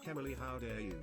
fuck Emily, how dare you?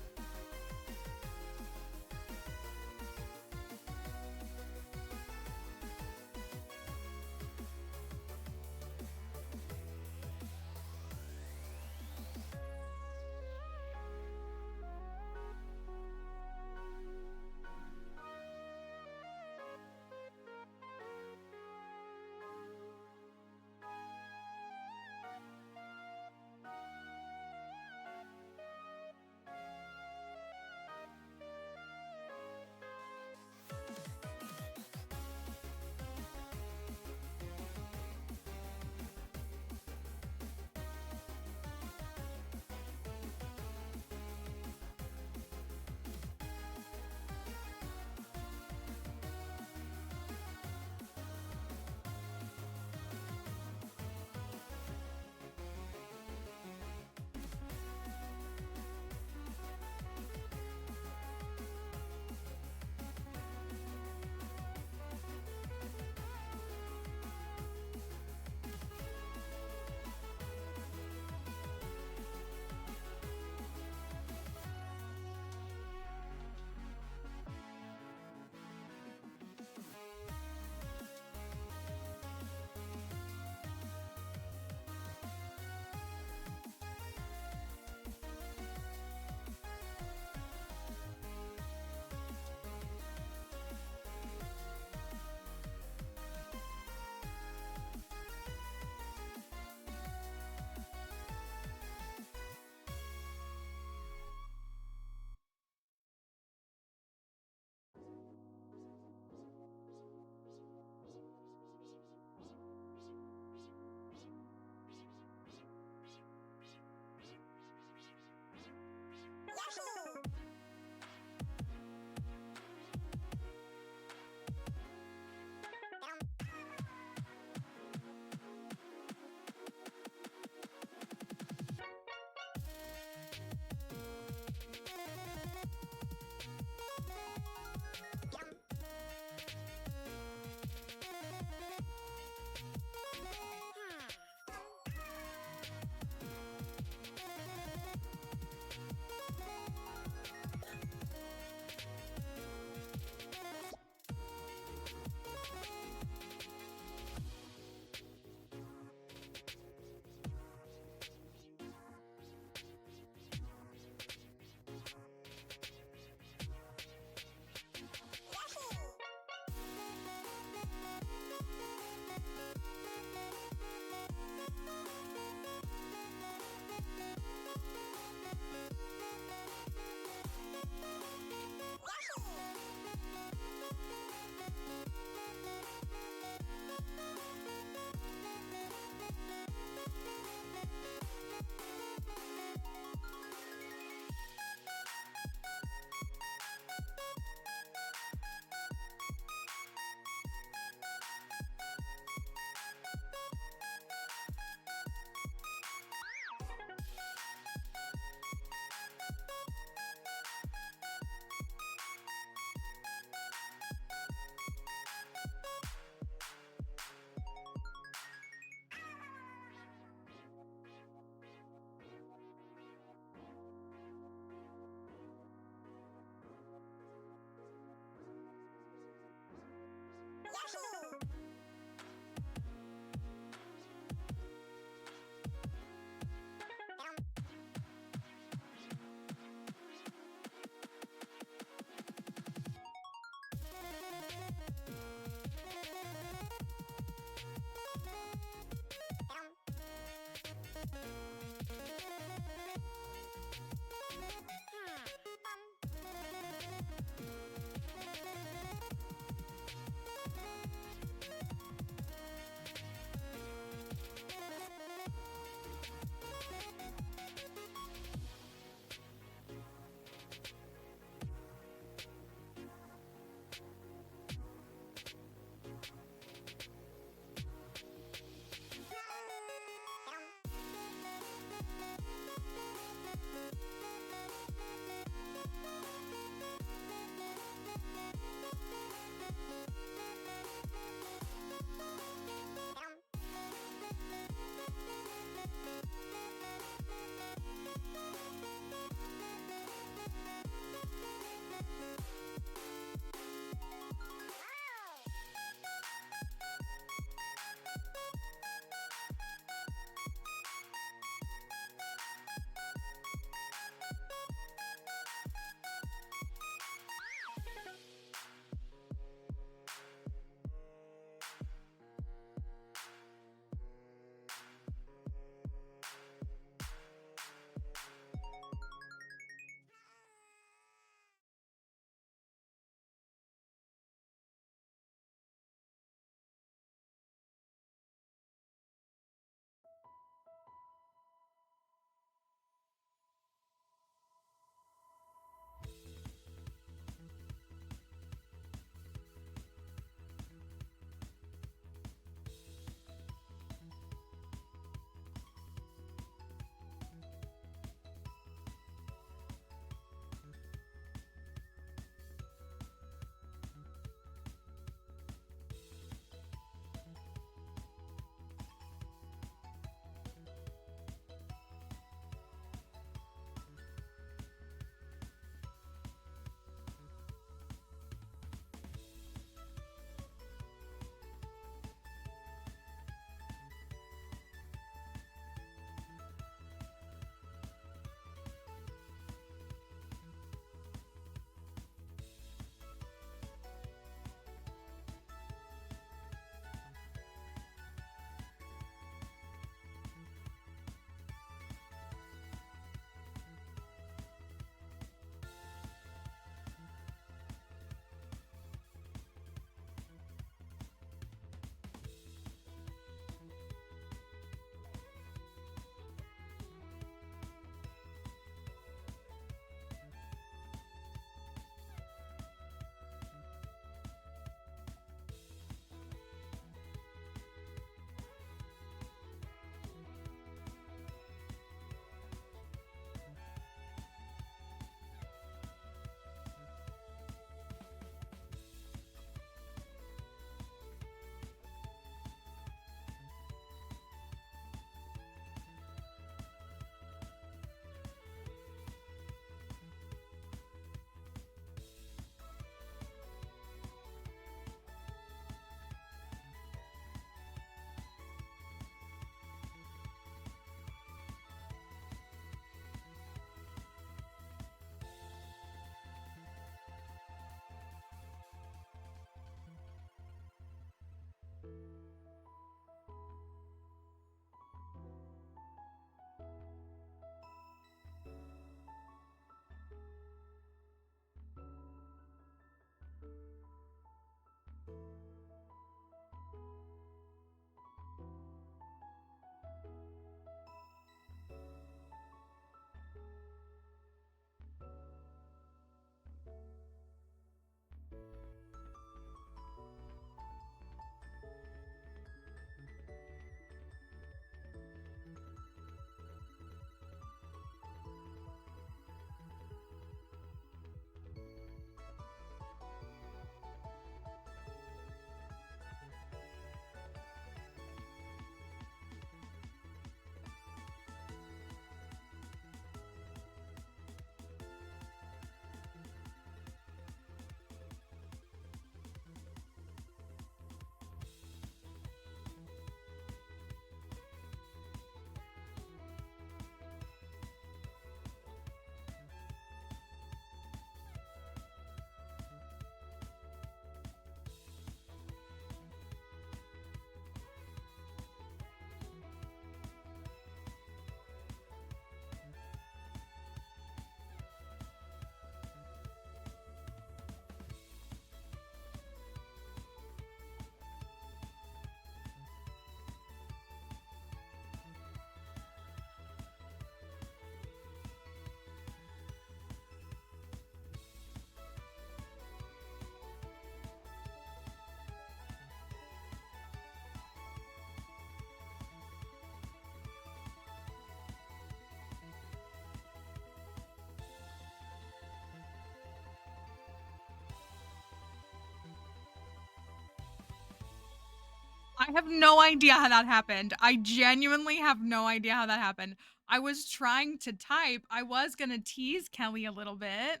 I have no idea how that happened. I genuinely have no idea how that happened. I was trying to type. I was going to tease Kelly a little bit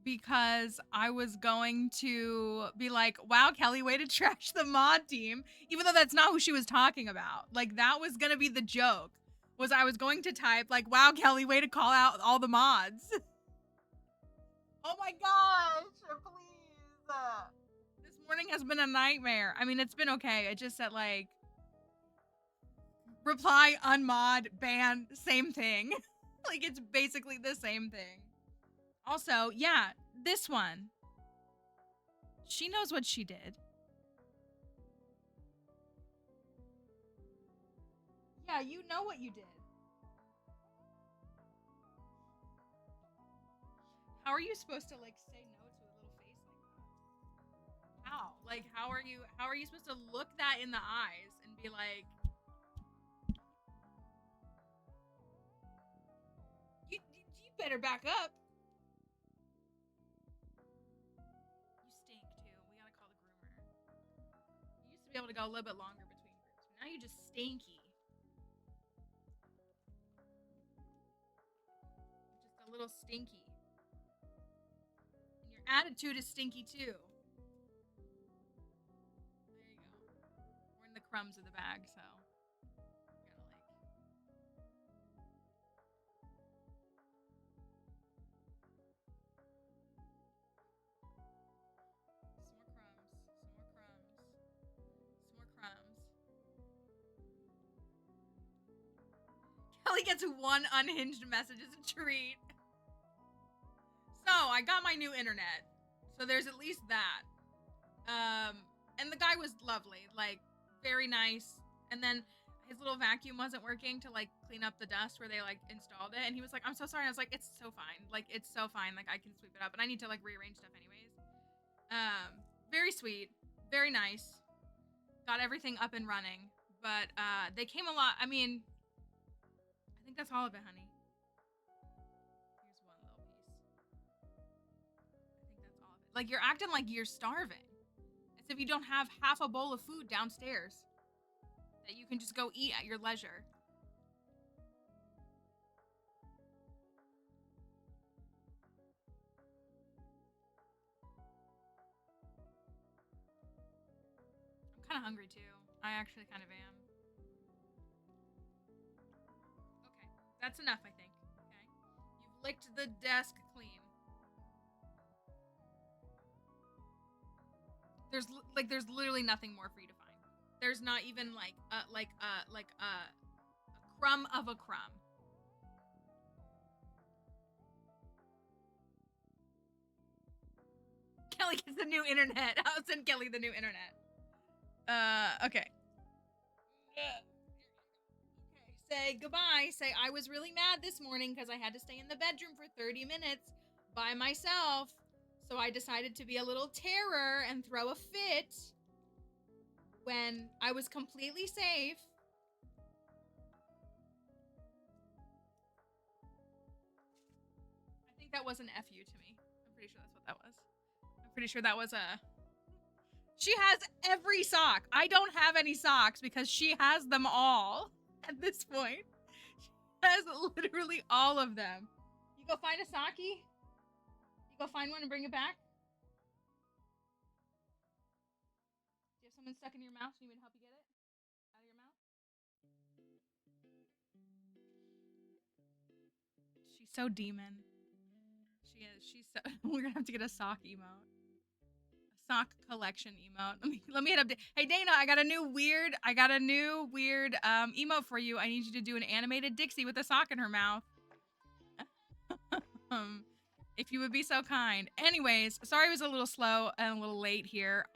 because I was going to be like, wow, Kelly, way to trash the mod team. Even though that's not who she was talking about. Like, that was going to be the joke. Was I was going to type, like, wow, Kelly, way to call out all the mods. Oh my gosh, please. This morning has been a nightmare. I mean, it's been okay. It just said, like, reply, unmod, ban, same thing. Like, it's basically the same thing. Also, yeah, this one. She knows what she did. Yeah, you know what you did. How are you supposed to, like, say no to a little face like that? How? Like, how are you supposed to look that in the eyes and be like, you better back up. You stink too. We gotta call the groomer. You used to be able to go a little bit longer between groups, but now you just stinky. Just a little stinky. And your attitude is stinky too. There you go. We're in the crumbs of the bag, so gotta like. Some more crumbs. Some more crumbs. Kelly gets one unhinged message as a treat. So I got my new internet. So there's at least that. And the guy was lovely, like very nice. And then his little vacuum wasn't working to like clean up the dust where they like installed it. And he was like, "I'm so sorry." I was like, "It's so fine. Like it's so fine. Like I can sweep it up." And I need to like rearrange stuff anyways. Very sweet, very nice. Got everything up and running. But they came a lot. I mean, I think that's all of it, honey. Here's one little piece. I think that's all of it. Like you're acting like you're starving. As if you don't have half a bowl of food downstairs that you can just go eat at your leisure. I'm kind of hungry too. I actually kind of am. Okay, that's enough, I think. Okay. You've licked the desk clean. There's literally nothing more for you to find. There's not even a crumb of a crumb. Kelly gets the new internet. I'll send Kelly the new internet. Okay. Okay, say goodbye. Say I was really mad this morning because I had to stay in the bedroom for 30 minutes by myself. So I decided to be a little terror and throw a fit when I was completely safe. I think that was an FU to me. I'm pretty sure that's what that was. I'm pretty sure that was a. She has every sock. I don't have any socks because she has them all at this point. She has literally all of them. You go find a socky? You go find one and bring it back? Do you have something stuck in your mouth? Do you need me to help you get it out of your mouth? She's so demon. She is. She's so. We're gonna have to get a sock emote. A sock collection emote. Let me hit up. Hey Dana, I got a new weird emote for you. I need you to do an animated Dixie with a sock in her mouth. If you would be so kind. Anyways, sorry I was a little slow and a little late here.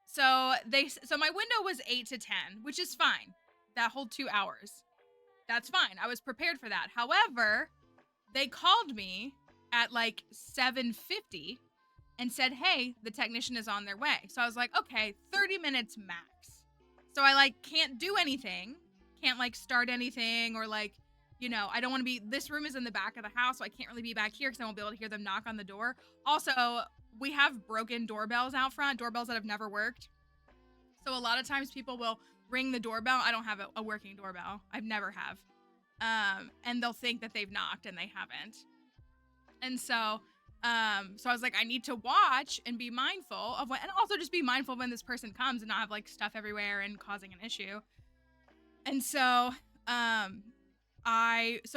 So my window was 8 to 10, which is fine. That whole 2 hours. That's fine. I was prepared for that. However, they called me at like 7:50 and said, "Hey, the technician is on their way." So I was like, "Okay, 30 minutes max." So I like can't do anything. Can't like start anything or like you know, I don't want to be, this room is in the back of the house, so I can't really be back here because I won't be able to hear them knock on the door. Also, we have broken doorbells out front, doorbells that have never worked. So a lot of times people will ring the doorbell. I don't have a working doorbell. I've never have. And they'll think that they've knocked and they haven't. And so I was like, I need to watch and be mindful of when, and also just be mindful when this person comes and not have like stuff everywhere and causing an issue. And so, so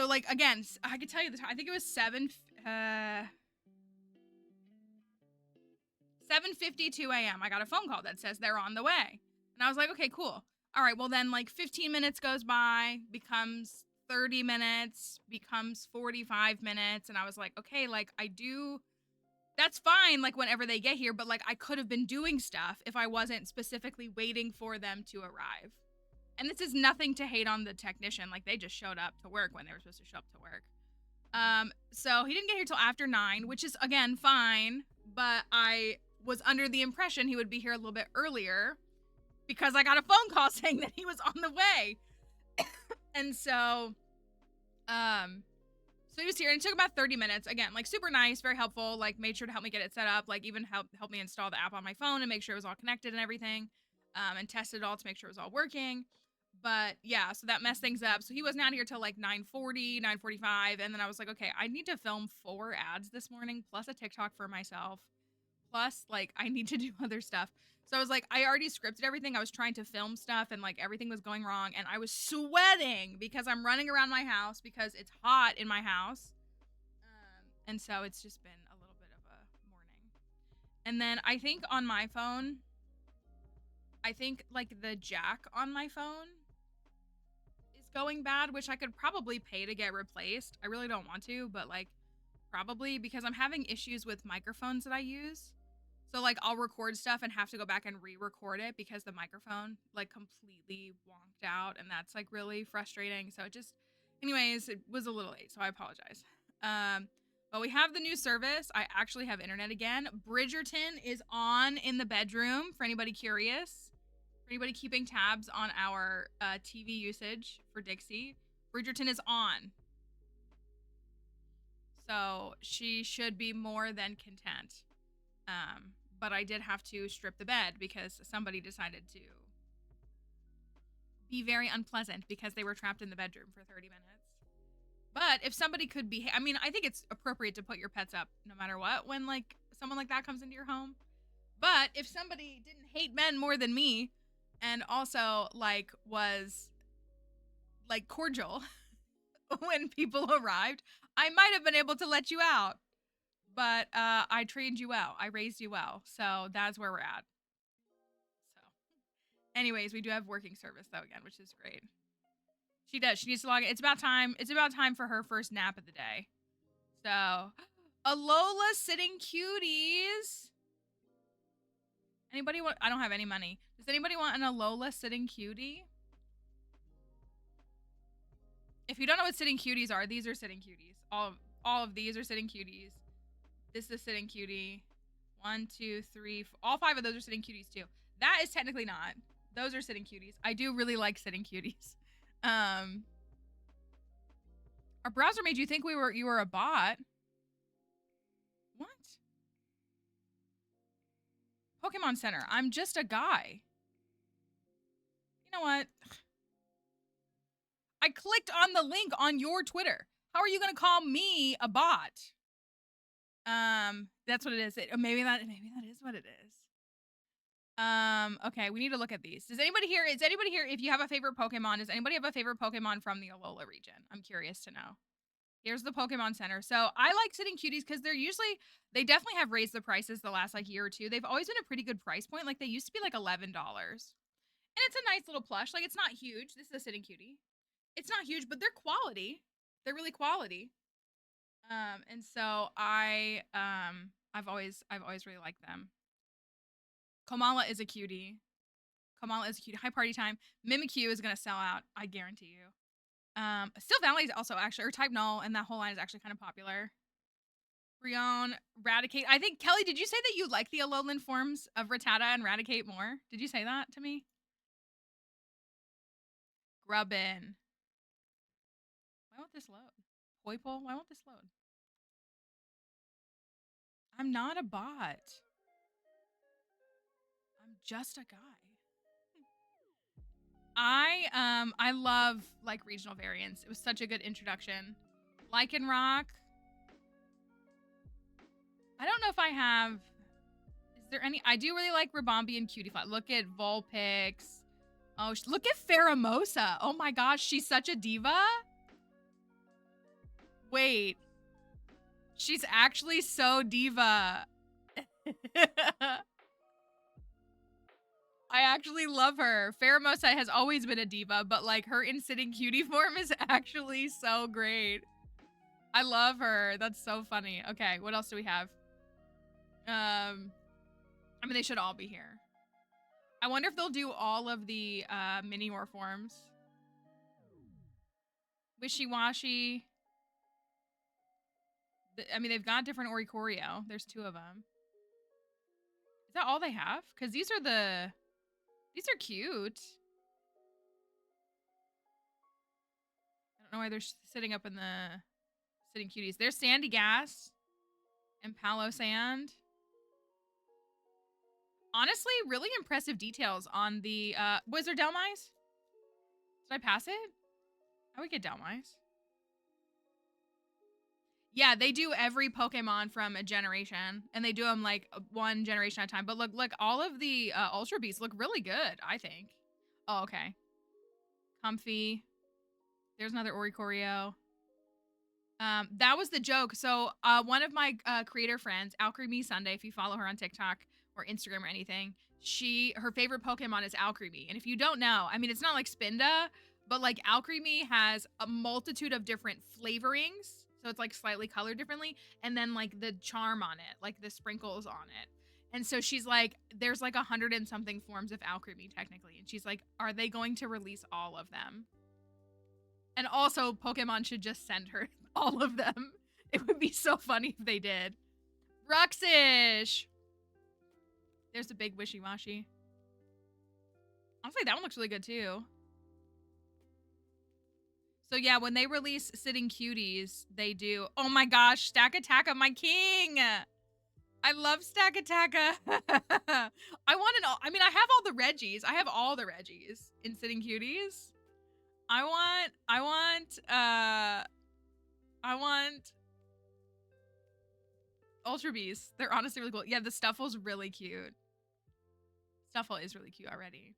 like, again, I could tell you the time, I think it was 7:52 a.m. I got a phone call that says they're on the way. And I was like, okay, cool. All right, well then like 15 minutes goes by, becomes 30 minutes, becomes 45 minutes. And I was like, okay, like that's fine, like whenever they get here, but like I could have been doing stuff if I wasn't specifically waiting for them to arrive. And this is nothing to hate on the technician. Like they just showed up to work when they were supposed to show up to work. So he didn't get here till after 9, which is again, fine. But I was under the impression he would be here a little bit earlier because I got a phone call saying that he was on the way. And so he was here and it took about 30 minutes. Again, like super nice, very helpful, like made sure to help me get it set up, like even help me install the app on my phone and make sure it was all connected and everything, and tested it all to make sure it was all working. But yeah, so that messed things up. So he wasn't out here till like 9:40, 9:45. And then I was like, okay, I need to film 4 ads this morning, plus a TikTok for myself. Plus, like, I need to do other stuff. So I was like, I already scripted everything. I was trying to film stuff and like everything was going wrong. And I was sweating because I'm running around my house because it's hot in my house. And so it's just been a little bit of a morning. And then I think on my phone, like the jack on my phone is going bad, which I could probably pay to get replaced. I really don't want to, but like probably because I'm having issues with microphones that I use. So like I'll record stuff and have to go back and re-record it because the microphone like completely wonked out, and that's like really frustrating. So it just, anyways, it was a little late, so I apologize. But we have the new service. I actually have internet again. Bridgerton is on in the bedroom for anybody curious. For anybody keeping tabs on our TV usage for Dixie, Bridgerton is on. So she should be more than content. But I did have to strip the bed because somebody decided to be very unpleasant because they were trapped in the bedroom for 30 minutes. But if somebody could be, I mean, I think it's appropriate to put your pets up no matter what when like someone like that comes into your home. But if somebody didn't hate men more than me and also like was like cordial when people arrived, I might have been able to let you out. But I trained you well. I raised you well. So that's where we're at. So anyways, we do have working service though again, which is great. She does. She needs to log in. It's about time. It's about time for her first nap of the day. So Alola sitting cuties. Anybody want, I don't have any money. Does anybody want an Alola sitting cutie? If you don't know what sitting cuties are, these are sitting cuties. All of these are sitting cuties. This is a sitting cutie. 1, 2, 3, 4. All 5 of those are sitting cuties too. That is technically not. Those are sitting cuties. I do really like sitting cuties. Our browser made you think you were a bot. What? Pokemon Center. I'm just a guy. You know what? I clicked on the link on your Twitter. How are you gonna call me a bot? That's what it is. Maybe that is what it is. Okay, we need to look at these. Is anybody here, if you have a favorite Pokemon, does anybody have a favorite Pokemon from the Alola region? I'm curious to know. Here's the Pokemon Center. So I like sitting cuties because they definitely have raised the prices the last like year or two. They've always been a pretty good price point. Like they used to be like $11. And it's a nice little plush. Like it's not huge. This is a sitting cutie. It's not huge, but they're quality. They're really quality. And so I've always really liked them. Komala is a cutie. High party time. Mimikyu is gonna sell out, I guarantee you. Steel Valley is also actually, or Type Null, and that whole line is actually kind of popular. Brion, Raticate. I think, Kelly, did you say that you like the Alolan forms of Rattata and Raticate more? Did you say that to me? Grubbin. won't this load? Poipole, why won't this load? I'm not a bot. I'm just a guy. I love like regional variants. It was such a good introduction. Lycanroc. I don't know if I have. Is there any? I do really like Rabombi and Cutiefly. Look at Vulpix. Oh, look at Pheromosa. Oh my gosh, she's such a diva. Wait, she's actually so diva. I actually love her. Pheromosa has always been a diva, but like her in sitting cutie form is actually so great. I love her. That's so funny. Okay, what else do we have? I mean, they should all be here. I wonder if they'll do all of the Minior forms. Wishy-washy. I mean, they've got different Oricorio. There's 2 of them. Is that all they have? Because these are cute. I don't know why they're sitting up in the sitting cuties. There's Sandy Gas and Palo Sand. Honestly, really impressive details on the, was there Delmise? Did I pass it? I would get Delmise. Yeah, they do every Pokemon from a generation, and they do them like 1 generation at a time. But look, all of the Ultra Beasts look really good, I think. Oh, okay. Comfy. There's another Oricorio. That was the joke. So one of my creator friends, Alcremie Sunday, if you follow her on TikTok or Instagram or anything, her favorite Pokemon is Alcremie. And if you don't know, I mean, it's not like Spinda, but like Alcremie has a multitude of different flavorings. So it's like slightly colored differently. And then like the charm on it, like the sprinkles on it. And so she's like, there's like 100 and something forms of Alcremie technically. And she's like, are they going to release all of them? And also Pokemon should just send her all of them. It would be so funny if they did. Ruxish. There's a big wishy-washy. Honestly, that one looks really good too. So yeah, when they release Sitting Cuties, they do. Oh my gosh, Stack Attacka, my king! I love Stack Attacka. I want it all. I mean, I have all the Reggies. I have all the Reggies in Sitting Cuties. I want Ultra Beasts. They're honestly really cool. Yeah, the Stuffle's really cute. Stuffle is really cute already.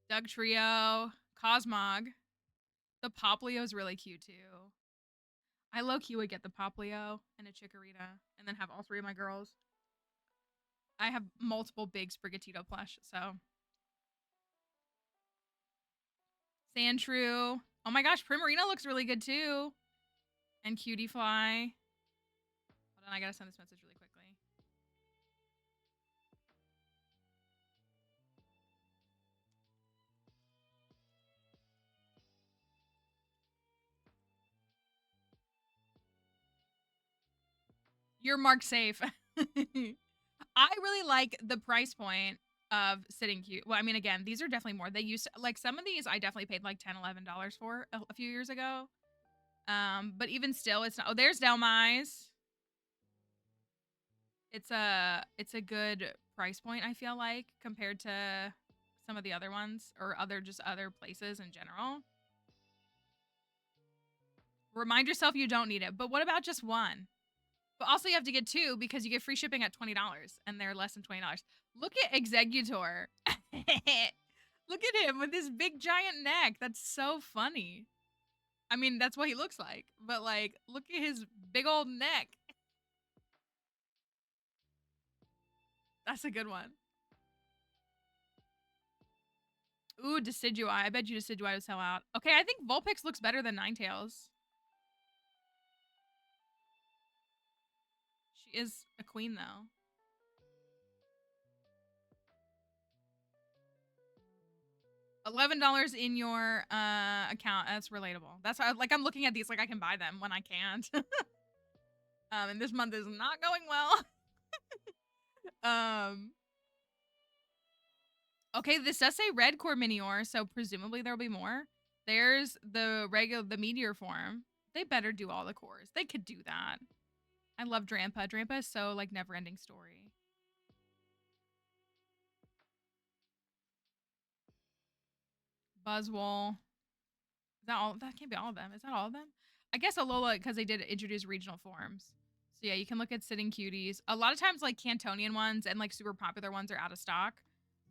Doug Trio, Cosmog. The Poplio is really cute too. I low-key would get the Poplio and a Chikorita and then have all 3 of my girls. I have multiple big Sprigatito plush, so. Sandshrew. Oh my gosh, Primarina looks really good too. And Cutiefly. Hold on, I gotta send this message really quickly. You're marked safe. I really like the price point of Sitting Cute. Well, I mean, again, these are definitely more. They used to, like some of these I definitely paid like $10, $11 for a few years ago. But even still, it's not. Oh, there's Delmise. It's a good price point, I feel like, compared to some of the other ones or other places in general. Remind yourself you don't need it. But what about just 1? But also you have to get 2 because you get free shipping at $20 and they're less than $20. Look at Executor. Look at him with his big giant neck. That's so funny. I mean, that's what he looks like. But like, look at his big old neck. That's a good one. Ooh, Decidueye. I bet you Decidueye would sell out. Okay, I think Vulpix looks better than Ninetales. She is a queen, though. $11 in your account. That's relatable. That's how, like, I'm looking at these like I can buy them when I can't. And this month is not going well. Okay, this does say red core Minior, so presumably there'll be more. There's the meteor form. They better do all the cores. They could do that. I love Drampa. Drampa is so like never-ending story. Buzzwole. Is that all? That can't be all of them. Is that all of them? I guess Alola, because they did introduce regional forms. So yeah, you can look at sitting cuties. A lot of times like Cantonian ones and like super popular ones are out of stock.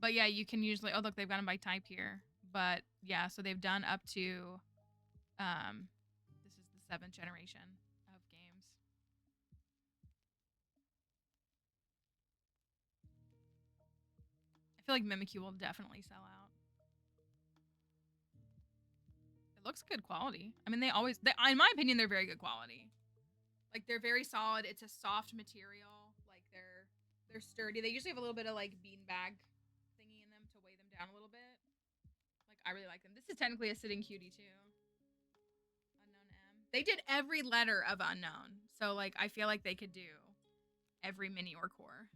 But yeah, you can usually, oh look, they've got them by type here. But yeah, so they've done up to, this is the 7th generation of games. I feel like Mimikyu will definitely sell out. It looks good quality. I mean, in my opinion, they're very good quality. Like they're very solid. It's a soft material. Like they're sturdy. They usually have a little bit of like beanbag thingy in them to weigh them down a little bit. Like I really like them. This is technically a sitting cutie too. Unknown M. They did every letter of Unknown. So like I feel like they could do every mini or core.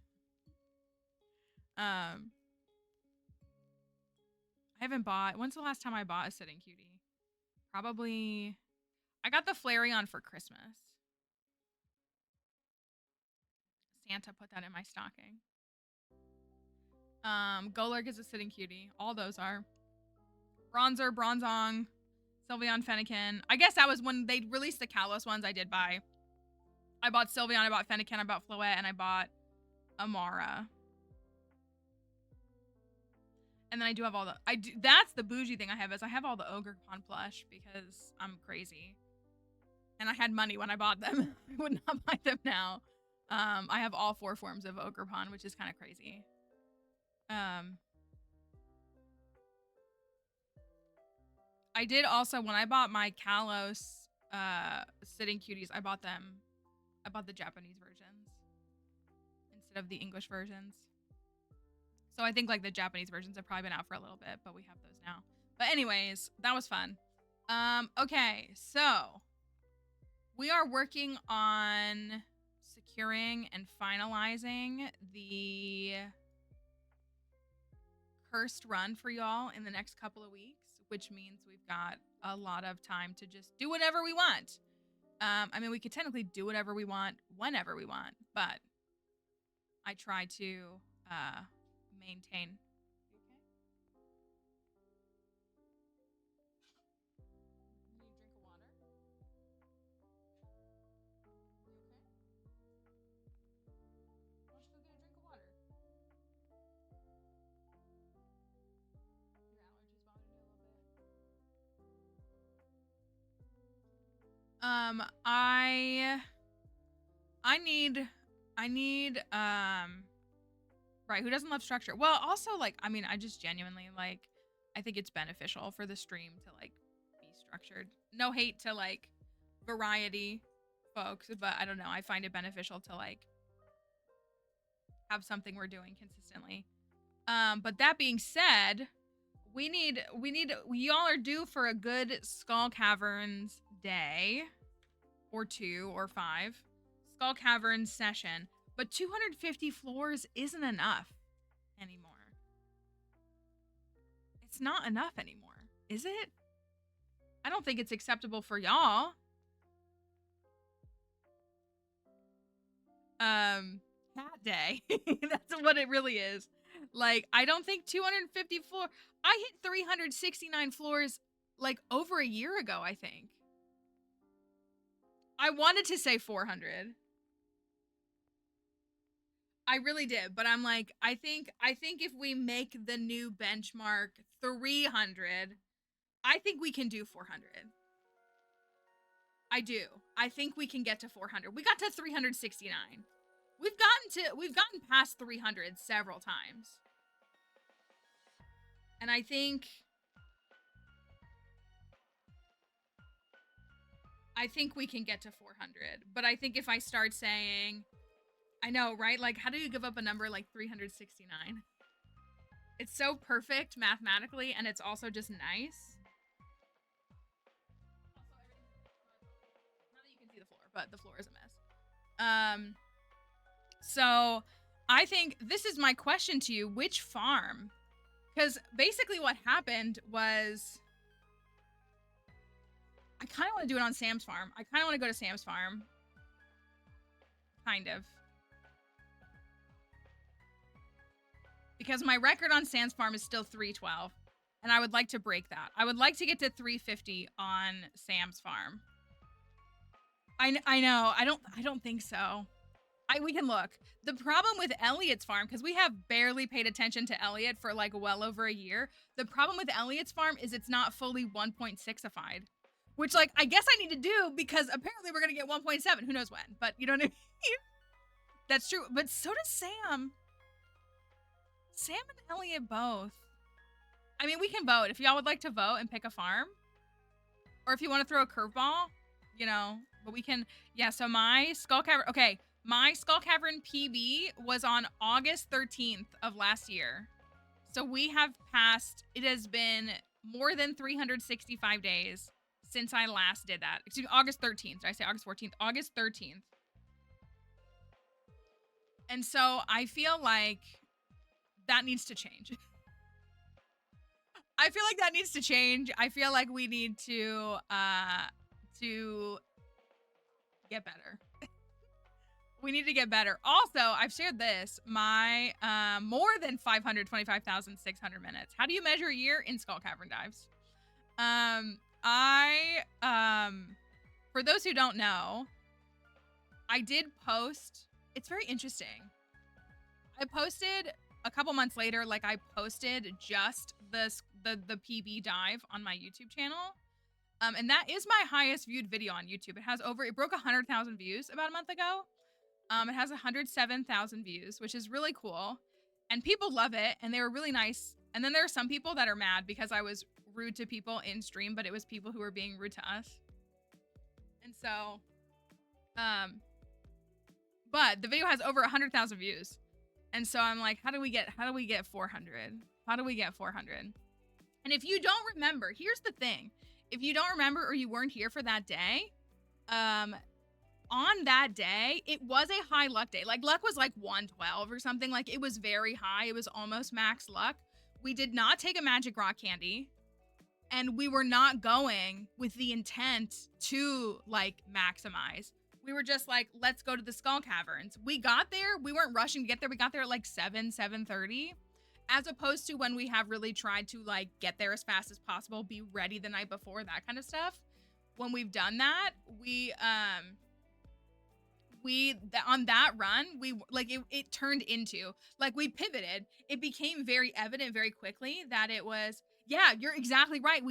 I haven't bought. When's the last time I bought a sitting cutie? Probably. I got the Flareon for Christmas. Santa put that in my stocking. Golurk is a sitting cutie. All those are. Bronzer, Bronzong, Sylveon, Fennekin. I guess that was when they released the Kalos ones I did buy. I bought Sylveon, I bought Fennekin, I bought Floette, and I bought Amara. And then I do have all the... that's the bougie thing I have, is I have all the Ogerpon plush because I'm crazy. And I had money when I bought them. I would not buy them now. I have all 4 forms of Ogerpon, which is kind of crazy. I did also, when I bought my Kalos sitting cuties, I bought the Japanese versions instead of the English versions. So I think like the Japanese versions have probably been out for a little bit, but we have those now. But anyways, that was fun. Okay, so we are working on securing and finalizing the cursed run for y'all in the next couple of weeks, which means we've got a lot of time to just do whatever we want. I mean, we could technically do whatever we want whenever we want, but I try to maintain. You okay? You need a drink of water? You okay? Why don't you go get a drink of water? Your allergies bothering you a little bit. I need right, who doesn't love structure? Well, also like I mean, I just genuinely like I think it's beneficial for the stream to like be structured. No hate to like variety folks, but I don't know, I find it beneficial to like have something we're doing consistently. But that being said, we need y'all are due for a good Skull Caverns day or 2 or 5 Skull Caverns session, but 250 floors isn't enough anymore. It's not enough anymore, is it? I don't think it's acceptable for y'all. Cat day. That's what it really is. Like, I don't think 250 floor. I hit 369 floors like over a year ago, I think. I wanted to say 400. I really did, but I'm like, I think if we make the new benchmark 300, I think we can do 400. I do. I think we can get to 400. We got to 369. We've gotten past 300 several times. And I think we can get to 400. But I think if I start saying, I know, right? Like, how do you give up a number like 369? It's so perfect mathematically, and it's also just nice. Also, not that you can see the floor, but the floor is a mess. So I think this is my question to you. Which farm? Because basically what happened was I kind of want to do it on Sam's farm. I kind of want to go to Sam's farm. Kind of. Because my record on Sam's farm is still 312. And I would like to break that. I would like to get to 350 on Sam's farm. I know. I don't think so. We can look. The problem with Elliot's farm, because we have barely paid attention to Elliot for like well over a year. The problem with Elliot's farm is it's not fully 1.6ified. Which, like, I guess I need to do because apparently we're going to get 1.7. Who knows when? But you know what I mean? That's true. But so does Sam. Sam and Elliot both. I mean, we can vote. If y'all would like to vote and pick a farm. Or if you want to throw a curveball, you know. But we can... Yeah, so my Skull Cavern... Okay, my Skull Cavern PB was on August 13th of last year. So we have passed... It has been more than 365 days since I last did that. Excuse me, August 13th. Did I say August 14th? August 13th. And so I feel like that needs to change. I feel like that needs to change. I feel like we need to get better. We need to get better. Also, I've shared this. My more than 525,600 minutes. How do you measure a year? In Skull Cavern dives. For those who don't know, I did post. It's very interesting. I posted a couple months later, like I posted just the PB dive on my YouTube channel. And that is my highest viewed video on YouTube. It broke 100,000 views about a month ago. It has 107,000 views, which is really cool. And people love it, and they were really nice. And then there are some people that are mad because I was rude to people in stream, but it was people who were being rude to us. And so, but the video has over 100,000 views. And so I'm like, how do we get 400? How do we get 400? And if you don't remember, here's the thing. If you don't remember or you weren't here for that day, on that day, it was a high luck day. Like luck was like 112 or something. Like it was very high. It was almost max luck. We did not take a magic rock candy. And we were not going with the intent to like maximize. We were just like, let's go to the Skull Caverns. We got there. We weren't rushing to get there. We got there at like 7:30. As opposed to when we have really tried to like get there as fast as possible, be ready the night before, that kind of stuff. When we've done that, on that run, we like it turned into like we pivoted. It became very evident very quickly that it was, yeah, you're exactly right.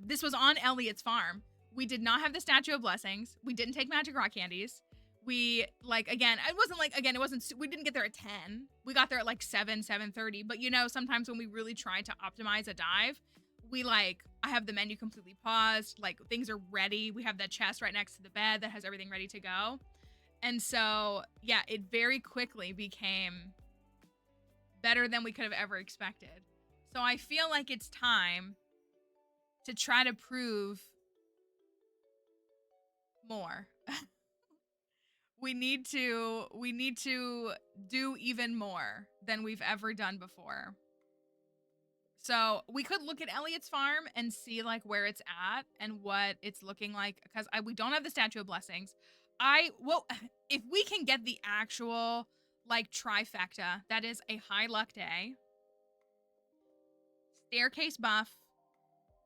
This was on Elliot's farm. We did not have the Statue of Blessings. We didn't take magic rock candies. We we didn't get there at 10. We got there at like 7:30. But you know, sometimes when we really try to optimize a dive, I have the menu completely paused. Like things are ready. We have that chest right next to the bed that has everything ready to go. And so, yeah, it very quickly became better than we could have ever expected. So I feel like it's time to try to prove more. We need to do even more than we've ever done before. So we could look at Elliot's farm and see like where it's at and what it's looking like, because we don't have the Statue of Blessings. If we can get the actual like trifecta, that is a high luck day, staircase buff,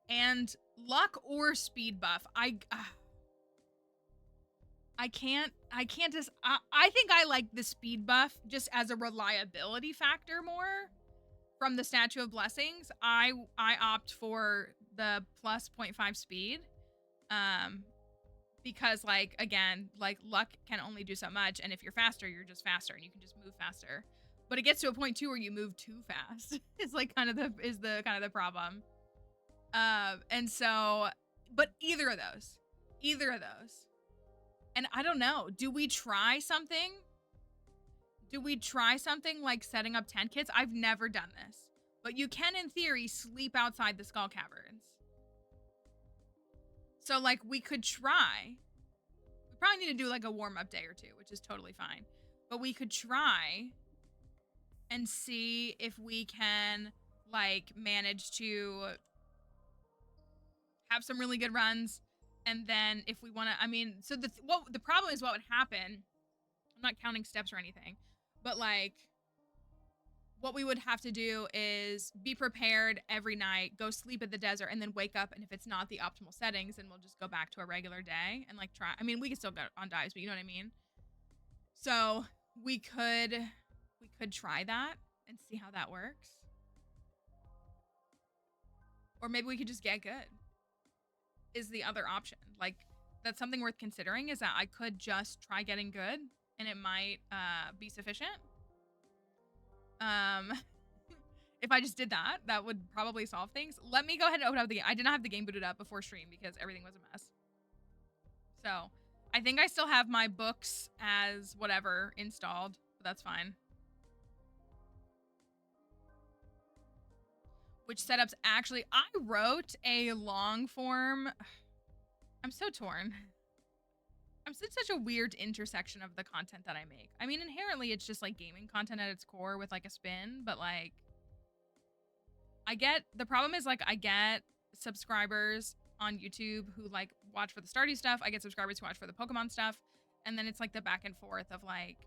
and luck or speed buff. I think I like the speed buff just as a reliability factor more from the Statue of Blessings. I opt for the plus 0.5 speed. Because like, again, like luck can only do so much. And if you're faster, you're just faster and you can just move faster. But it gets to a point too where you move too fast. It's like kind of the problem. And so, but either of those. And I don't know, do we try something? Like setting up tent kits? I've never done this, but you can in theory sleep outside the Skull Caverns. So like we could try. We probably need to do like a warm-up day or two, which is totally fine. But we could try and see if we can like manage to have some really good runs And then if we want to, I mean, so the problem is what would happen. I'm not counting steps or anything, but like what we would have to do is be prepared every night, go sleep at the desert, and then wake up. And if it's not the optimal settings, then we'll just go back to a regular day and like try. I mean, we could still go on dives, but you know what I mean? So we could try that and see how that works. Or maybe we could just get good is the other option. Like that's something worth considering, is that I could just try getting good and it might be sufficient. If I just did that, that would probably solve things. Let me go ahead and open up the game. I did not have the game booted up before stream because everything was a mess. So I think I still have my books as whatever installed, but that's fine. Which setups actually, I wrote a long form. I'm so torn. I'm in such a weird intersection of the content that I make. I mean, inherently it's just like gaming content at its core with like a spin, but like the problem is like I get subscribers on YouTube who like watch for the Stardew stuff. I get subscribers who watch for the Pokemon stuff. And then it's like the back and forth of like,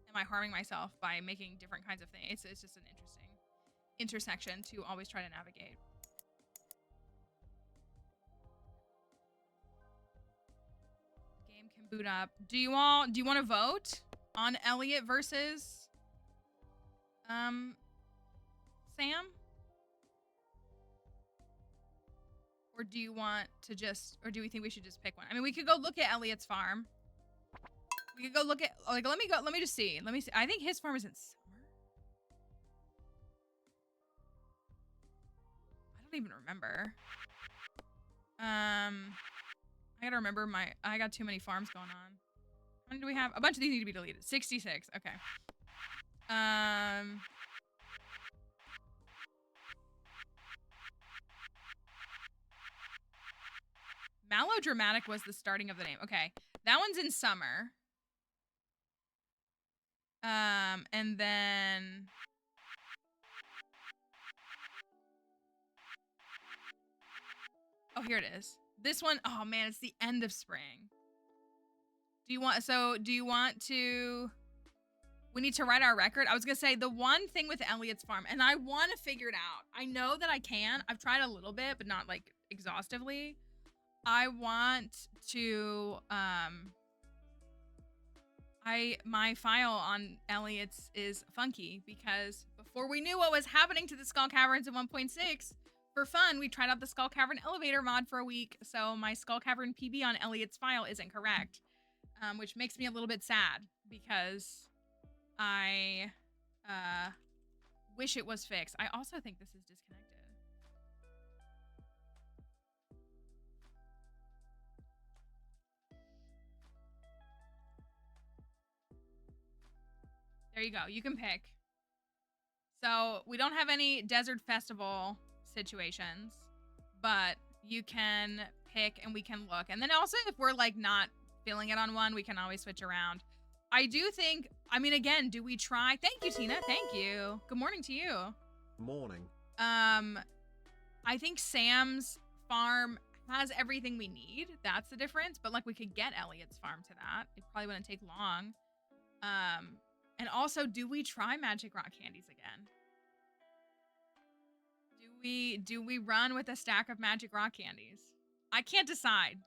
am I harming myself by making different kinds of things? It's just an interesting intersection to always try to navigate. Game can boot up. Do you want to vote on Elliot versus Sam? Or do you want to just, or do we think we should just pick one? I mean, we could go look at Elliot's farm. We could go look at, like, let me just see. Let me see. I think his farm is in summer. I don't even remember. I gotta remember I got too many farms going on. How many do we have? A bunch of these need to be deleted. 66, okay. Melodramatic was the starting of the name. Okay, that one's in summer. And then oh, here it is. This one, oh man, it's the end of spring. Do you want to, we need to write our record. I was gonna say the one thing with Elliot's farm, and I want to figure it out. I know that I can. I've tried a little bit, but not like exhaustively. I want to, my file on Elliot's is funky because before we knew what was happening to the Skull Caverns in 1.6, for fun, we tried out the Skull Cavern elevator mod for a week. So my Skull Cavern PB on Elliot's file isn't correct, which makes me a little bit sad because I wish it was fixed. I also think this is disconnected. There you go. You can pick. So we don't have any desert festival situations, but you can pick and we can look. And then also if we're like not feeling it on one, we can always switch around. I do think, I mean, again, do we try? Thank you, Tina. Thank you. Good morning to you. Morning. I think Sam's farm has everything we need. That's the difference. But like we could get Elliot's farm to that. It probably wouldn't take long. And also, do we try magic rock candies again? Do we run with a stack of magic rock candies? I can't decide.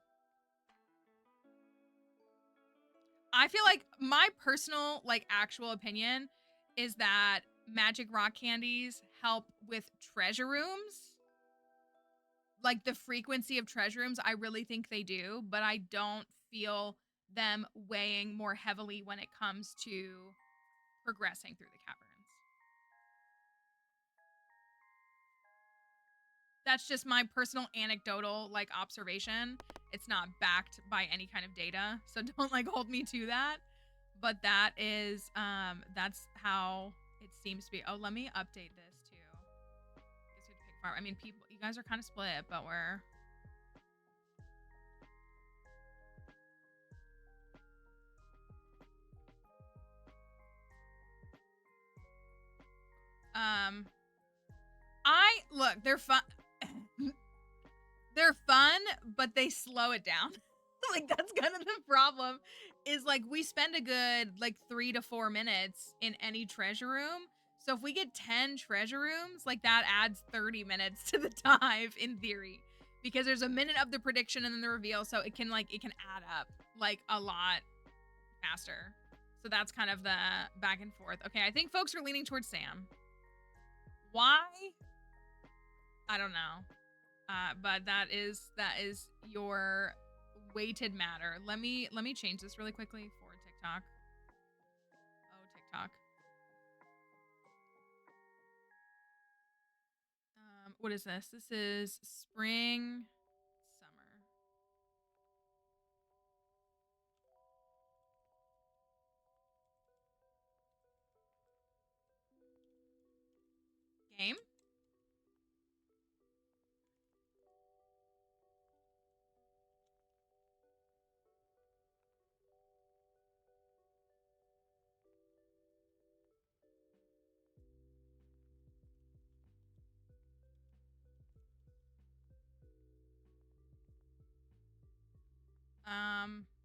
I feel like my personal, like, actual opinion is that magic rock candies help with treasure rooms. Like, the frequency of treasure rooms, I really think they do, but I don't feel them weighing more heavily when it comes to progressing through the caverns. That's just my personal anecdotal, like, observation. It's not backed by any kind of data, so don't, like, hold me to that. But that is, that's how it seems to be. Oh, let me update this, too. I guess we have to pick farm. I mean, people, you guys are kind of split, but we're... look, they're fun. They're fun, but they slow it down. Like, that's kind of the problem, is like we spend a good like 3 to 4 minutes in any treasure room. So if we get 10 treasure rooms, like that adds 30 minutes to the dive in theory, because there's a minute of the prediction and then the reveal. So it can add up like a lot faster. So that's kind of the back and forth. Okay, I think folks are leaning towards Sam. Why? I don't know. But that is your weighted matter. Let me change this really quickly for TikTok. Oh, TikTok. What is this? This is spring, summer. Game?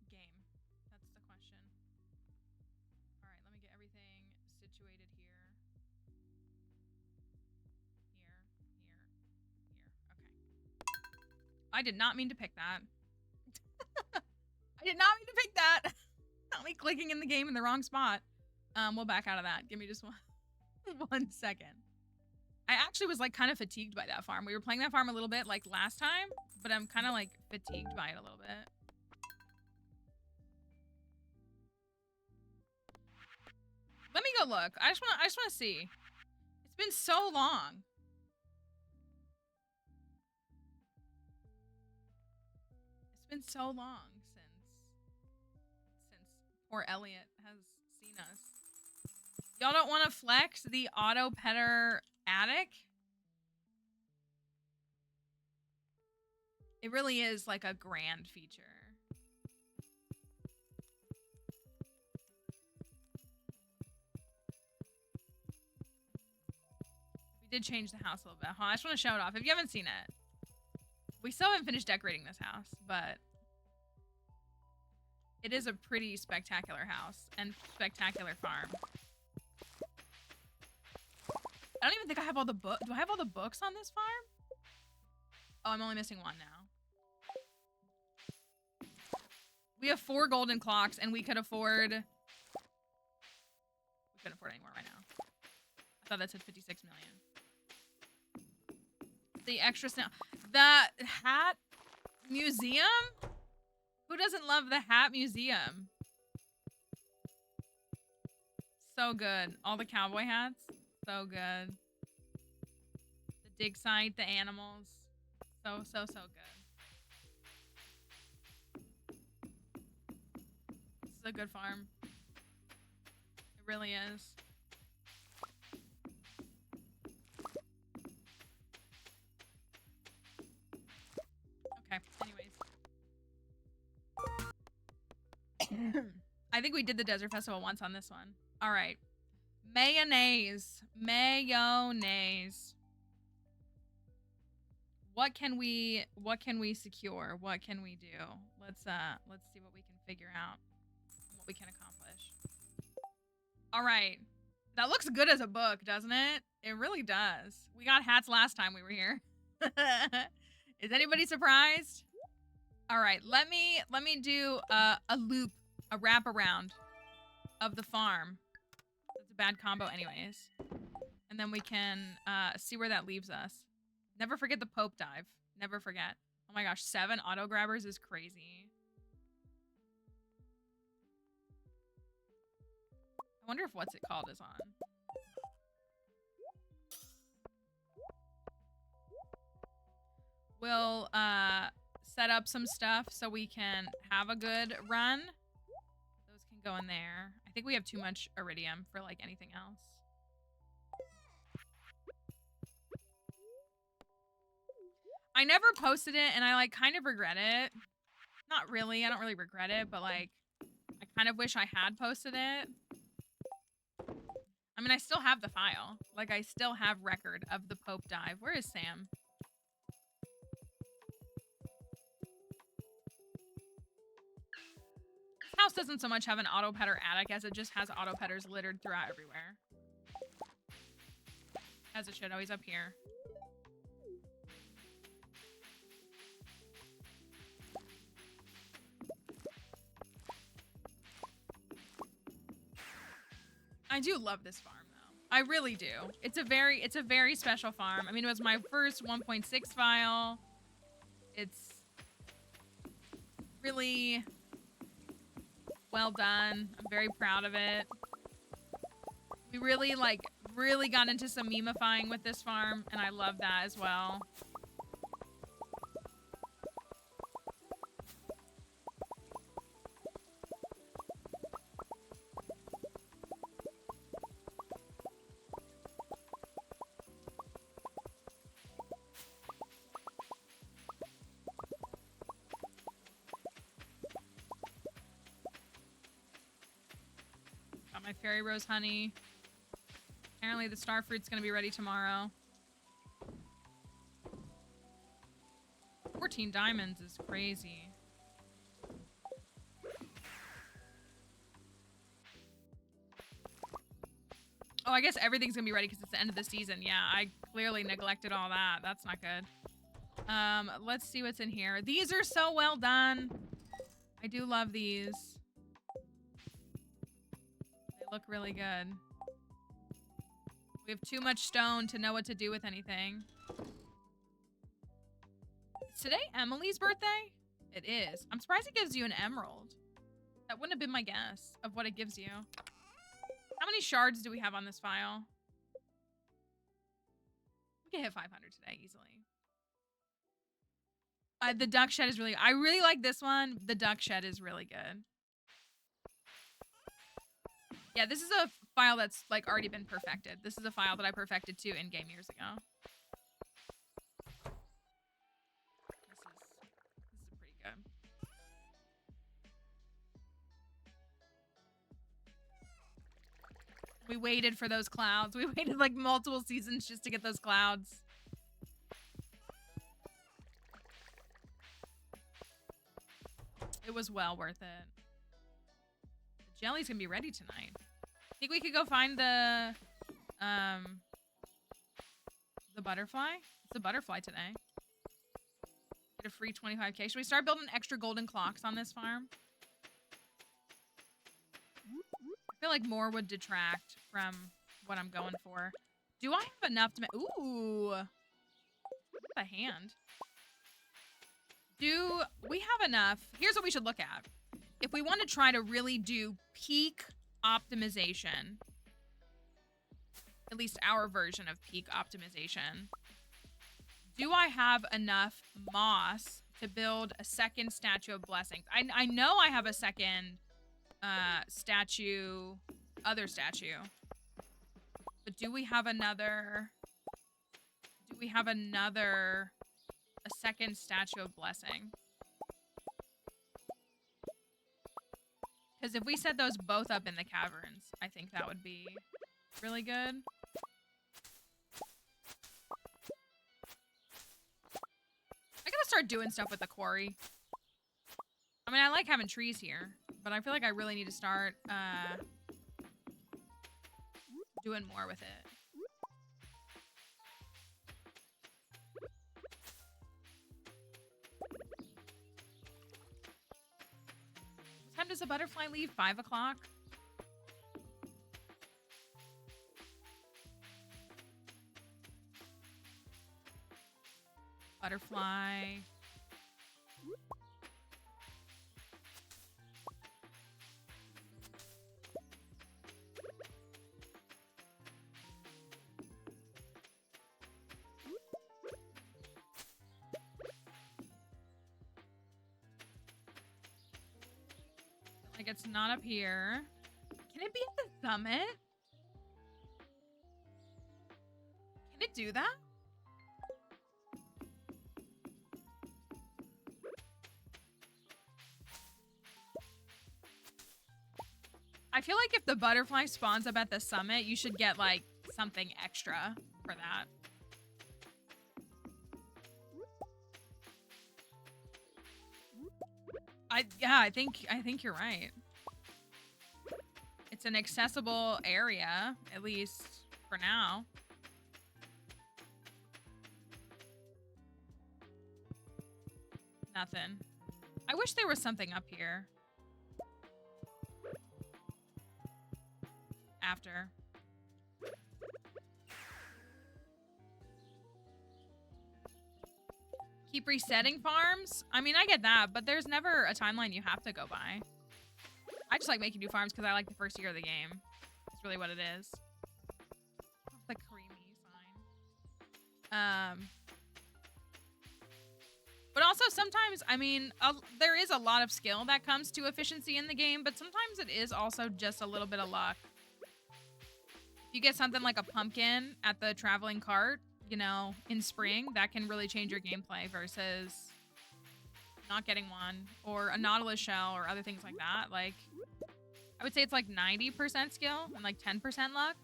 Game. That's the question. All right, let me get everything situated here. Here. Okay. I did not mean to pick that. I did not mean to pick that. Not me clicking in the game in the wrong spot. We'll back out of that. Give me just one second. I actually was like kind of fatigued by that farm. We were playing that farm a little bit like last time, but I'm kind of like fatigued by it a little bit. Let me go look. I just want to see. It's been so long. It's been so long since poor Elliot has seen us. Y'all don't want to flex the auto petter attic? It really is like a grand feature. We did change the house a little bit, huh? I just want to show it off. If you haven't seen it, we still haven't finished decorating this house, but it is a pretty spectacular house and spectacular farm. I don't even think I have all the books. Do I have all the books on this farm? Oh, I'm only missing one now. We have 4 golden clocks, and we could afford... We couldn't afford any more right now. I thought that said 56 million. The extra snow. The hat museum? Who doesn't love the hat museum? So good. All the cowboy hats. So good. The dig site, the animals. So good. This is a good farm. It really is. Okay, anyways. I think we did the Desert Festival once on this one. All right. Mayonnaise. Mayonnaise. What can we secure? What can we do? Let's see what we can figure out. What we can accomplish. All right. That looks good as a book, doesn't it? It really does. We got hats last time we were here. Is anybody surprised? All right, let me do a loop, a wraparound of the farm. It's a bad combo anyways. And then we can see where that leaves us. Never forget the Pope dive. Never forget. Oh my gosh, 7 auto grabbers is crazy. I wonder if what's it called is on. We'll set up some stuff so we can have a good run. Those can go in there. I think we have too much iridium for like anything else. I never posted it and I like kind of regret it. Not really, I don't really regret it, but like I kind of wish I had posted it. I mean, I still have the file. Like I still have record of the Pope dive. Where is Sam? house doesn't so much have an auto petter attic as it just has auto petters littered throughout everywhere. As it should, always up here. I do love this farm though. I really do. It's a very special farm. I mean, it was my first 1.6 file. It's really well done. I'm very proud of it. We really got into some memifying with this farm, and I love that as well. Got my fairy rose honey. Apparently the star fruit's gonna be ready tomorrow. 14 diamonds is crazy. Oh, I guess everything's gonna be ready because it's the end of the season. Yeah, I clearly neglected all that. That's not good. Let's see what's in here. These are so well done. I do love these. They look really good. We have too much stone to know what to do with anything. Is today Emily's birthday? It is. I'm surprised it gives you an emerald. That wouldn't have been my guess of what it gives you. How many shards do we have on this file? We can hit 500 today easily. The duck shed is really... I really like this one. The duck shed is really good. Yeah, this is a file that's like already been perfected. This is a file that I perfected too in game years ago. This is pretty good. We waited for those clouds. We waited like multiple seasons just to get those clouds. It was well worth it. The jelly's gonna be ready tonight. Think we could go find the butterfly? It's the butterfly today. Get a free 25k. Should we start building extra golden clocks on this farm? I feel like more would detract from what I'm going for. Do I have enough to make... Ooh. A hand. Do we have enough? Here's what we should look at. If we want to try to really do peak optimization, at least our version of peak optimization, do I have enough moss to build a second statue of blessings? I know I have a second statue, other statue, but do we have another, a second statue of blessing? Because if we set those both up in the caverns, I think that would be really good. I gotta start doing stuff with the quarry. I mean, I like having trees here, but I feel like I really need to start doing more with it. What time does a butterfly leave? 5 o'clock? Butterfly. Like it's not up here. Can it be at the summit? Can it do that? I feel like if the butterfly spawns up at the summit, you should get like something extra for that. I think you're right. It's an accessible area, at least for now. Nothing. I wish there was something up here. After. Keep resetting farms? I mean, I get that, but there's never a timeline you have to go by. I just like making new farms because I like the first year of the game. That's really what it is. The creamy sign. But also sometimes, I mean, there is a lot of skill that comes to efficiency in the game, but sometimes it is also just a little bit of luck. If you get something like a pumpkin at the traveling cart, you know, in spring, that can really change your gameplay versus not getting one, or a nautilus shell or other things like that. Like, I would say it's like 90% skill and like 10% luck.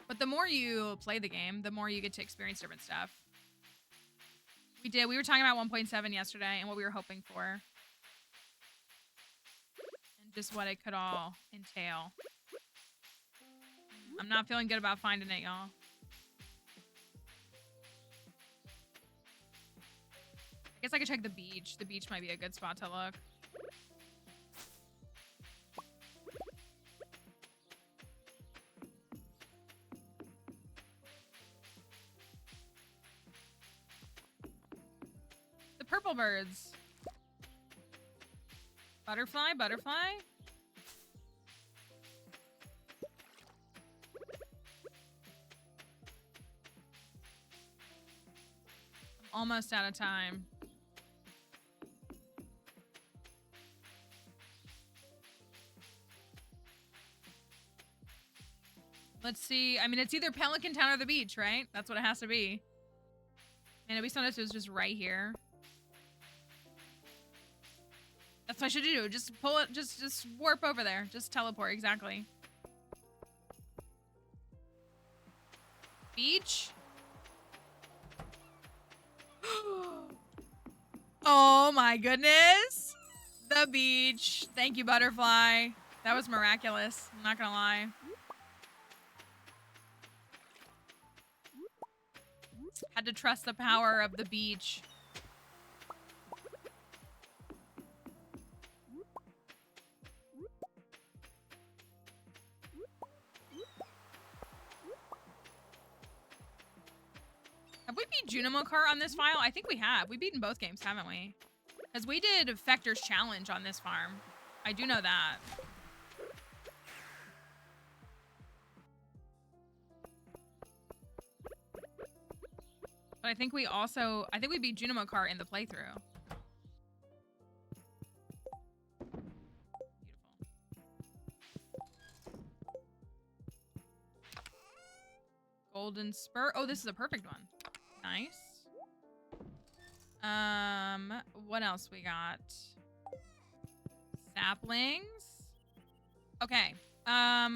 But the more you play the game, the more you get to experience different stuff. We were talking about 1.7 yesterday and what we were hoping for. And just what it could all entail. I'm not feeling good about finding it, y'all. I guess I could check the beach. The beach might be a good spot to look. The purple birds. Butterfly, butterfly. I'm almost out of time. Let's see. I mean, it's either Pelican Town or the beach, right? That's what it has to be. Man, it'd be so nice if it was just right here. That's what I should do. Just pull it. Just warp over there. Just teleport. Exactly. Beach. Oh my goodness. The beach. Thank you, butterfly. That was miraculous. I'm not gonna lie. Had to trust the power of the beach. Have we beat Junimo Kart on this file? I think we have. We've beaten both games, haven't we? Because we did Fector's Challenge on this farm. I do know that. But I think we beat Junimo Kart in the playthrough. Beautiful. Golden Spur. Oh, this is a perfect one. Nice. What else we got? Saplings. Okay. Let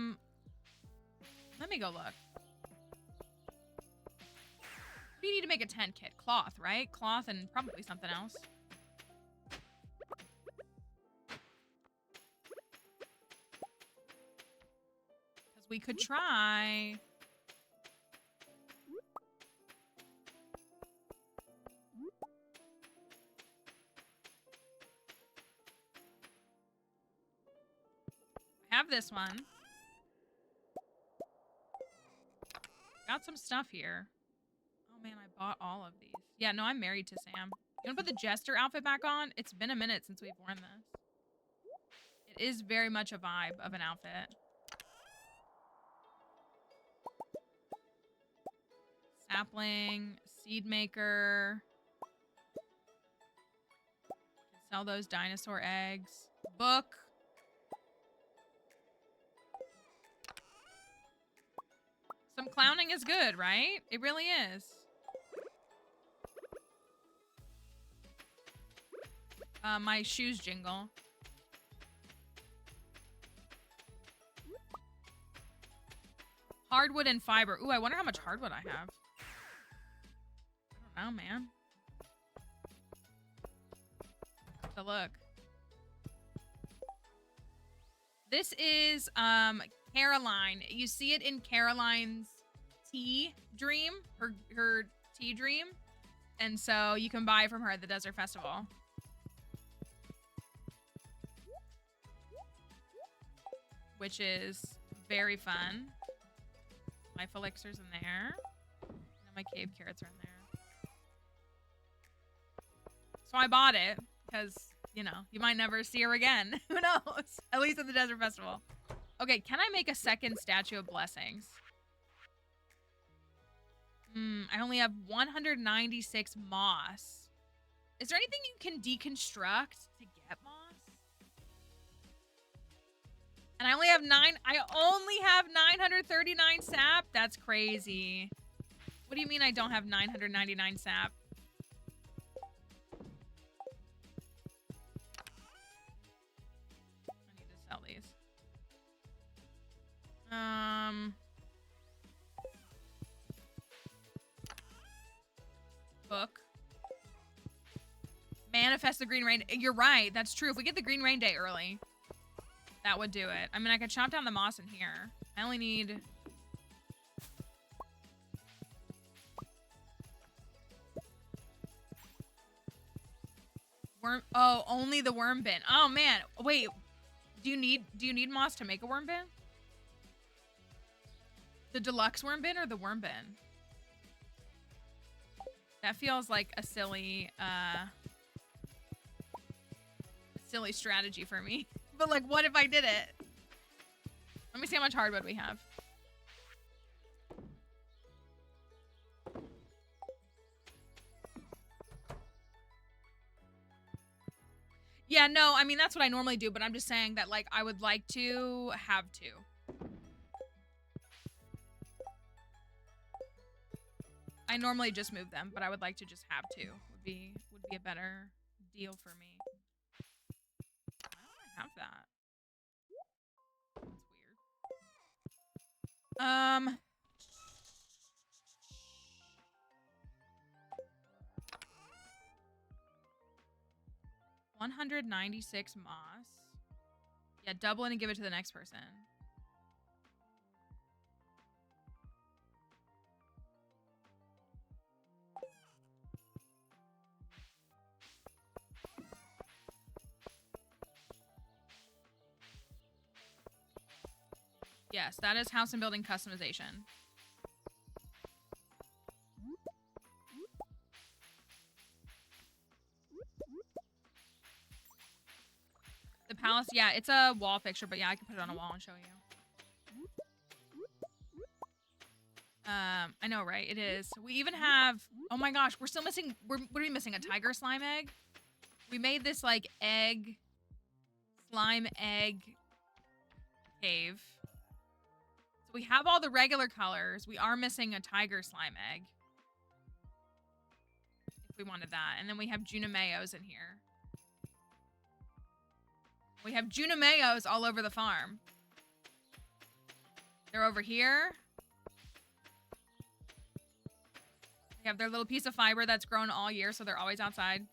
me go look. We need to make a tent kit. Cloth, right? Cloth and probably something else. Because we could try... I have this one. Got some stuff here. Oh man, I bought all of these. Yeah, no, I'm married to Sam. You wanna put the Jester outfit back on? It's been a minute since we've worn this. It is very much a vibe of an outfit. Sapling, seed maker. Sell those dinosaur eggs. Book. Some clowning is good, right? It really is. My shoes jingle. Hardwood and fiber. Ooh, I wonder how much hardwood I have. I don't know, man. a look. This is Caroline. You see it in Caroline's tea dream, her tea dream. And so you can buy from her at the Desert Festival. Which is very fun. Life elixirs in there. And my cave carrots are in there. So I bought it because, you know, you might never see her again. Who knows? At least at the Desert Festival. Okay, can I make a second statue of blessings? I only have 196 moss. Is there anything you can deconstruct to get moss? And I only have 939 sap? That's crazy. What do you mean I don't have 999 sap? I need to sell these. Book. Manifest the green rain. You're right. That's true. If we get the green rain day early, that would do it. I mean, I could chop down the moss in here. I only need... worm. Oh, only the worm bin. Oh man. Wait. Do you need moss to make a worm bin? The deluxe worm bin or the worm bin? That feels like a silly strategy for me. But like, what if I did it? Let me see how much hardwood we have. Yeah, no, I mean, that's what I normally do, but I'm just saying that, like, I would like to have to. I normally just move them, but I would like to just have to. Would be a better deal for me. Why don't I have that? That's weird. 196 moss. Yeah, double it and give it to the next person. Yes, that is house and building customization. The palace, yeah, it's a wall picture, but yeah, I can put it on a wall and show you. I know, right? It is. We even have, oh my gosh, we're still missing, what are we missing? A tiger slime egg? We made this like egg, slime egg cave. So we have all the regular colors. We are missing a tiger slime egg. If we wanted that. And then we have Junameos in here. We have Junameos all over the farm. They're over here. They have their little piece of fiber that's grown all year, so they're always outside.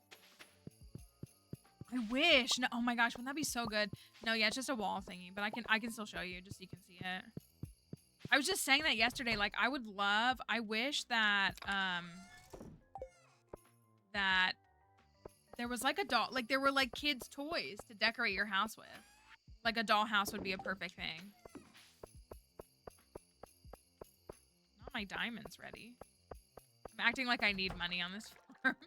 I wish. No, oh my gosh, wouldn't that be so good? No, yeah, it's just a wall thingy, but I can still show you just so you can see it. I was just saying that yesterday. Like, I wish that that there was like a doll, like there were like kids' toys to decorate your house with. Like a doll house would be a perfect thing. Not my diamonds ready. I'm acting like I need money on this farm.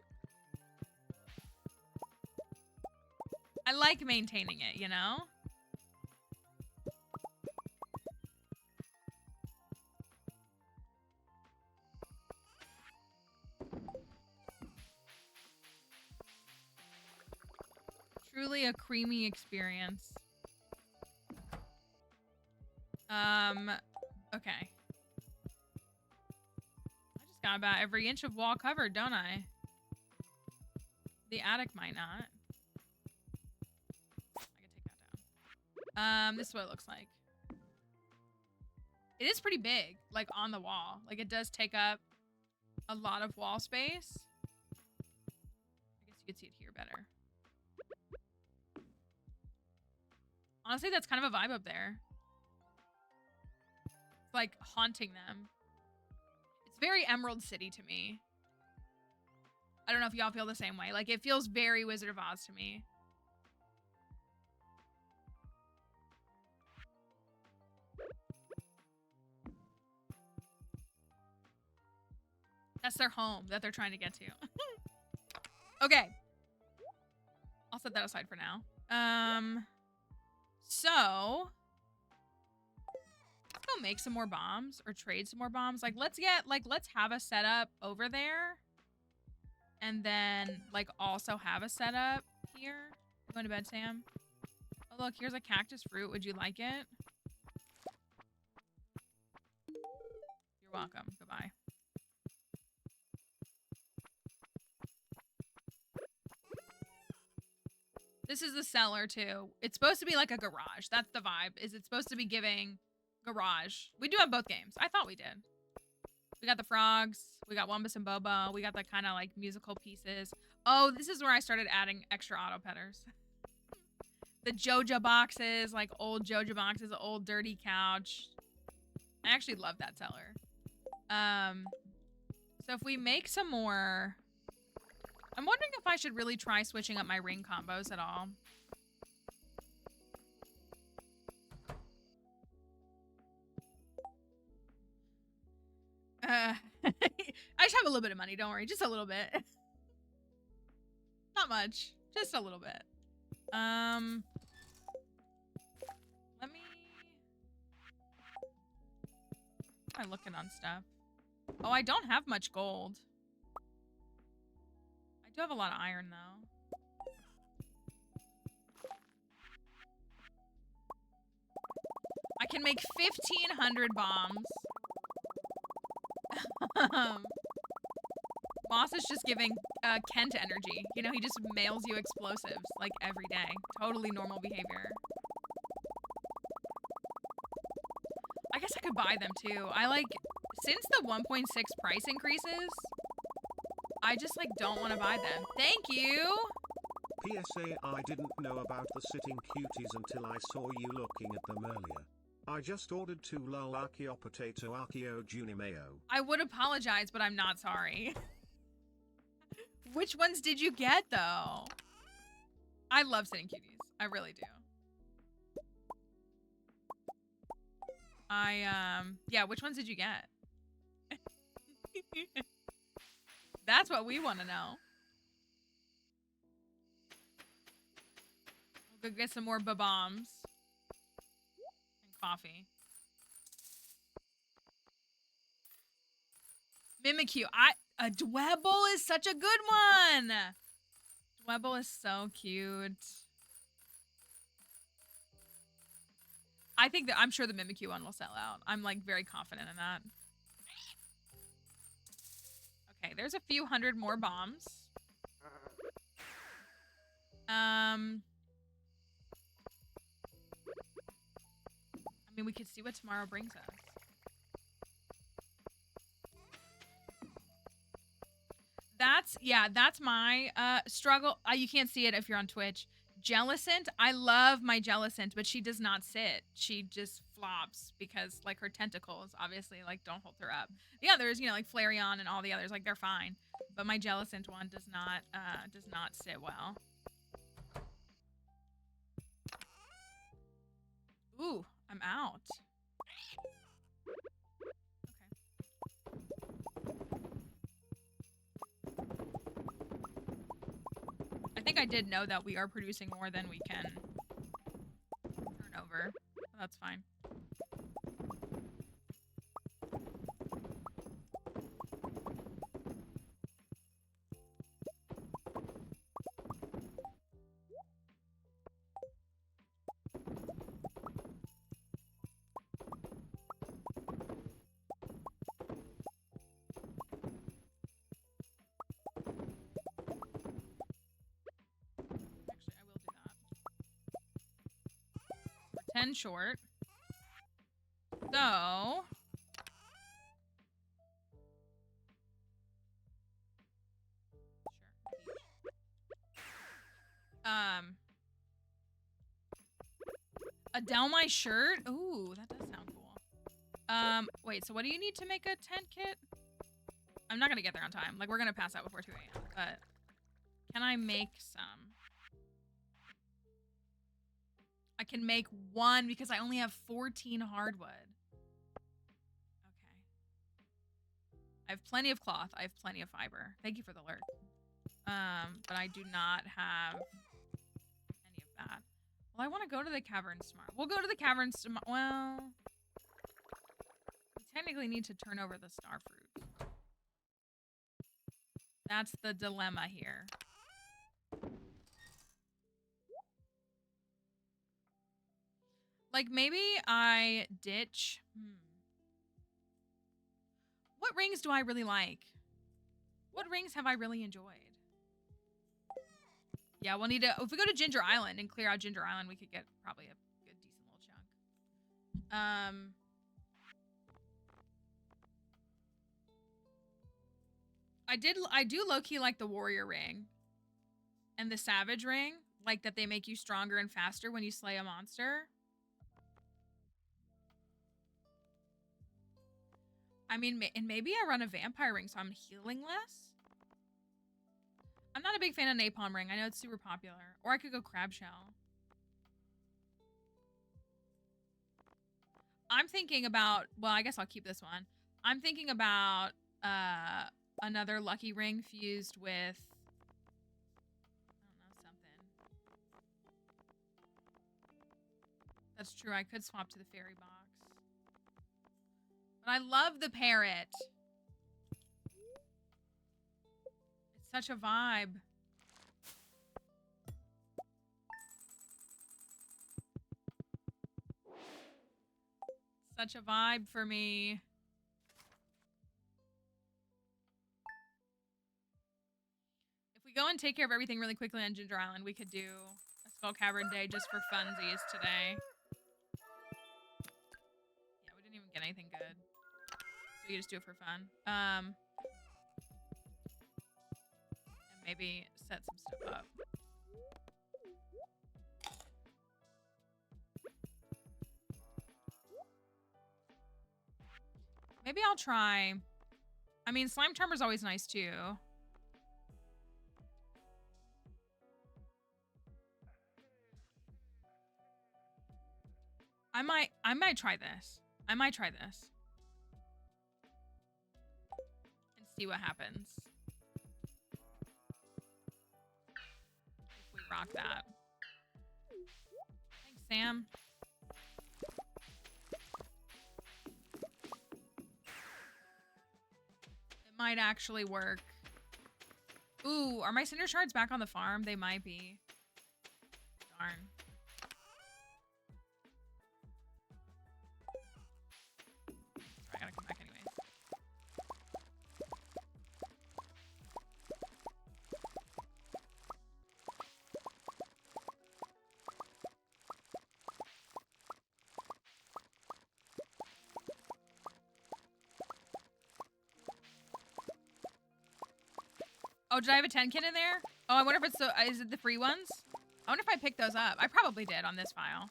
I like maintaining it, you know? Truly a creamy experience. Okay. I just got about every inch of wall covered, don't I? The attic might not. I can take that down. This is what it looks like. It is pretty big, like on the wall. Like it does take up a lot of wall space. I guess you could see it here better. Honestly, that's kind of a vibe up there. It's like haunting them. It's very Emerald City to me. I don't know if y'all feel the same way. Like, it feels very Wizard of Oz to me. That's their home that they're trying to get to. Okay. I'll set that aside for now. So let's go make some more bombs or trade some more bombs. Like, let's have a setup over there. And then, like, also have a setup here. You going to bed, Sam? Oh, look, here's a cactus fruit. Would you like it? You're welcome. Goodbye. This is the cellar, too. It's supposed to be like a garage. That's the vibe. Is it's supposed to be giving garage. We do have both games. I thought we did. We got the frogs. We got Wumbus and Bobo. We got the kind of like musical pieces. Oh, this is where I started adding extra auto petters. The Joja boxes, like old Joja boxes, old dirty couch. I actually love that cellar. So if we make some more... I'm wondering if I should really try switching up my ring combos at all. I just have a little bit of money, don't worry. Just a little bit. Not much. Just a little bit. Let me... I'm looking on stuff. Oh, I don't have much gold. I do have a lot of iron, though. I can make 1,500 bombs. Moss is just giving Kent energy. You know, he just mails you explosives, like, every day. Totally normal behavior. I guess I could buy them, too. I, like, since the 1.6 price increases, I just, like, don't want to buy them. Thank you! PSA, I didn't know about the sitting cuties until I saw you looking at them earlier. I just ordered 2 lol Archeo potato Archeo Junimeo. I would apologize, but I'm not sorry. Which ones did you get, though? I love sitting cuties. I really do. Yeah, which ones did you get? That's what we want to know. We'll go get some more bombs. And coffee. Mimikyu. A Dwebble is such a good one! Dwebble is so cute. I think that I'm sure the Mimikyu one will sell out. I'm like very confident in that. Okay, there's a few hundred more bombs. I mean, we could see what tomorrow brings us. That's my struggle. You can't see it if you're on Twitch. Jellicent, I love my Jellicent, but she does not sit. She just flops because, like, her tentacles obviously, like, don't hold her up. The others, you know, like Flareon and all the others, like, they're fine. But my Jellicent one does not sit well. Ooh, I'm out. I think I did know that we are producing more than we can turn over. So that's fine. Actually, I will do that. We're 10 short. So... Sure. Down my shirt? Ooh, that does sound cool. Wait, so what do you need to make a tent kit? I'm not gonna get there on time. Like, we're gonna pass out before 2 a.m. But can I make some? I can make 1 because I only have 14 hardwood. Okay. I have plenty of cloth. I have plenty of fiber. Thank you for the alert. But I do not have any of that. Well, I want to go to the caverns tomorrow. We'll go to the caverns tomorrow. Well, we technically need to turn over the star fruit. That's the dilemma here. Like, maybe I ditch... What rings do I really like? What rings have I really enjoyed? Yeah, we'll need to... If we go to Ginger Island and clear out Ginger Island, we could get probably a good, decent little chunk. I do low-key like the warrior ring. And the savage ring. Like that they make you stronger and faster when you slay a monster. I mean, and maybe I run a vampire ring so I'm healing less. I'm not a big fan of napalm ring. I know it's super popular. Or I could go crab shell. I'm thinking about, well, I guess I'll keep this one. I'm thinking about another lucky ring fused with, I don't know, something. That's true. I could swap to the fairy box. But I love the parrot. It's such a vibe. Such a vibe for me. If we go and take care of everything really quickly on Ginger Island, we could do a Skull Cavern day just for funsies today. Yeah, we didn't even get anything good. So you just do it for fun. And maybe set some stuff up. Maybe I'll try. I mean, Slime Charmer's always nice too. I might try this. I might try this. And see what happens. If we rock that. Thanks, Sam. It might actually work. Ooh, are my cinder shards back on the farm? They might be. Darn. I gotta come back anyways. Oh, did I have a 10 kit in there? Oh, I wonder if it's the, is it the free ones? I wonder if I picked those up. I probably did on this file.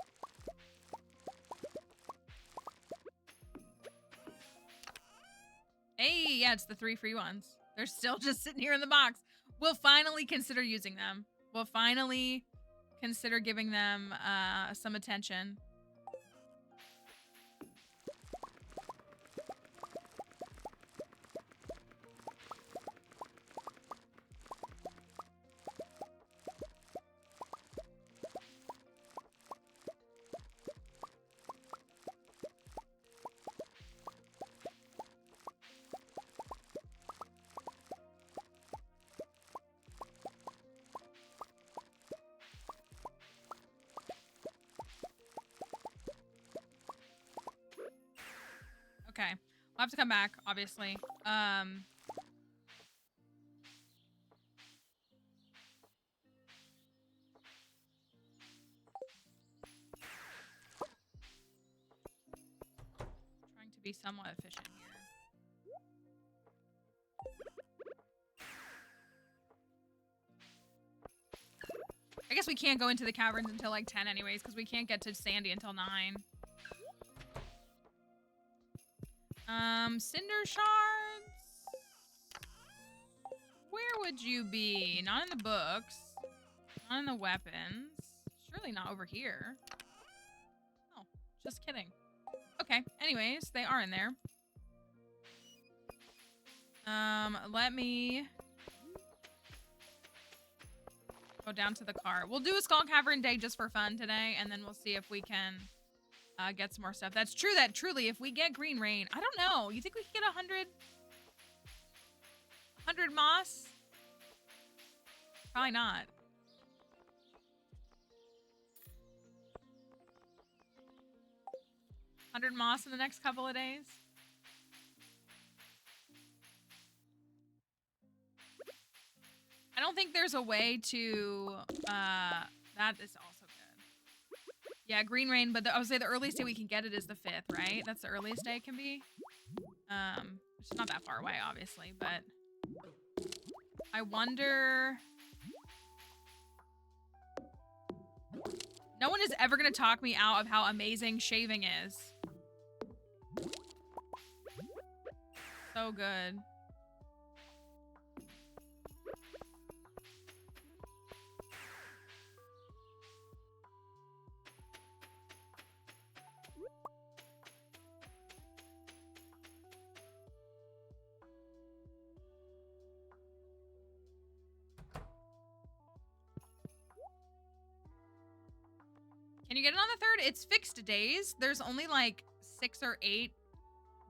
Hey, yeah, it's the 3 free ones. They're still just sitting here in the box. We'll finally consider using them. We'll finally consider giving them some attention. Okay. We'll have to come back, obviously. Trying to be somewhat efficient here. I guess we can't go into the caverns until like 10 anyways, because we can't get to Sandy until 9. Cinder shards. Where would you be? Not in the books. Not in the weapons. Surely not over here. Oh, just kidding. Okay, anyways, they are in there. Let me go down to the car. We'll do a Skull Cavern day just for fun today, and then we'll see if we can get some more stuff. That's true that truly, if we get green rain, I don't know. You think we could get 100 moss? Probably not. $100 moss in the next couple of days. I don't think there's a way to, that is also good. Yeah, green rain, but I would say the earliest day we can get it is the 5th, right? That's the earliest day it can be. Which is not that far away, obviously, but I wonder. No one is ever gonna talk me out of how amazing shaving is. So good. Can you get it on the 3rd? It's fixed days. There's only like 6 or 8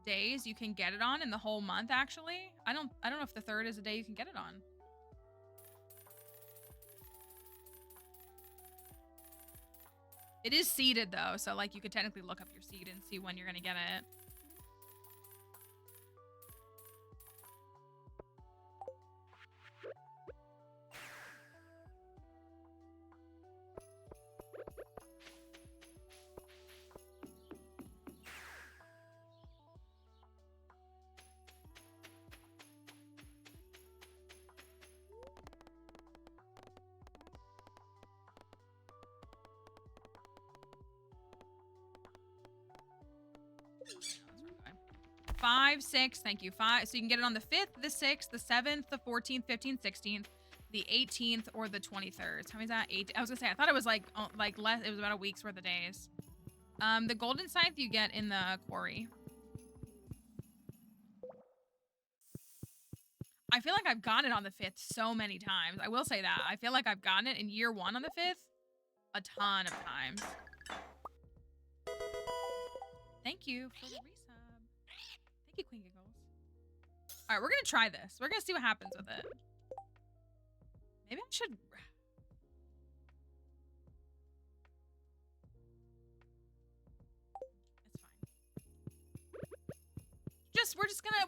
days you can get it on in the whole month, actually. I don't know if the 3rd is a day you can get it on. It is seeded though, so like you could technically look up your seed and see when you're gonna get it. Five, 6, thank you. 5, so you can get it on the 5th, the 6th, the 7th, the 14th, 15th, 16th, the 18th, or the 23rd. How many is that? 8. I was gonna say, I thought it was like less. It was about a week's worth of days. The golden scythe you get in the quarry. I feel like I've gotten it on the 5th so many times. I will say that. I feel like I've gotten it in year 1 on the 5th a ton of times. Thank you for the resub. Thank you, Queen Giggles. All right, we're gonna try this. We're gonna see what happens with it. Maybe I should. It's fine.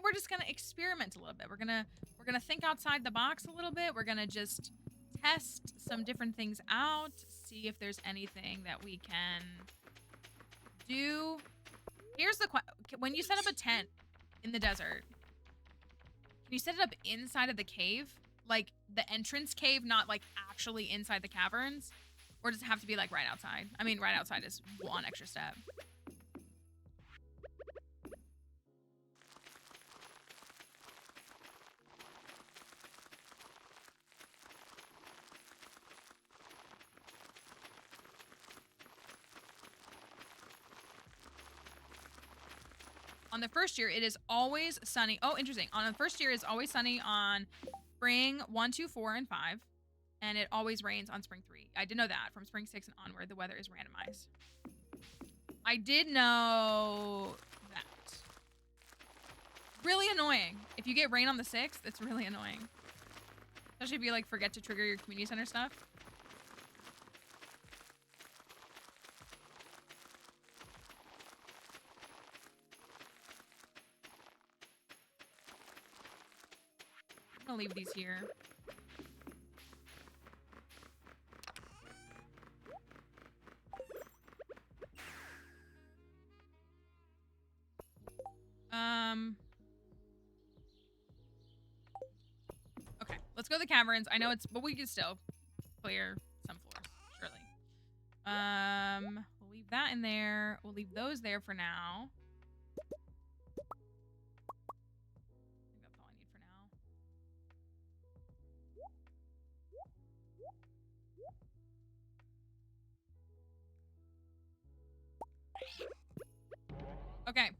We're just gonna experiment a little bit. We're gonna think outside the box a little bit. We're gonna just test some different things out. See if there's anything that we can do. Here's the question: when you set up a tent in the desert, can you set it up inside of the cave? Like the entrance cave, not like actually inside the caverns? Or does it have to be like right outside? I mean, right outside is one extra step. On the first year, it is always sunny. Oh, interesting. On the first year, it's always sunny on spring 1, 2, 4, and 5. And it always rains on spring 3. I did know that. From spring 6 and onward, the weather is randomized. I did know that. Really annoying. If you get rain on the 6th, it's really annoying. Especially if you like forget to trigger your community center stuff. I'll leave these here. Okay, let's go to the caverns. I know it's, but we can still clear some floors. We'll leave that in there. We'll leave those there for now. I think that's all I need for now. Okay.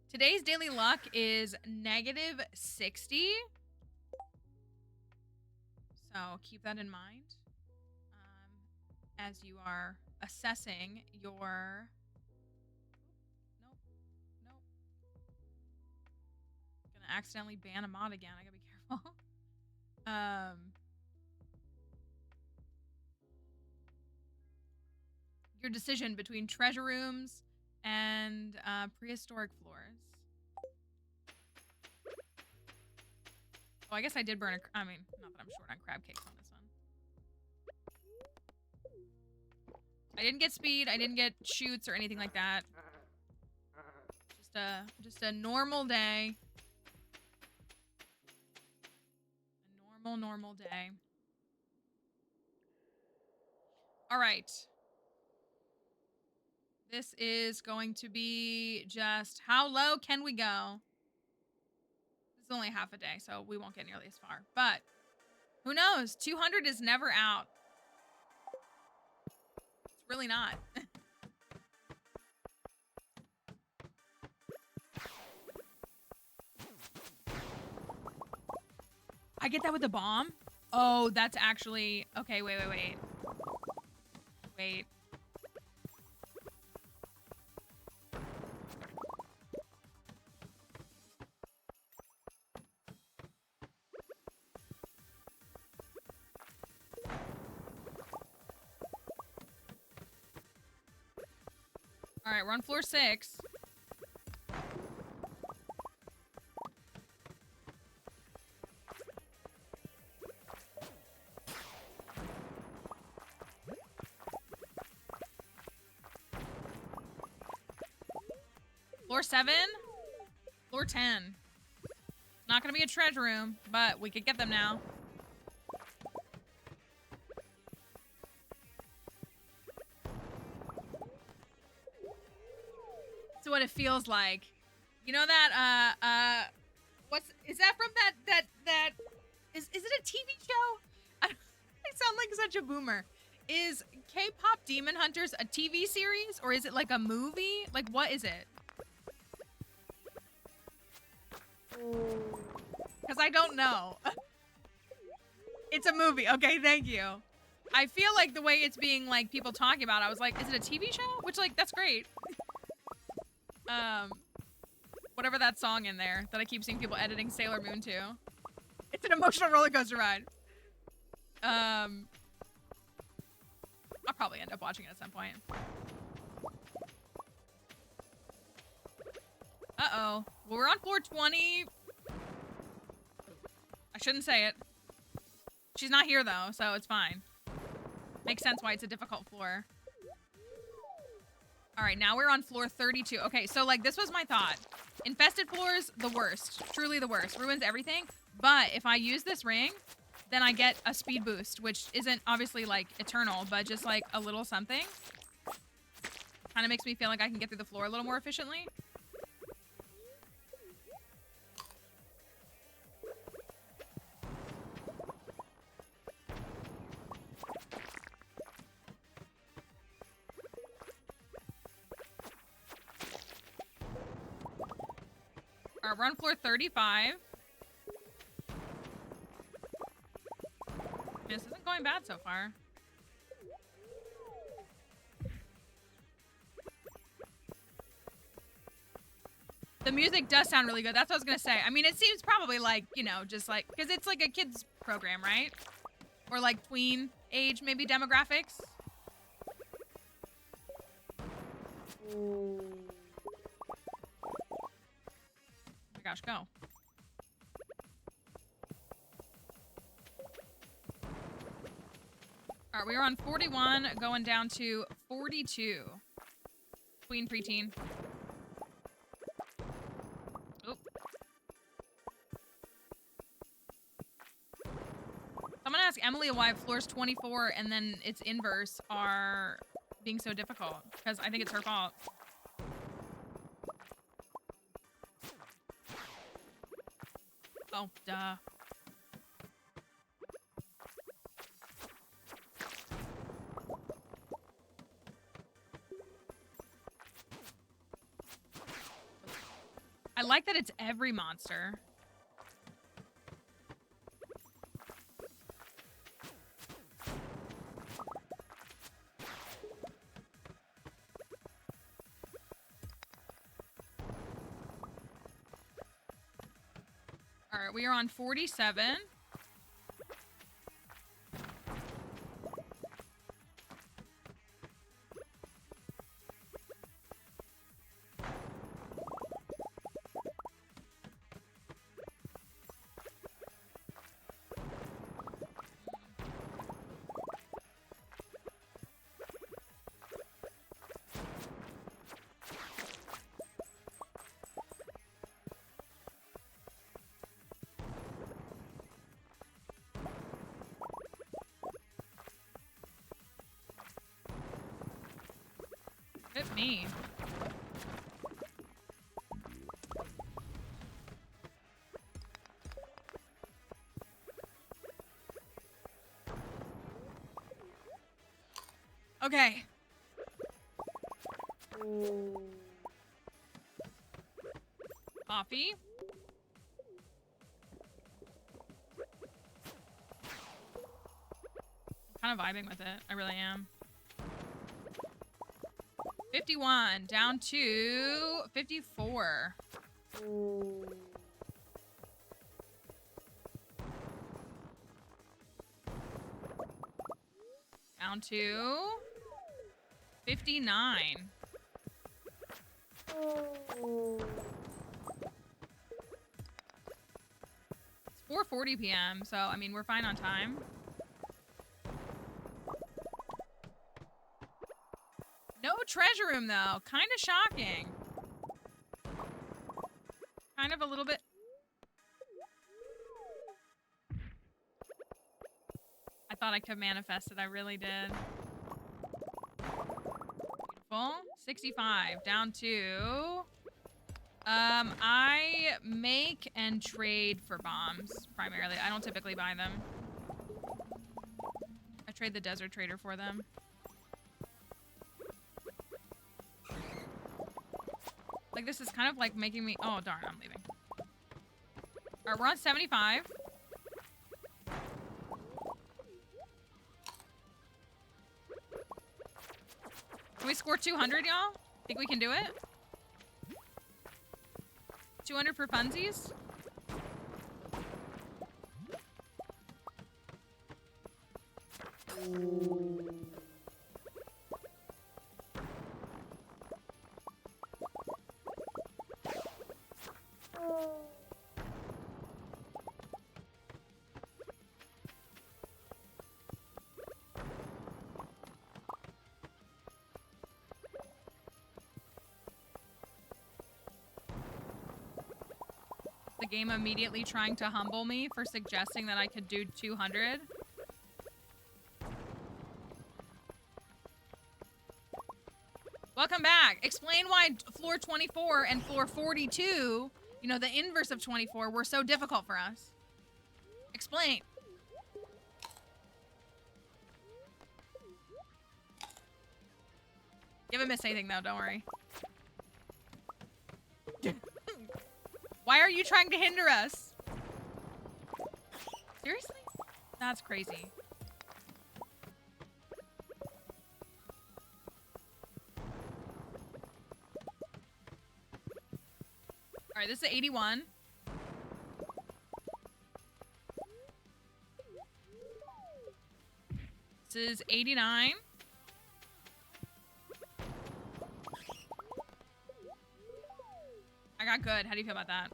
Today's daily luck is -60. So keep that in mind as you are assessing your... Nope. Nope. Gonna accidentally ban a mod again. I gotta be careful. Your decision between treasure rooms and prehistoric floors. Oh, I guess I did burn I mean, not that I'm short on crab cakes on this one. I didn't get speed. I didn't get shoots or anything like that. Just a normal day. A normal day. All right. This is going to be just how low can we go? This is only half a day, so we won't get nearly as far. But who knows? 200 is never out. It's really not. I get that with the bomb? Oh, that's actually... Okay, wait. Wait. All right, we're on floor 6. Floor 7? Floor 10. Not gonna be a treasure room, but we could get them now. So what it feels like. You know that, is that from is it a TV show? I sound like such a boomer. Is K-pop Demon Hunters a TV series or is it like a movie? Like, what is it? Because I don't know. It's a movie. Okay, thank you. I feel like the way it's being, like, people talking about it, I was like, is it a TV show? Which, like, that's great. Whatever that song in there that I keep seeing people editing Sailor Moon to. It's an emotional roller coaster ride. I'll probably end up watching it at some point. Uh-oh. Well, we're on floor 20. I shouldn't say it. She's not here, though, so it's fine. Makes sense why it's a difficult floor. All right, now we're on floor 32. Okay, so, like, this was my thought. Infested floors, the worst. Truly the worst. Ruins everything. But if I use this ring, then I get a speed boost, which isn't obviously, like, eternal, but just, like, a little something. Kind of makes me feel like I can get through the floor a little more efficiently. All right, we're on floor 35. This isn't going bad so far. The music does sound really good. That's what I was gonna say. I mean, it seems probably like, you know, just like, because it's like a kid's program, right? Or like tween age, maybe demographics. Oh my gosh, go. All right, we are on 41, going down to 42. Tween, preteen. Oop. Someone asked Emily why floors 24 and then its inverse are being so difficult because I think it's her fault. Oh, duh. I like that it's every monster. All right, we are on 47. Hit me. Okay. Coffee. I'm kind of vibing with it. I really am. 51 down to 54. Down to 59. It's 4:40 p.m., so I mean we're fine on time. No treasure room though. Kind of shocking. Kind of a little bit. I thought I could manifest it. I really did. Beautiful. 65 down to. I make and trade for bombs primarily. I don't typically buy them. I trade the desert trader for them. Like, this is kind of like making me... Oh, darn, I'm leaving. All right, we're on 75. Can we score 200, y'all? Think we can do it? 200 for funsies? The game immediately trying to humble me for suggesting that I could do 200. Welcome back. Explain why floor 24 and floor 42, you know, the inverse of 24, were so difficult for us. Explain. You haven't missed anything, though. Don't worry. Why are you trying to hinder us? Seriously? That's crazy. All right, this is 81. This is 89. I got good. How do you feel about that?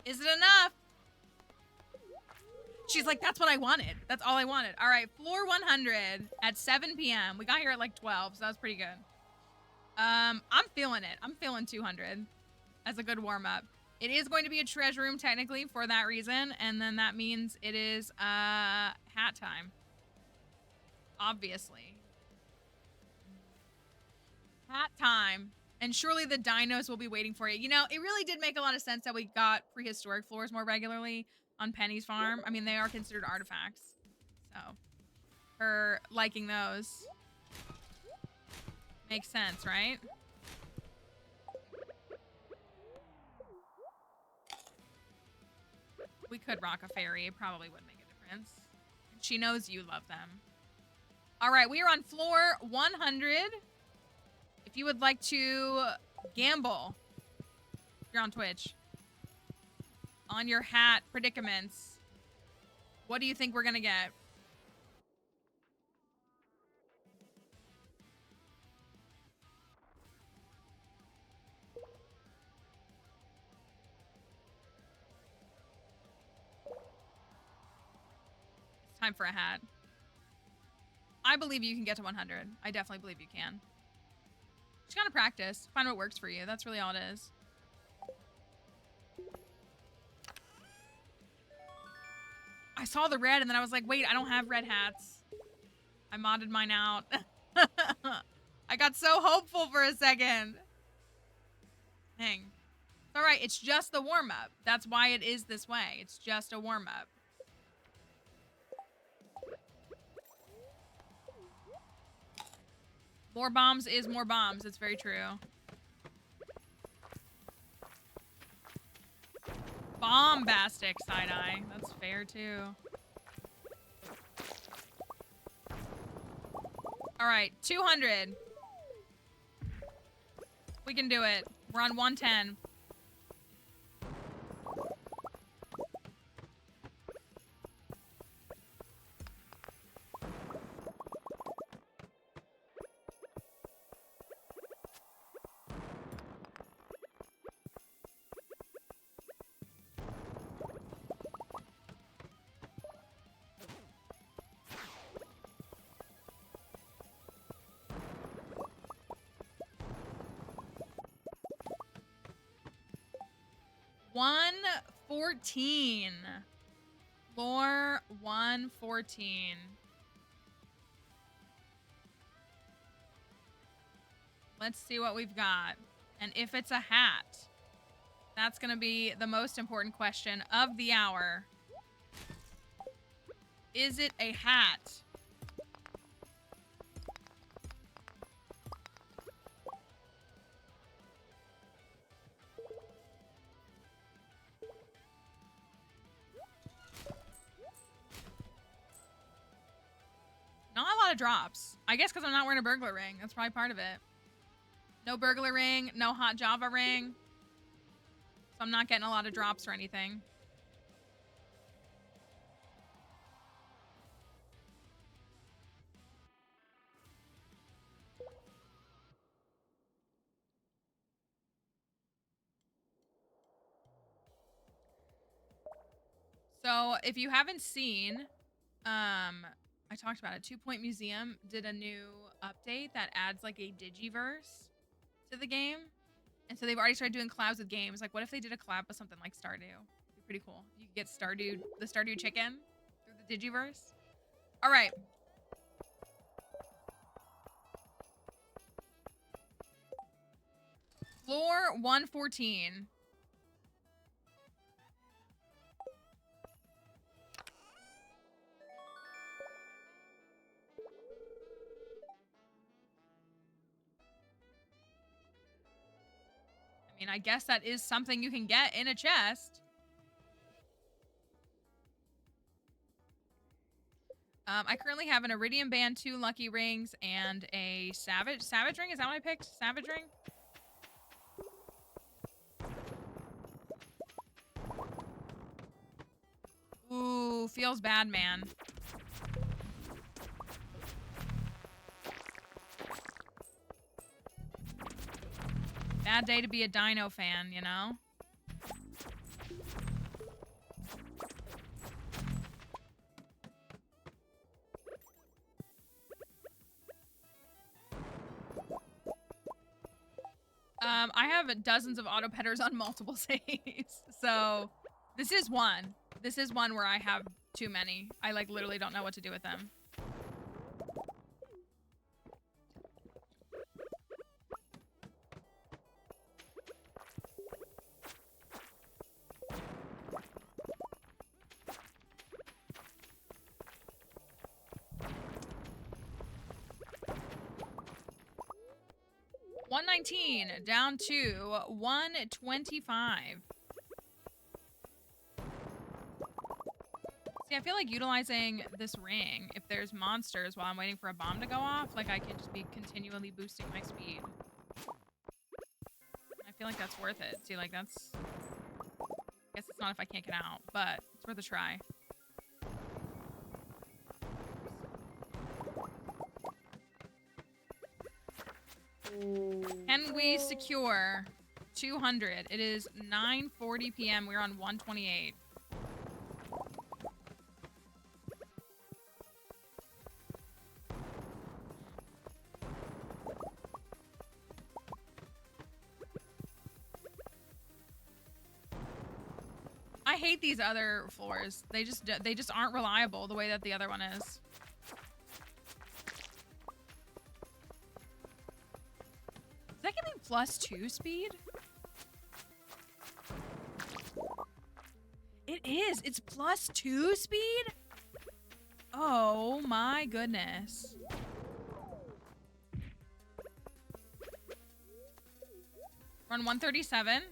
Is it enough? She's like, that's what I wanted. That's all I wanted. All right, floor 100 at 7 p.m. We got here at like 12, so that was pretty good. I'm feeling it. I'm feeling 200 as a good warm-up. It is going to be a treasure room technically for that reason, and then that means it is hat time. Obviously. Hat time. And surely the dinos will be waiting for you. You know, it really did make a lot of sense that we got prehistoric floors more regularly on Penny's farm. I mean, they are considered artifacts. So, her liking those makes sense, right? We could rock a fairy. It probably would make a difference. She knows you love them. All right, we are on floor 100. If you would like to gamble, if you're on Twitch, on your hat predicaments, what do you think we're going to get? It's time for a hat. I believe you can get to 100. I definitely believe you can. Just gotta practice. Find what works for you. That's really all it is. I saw the red and then I was like, wait, I don't have red hats. I modded mine out. I got so hopeful for a second. Dang. It's all right. It's just the warm-up. That's why it is this way. It's just a warm-up. More bombs is more bombs. It's very true. Bombastic side-eye. That's fair, too. All right, 200. We can do it. We're on 110. $114. Floor 114. Let's see what we've got. And if it's a hat, that's going to be the most important question of the hour. Is it a hat? Not a lot of drops. I guess because I'm not wearing a burglar ring. That's probably part of it. No burglar ring, no hot Java ring. So I'm not getting a lot of drops or anything. So if you haven't seen, I talked about it. 2 Point Museum did a new update that adds like a Digiverse to the game. And so they've already started doing collabs with games. Like what if they did a collab with something like Stardew? It'd be pretty cool. You could get Stardew, the Stardew chicken through the Digiverse. All right. Floor 114. I mean, I guess that is something you can get in a chest. I currently have an Iridium Band, 2 Lucky Rings, and a Savage Ring. Is that what I picked? Savage Ring? Ooh, feels bad, man. Bad day to be a dino fan, you know? I have dozens of auto petters on multiple saves. So this is one. This is one where I have too many. I like literally don't know what to do with them. $119 down to $125. See, I feel like utilizing this ring, if there's monsters while I'm waiting for a bomb to go off, like I can just be continually boosting my speed. I feel like that's worth it. See, like that's... I guess it's not if I can't get out, but it's worth a try. Can we secure 200? It is 9:40 p.m. We're on 128. I hate these other floors. They just aren't reliable the way that the other one is. Does that give me +2 speed? It is. It's +2 speed? Oh my goodness. We're on 137.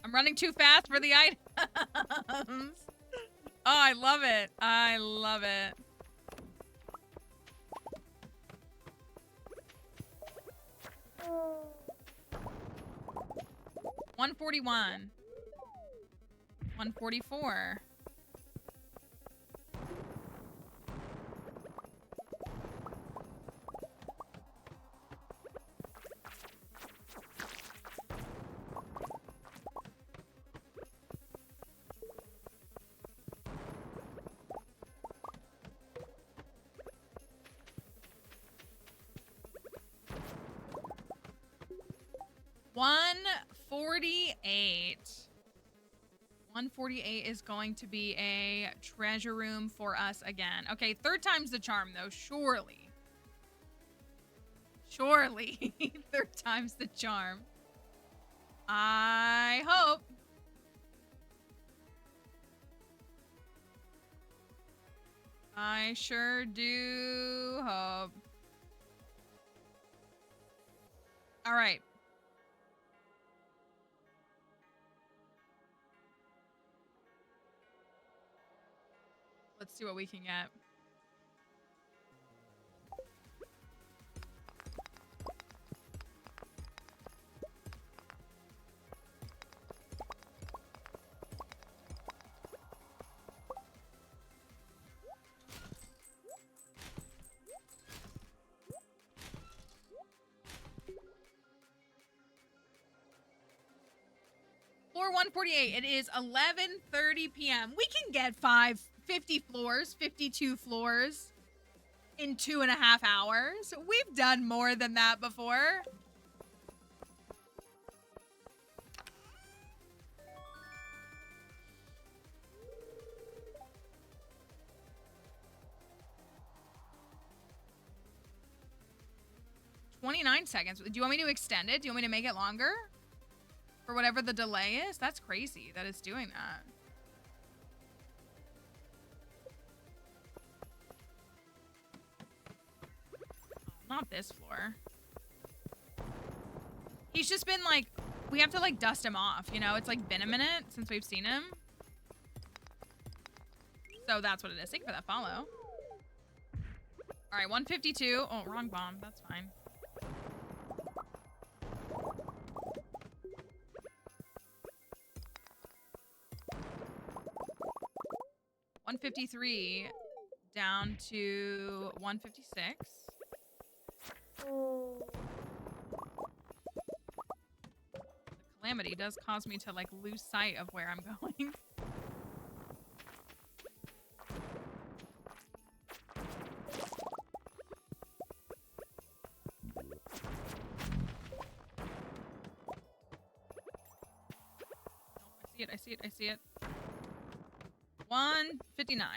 I'm running too fast for the items. Oh, I love it. I love it. $141. $144. $148. 148 is going to be a treasure room for us again. Okay, third time's the charm, though. Surely. Surely. Third time's the charm. I hope. I sure do hope. All right. Let's see what we can get. Floor 148. It is 11:30 p.m. We can get 50 floors, 52 floors in 2.5 hours. We've done more than that before. $29 seconds. Do you want me to extend it? Do you want me to make it longer? For whatever the delay is? That's crazy that it's doing that. Not this floor. He's just been like, we have to like dust him off, you know? It's like been a minute since we've seen him. So that's what it is. Thank you for that follow. All right, 152. Oh, wrong bomb. That's fine. 153 down to 156. The calamity does cause me to like lose sight of where I'm going. I see it, I see it. 159.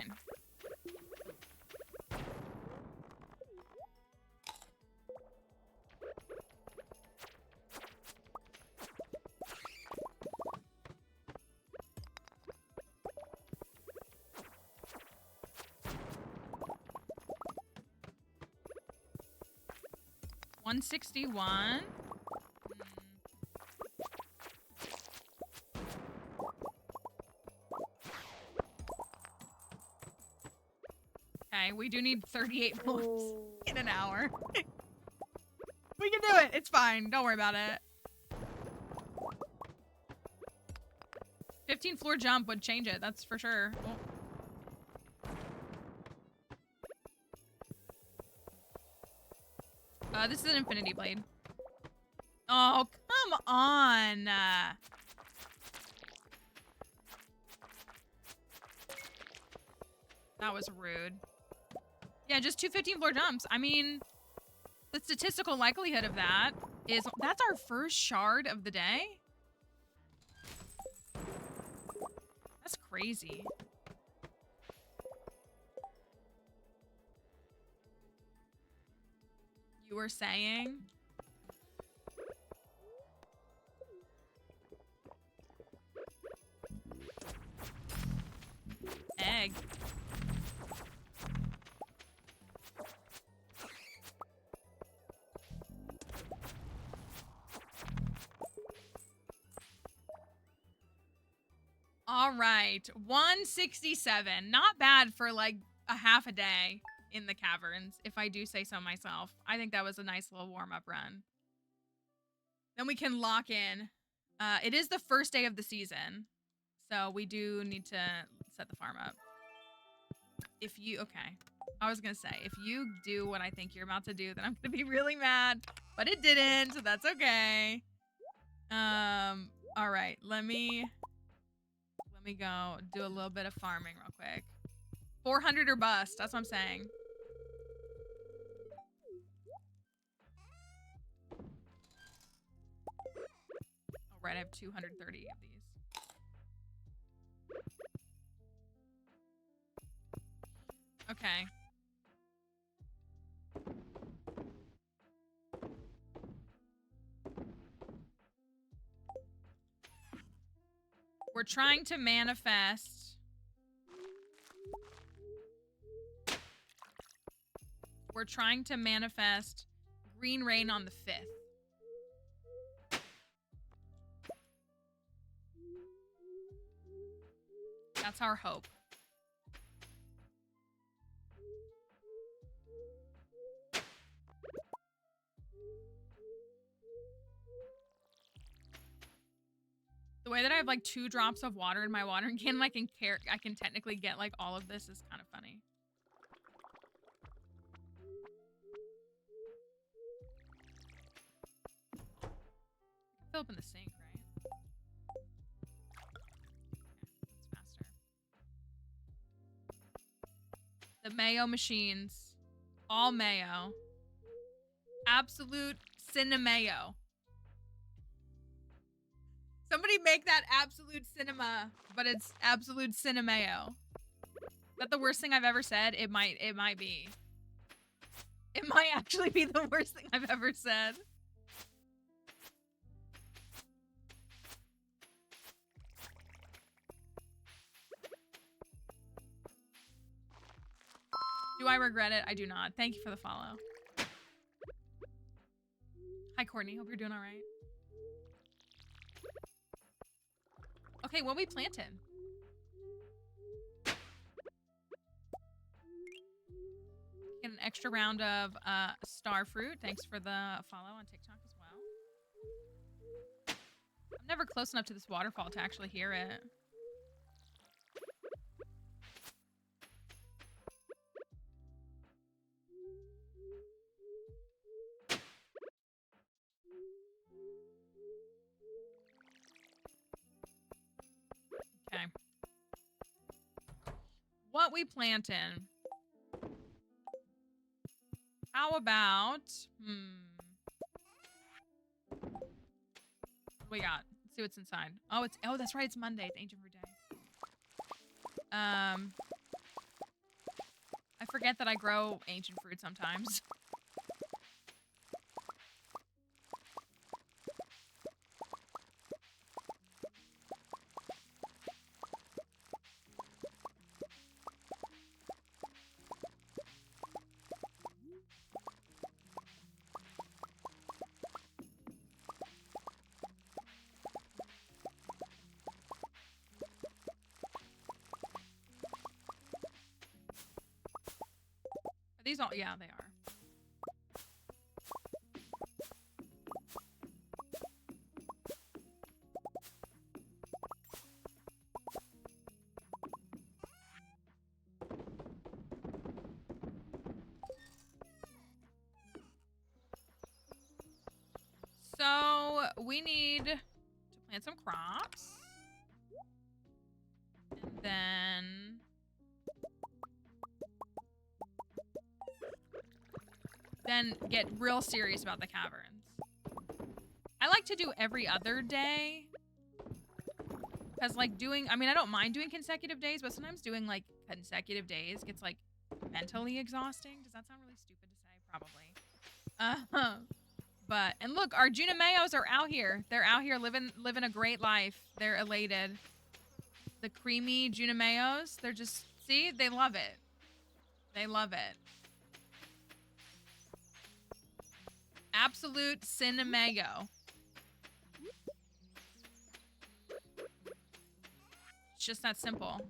$161. Okay, we do need 38 blocks in an hour. We can do it. It's fine. Don't worry about it. 15 floor jump would change it. That's for sure. Oh. This is an infinity blade. Oh, come on. That was rude. Yeah, just 2 15-floor jumps. I mean, the statistical likelihood of that is... That's our first shard of the day? That's crazy. You were saying? Egg. All right, 167. Not bad for like a half a day in the caverns, if I do say so myself. I think that was a nice little warm-up run. Then we can lock in. It is the first day of the season, so we do need to set the farm up. If you, okay. I was gonna say, if you do what I think you're about to do, then I'm gonna be really mad, but it didn't, so that's okay. All right, let me go do a little bit of farming real quick. 400 or bust, that's what I'm saying. All right, I have 230 of these. Okay. We're trying to manifest. We're trying to manifest green rain on the 5th. That's our hope. The way that I have like 2 drops of water in my watering can, I can technically get like all of this is kind of funny. Fill up in the sink, right? Okay, that's faster. The mayo machines. All mayo. Absolute cinemayo. Somebody make that absolute cinema, but it's absolute cinemayo. Is that the worst thing I've ever said? It might be. It might actually be the worst thing I've ever said. Do I regret it? I do not. Thank you for the follow. Hi, Courtney. Hope you're doing all right. Okay, what we planted? Get an extra round of star fruit. Thanks for the follow on TikTok as well. I'm never close enough to this waterfall to actually hear it. about we planting? How about, what do we got? Let's see what's inside. Oh, that's right, it's Monday. It's Ancient Fruit Day. I forget that I grow ancient fruit sometimes. Are these all? Yeah, they are. So we need to plant some crops. And then get real serious about the caverns. I like to do every other day. Because like I don't mind doing consecutive days, but sometimes doing like consecutive days gets like mentally exhausting. Does that sound really stupid to say? Probably. But, and look, our Junameos are out here. They're out here living a great life. They're elated. The creamy Junameos, they're just, see, they love it. They love it. Absolute Cinemago. It's just that simple.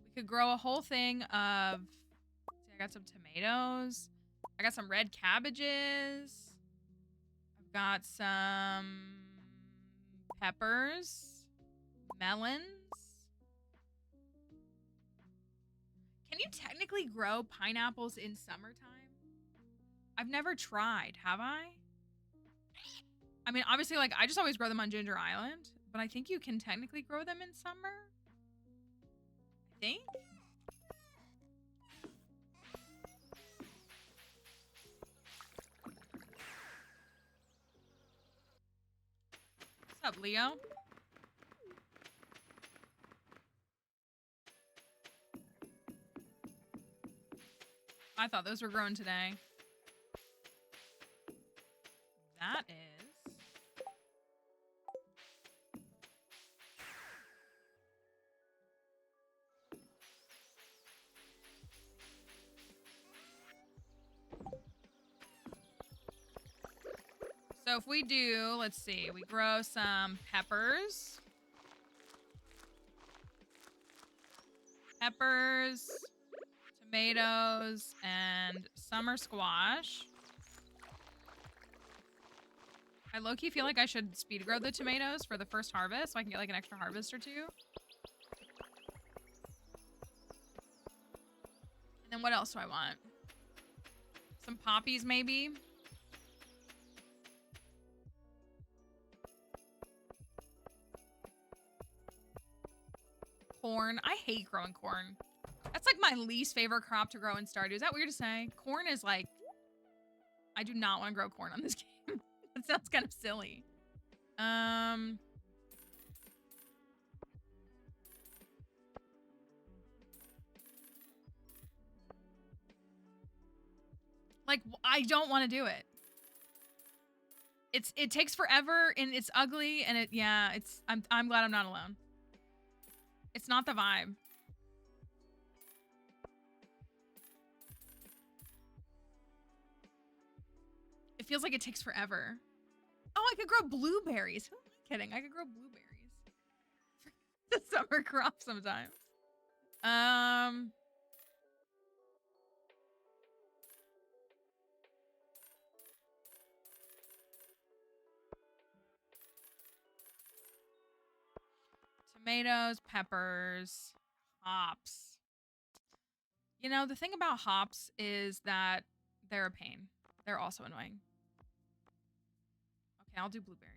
We could grow a whole thing of, see, I got some tomatoes. I got some red cabbages. I've got some peppers, melons. Can you technically grow pineapples in summertime? I've never tried, have I? I mean, obviously, like, I just always grow them on Ginger Island, but I think you can technically grow them in summer. I think. What's up, Leo? I thought those were grown today. That is... So if we do, let's see, we grow some peppers. Peppers, tomatoes, and summer squash. I low-key feel like I should speed grow the tomatoes for the first harvest so I can get like an extra harvest or two. And then what else do I want? Some poppies maybe? Corn. I hate growing corn. That's like my least favorite crop to grow in Stardew. Is that weird to say? Corn is like... I do not want to grow corn on this game. That sounds kind of silly. Like, I don't want to do it. It takes forever and it's ugly and I'm glad I'm not alone. It's not the vibe. It feels like it takes forever. Oh, I could grow blueberries. Who am I kidding? I could grow blueberries. The summer crop sometimes. Tomatoes, peppers, hops. You know, the thing about hops is that they're a pain. They're also annoying. Okay, I'll do blueberries.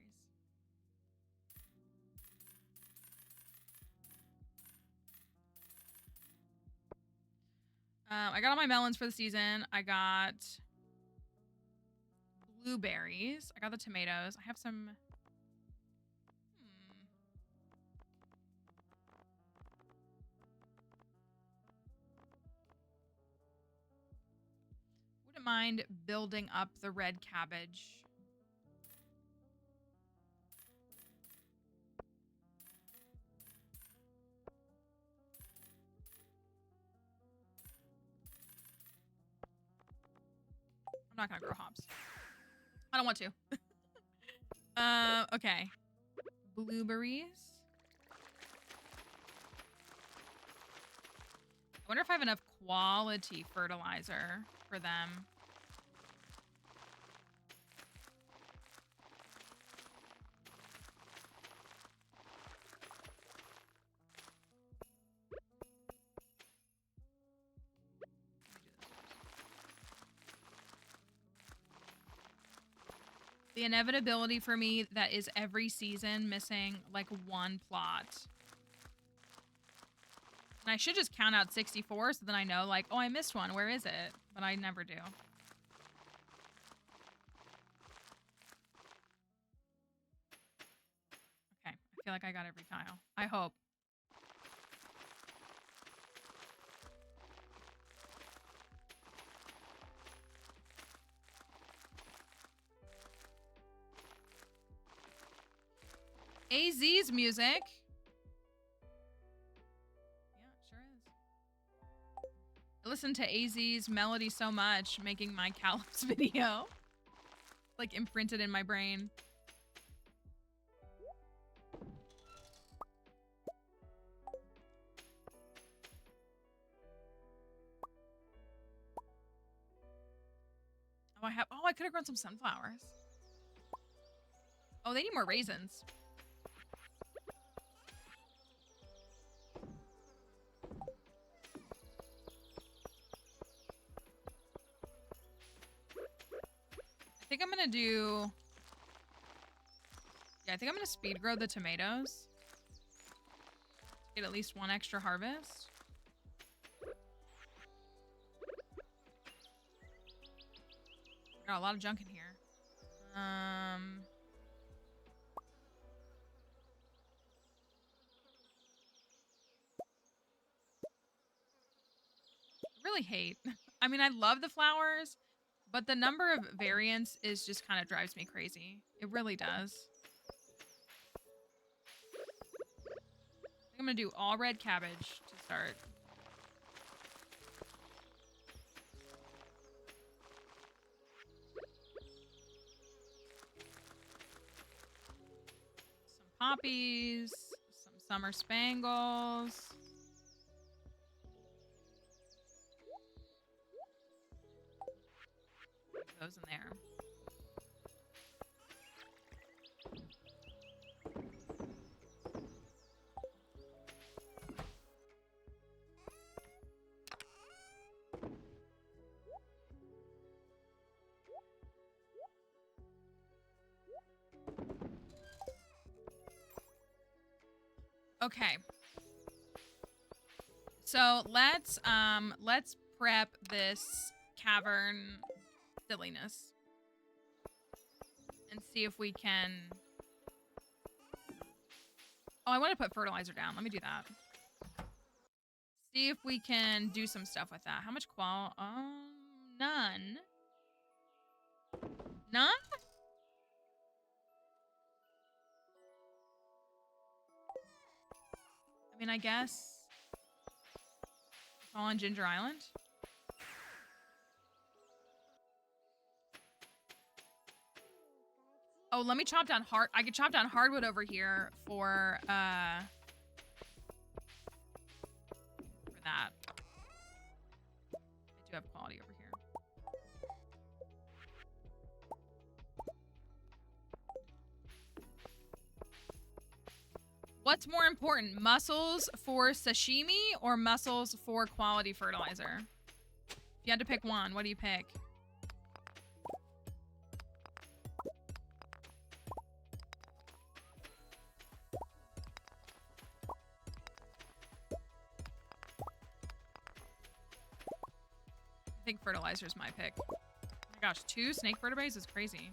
I got all my melons for the season. I got blueberries. I got the tomatoes. I have some... Wouldn't mind building up the red cabbage. I'm not gonna grow hops. I don't want to. Okay. Blueberries. I wonder if I have enough quality fertilizer for them. The inevitability for me that is every season missing like one plot. And I should just count out 64 so then I know like, oh, I missed one. Where is it? But I never do. Okay. I feel like I got every tile. I hope. AZ's music. Yeah, it sure is. I listened to AZ's melody so much, making my Calypso video. Like imprinted in my brain. Oh, I could have grown some sunflowers. Oh, they need more raisins. I think I'm gonna do... Yeah, I think I'm gonna speed grow the tomatoes. Get at least one extra harvest. Got a lot of junk in here. I really hate. I mean, I love the flowers, but the number of variants is just kind of drives me crazy. It really does. I think I'm gonna do all red cabbage to start. Some poppies, some summer spangles. Those in there. Okay. So let's prep this cavern silliness and see if we can... Oh, I want to put fertilizer down. Let me do that. See if we can do some stuff with that. How much none. None? I mean, I guess it's all on Ginger Island. Oh, let me chop down I could chop down hardwood over here for that. I do have quality over here. What's more important, mussels for sashimi or mussels for quality fertilizer? If you had to pick one, what do you pick? think fertilizer's my pick. Oh my gosh, 2 snake vertebrates is crazy.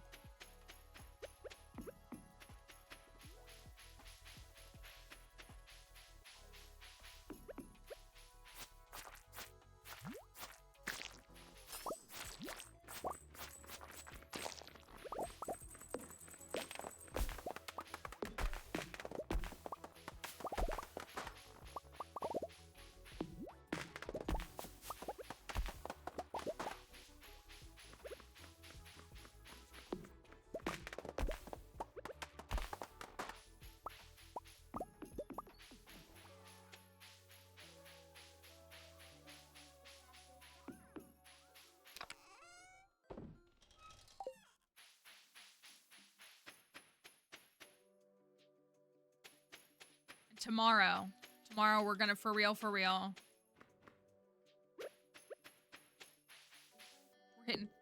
Tomorrow we're gonna for real.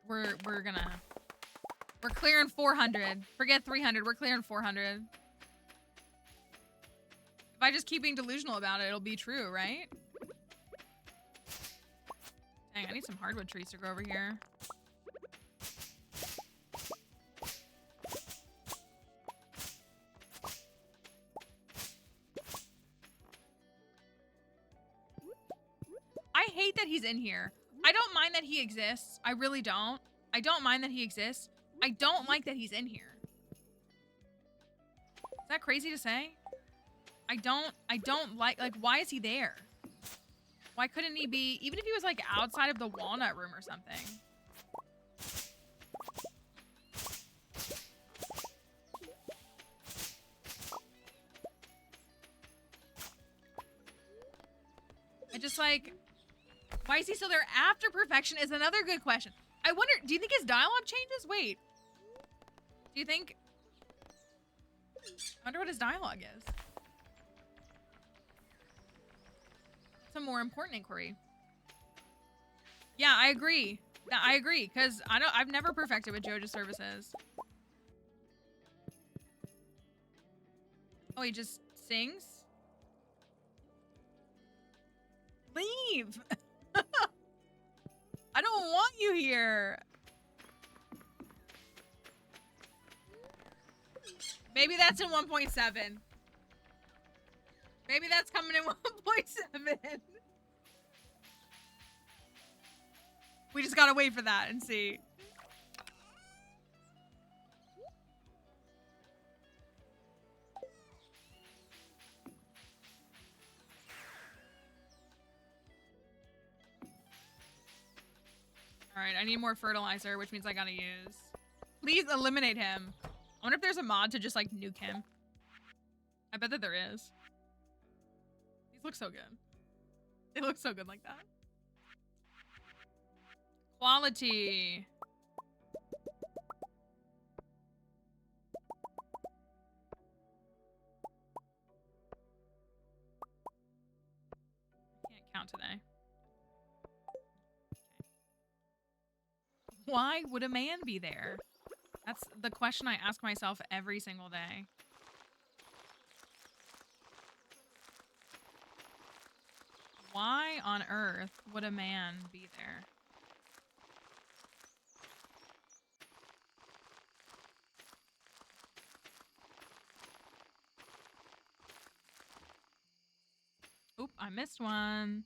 We're clearing 400. Forget 300. We're clearing 400. If I just keep being delusional about it, it'll be true, right? Dang, I need some hardwood trees to grow over here. I hate that he's in here. I don't mind that he exists. I really don't. I don't mind that he exists. I don't like that he's in here. Is that crazy to say? I don't like, why is he there? Why couldn't he be, even if he was like outside of the walnut room or something? I just like, why is he still there after perfection is another good question. I wonder, do you think his dialogue changes? Wait. Do you think... I wonder what his dialogue is. It's a more important inquiry. Yeah, I agree. I agree, because I've never perfected with JoJo services. Oh, he just sings? Leave! I don't want you here. Maybe that's in 1.7. Maybe that's coming in 1.7. We just gotta wait for that and see. Alright, I need more fertilizer, which means I gotta use. Please eliminate him. I wonder if there's a mod to just, like, nuke him. I bet that there is. These look so good. They look so good like that. Quality. I can't count today. Why would a man be there? That's the question I ask myself every single day. Why on earth would a man be there? Oop, I missed one.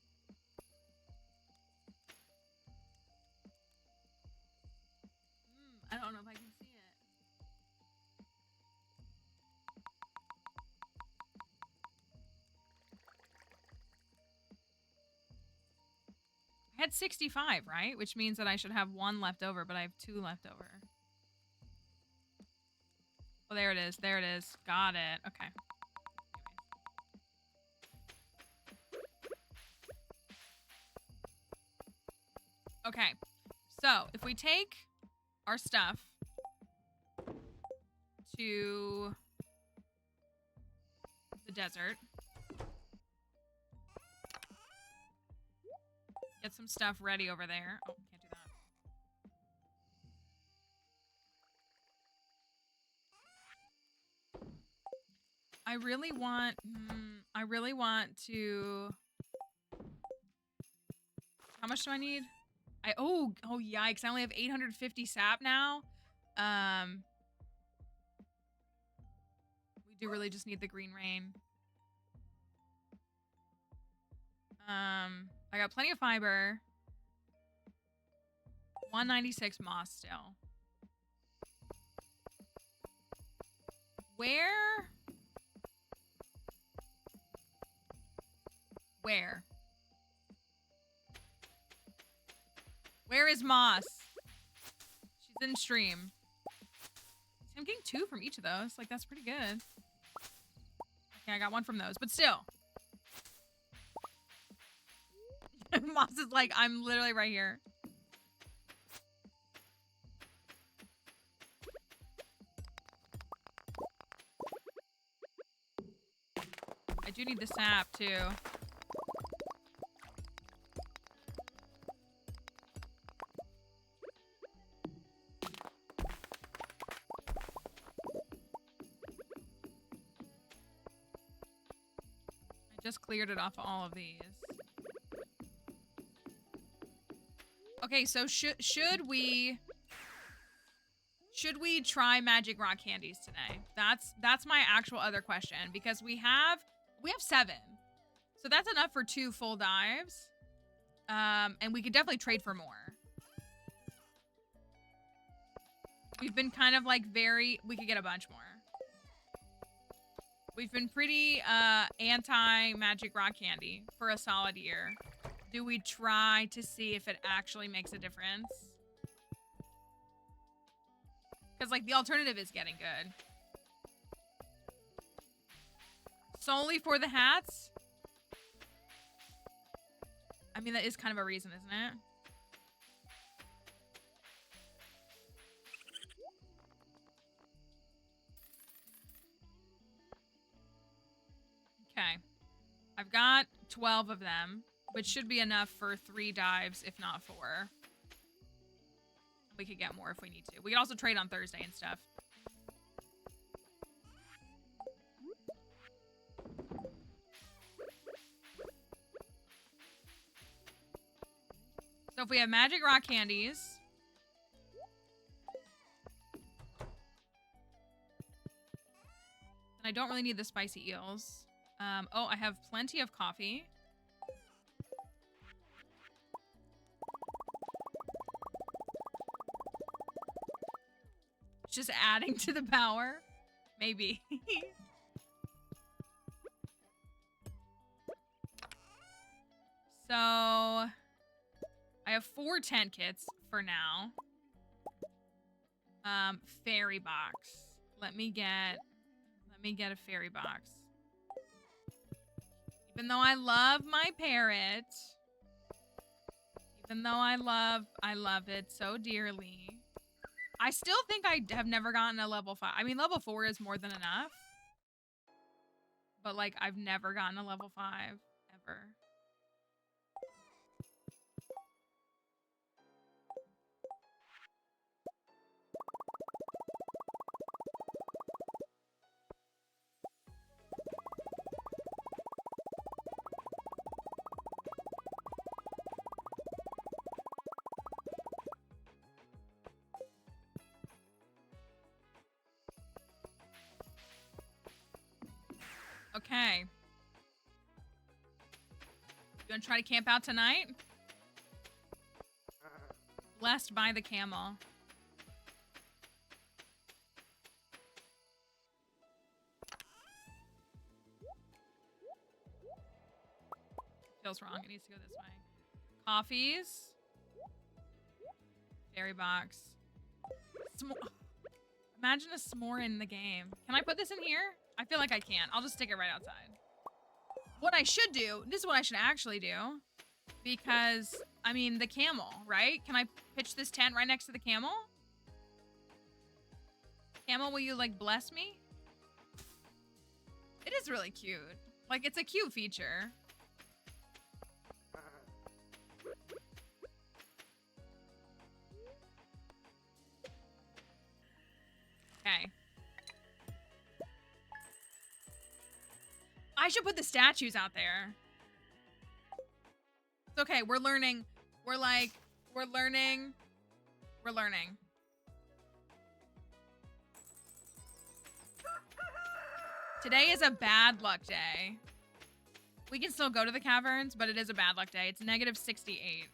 I don't know if I can see it. I had 65, right? Which means that I should have 1 left over, but I have 2 left over. Oh, there it is. There it is. Got it. Okay. Okay. So, if we take our stuff to the desert. Get some stuff ready over there. Oh, can't do that. I really want to... How much do I need? Oh yikes, I only have 850 sap now. We do really just need the green rain. I got plenty of fiber. 196 moss still. Where? Where is Moss? She's in stream. See, I'm getting 2 from each of those. Like, that's pretty good. Okay, I got 1 from those, but still. Moss is like, I'm literally right here. I do need the sap, too. I just cleared it off all of these. Okay, so should we try magic rock candies today? That's my actual other question, because we have 7. So that's enough for 2 full dives. And we could definitely trade for more. We've been kind of like we could get a bunch more. We've been pretty anti-magic rock candy for a solid year. Do we try to see if it actually makes a difference? Because, like, the alternative is getting good. Solely for the hats? I mean, that is kind of a reason, isn't it? Okay. I've got 12 of them, which should be enough for 3 dives, if not 4. We could get more if we need to. We could also trade on Thursday and stuff. So if we have magic rock candies, then I don't really need the spicy eels. Oh, I have plenty of coffee. Just adding to the power? Maybe. So, I have 4 tent kits for now. Fairy box. Let me get a fairy box. Even though I love my parrot. Even though I love it so dearly. I still think I have never gotten a level 5. I mean, level 4 is more than enough. But, like, I've never gotten a level 5. Ever. Okay. You gonna try to camp out tonight? Blessed by the camel. Feels wrong. It needs to go this way. Coffees. Fairy box. Imagine a s'more in the game. Can I put this in here? I feel like I can't. I'll just stick it right outside. What I should do, this is what I should actually do. Because, I mean, the camel, right? Can I pitch this tent right next to the camel? Camel, will you, like, bless me? It is really cute. Like, it's a cute feature. Okay. I should put the statues out there. It's okay, we're learning. We're We're learning. We're learning. Today is a bad luck day. We can still go to the caverns, but it is a bad luck day. It's negative 68.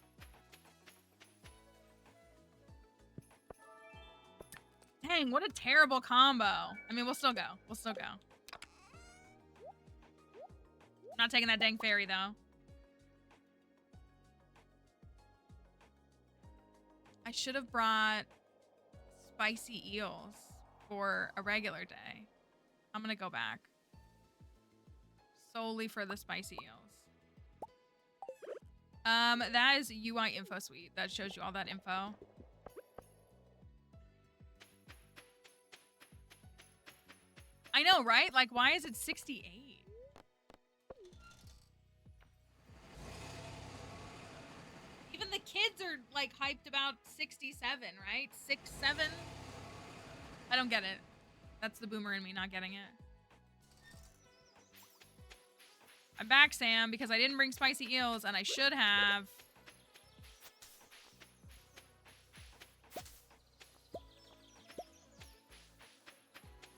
Dang, what a terrible combo. I mean, we'll still go. We'll still go. I'm not taking that dang fairy, though. I should have brought spicy eels for a regular day. I'm gonna go back. Solely for the spicy eels. That is UI info suite. That shows you all that info. I know, right? Like, why is it 68? Even the kids are, like, hyped about 67, right? 6, 7? I don't get it. That's the boomer in me not getting it. I'm back, Sam, because I didn't bring spicy eels, and I should have.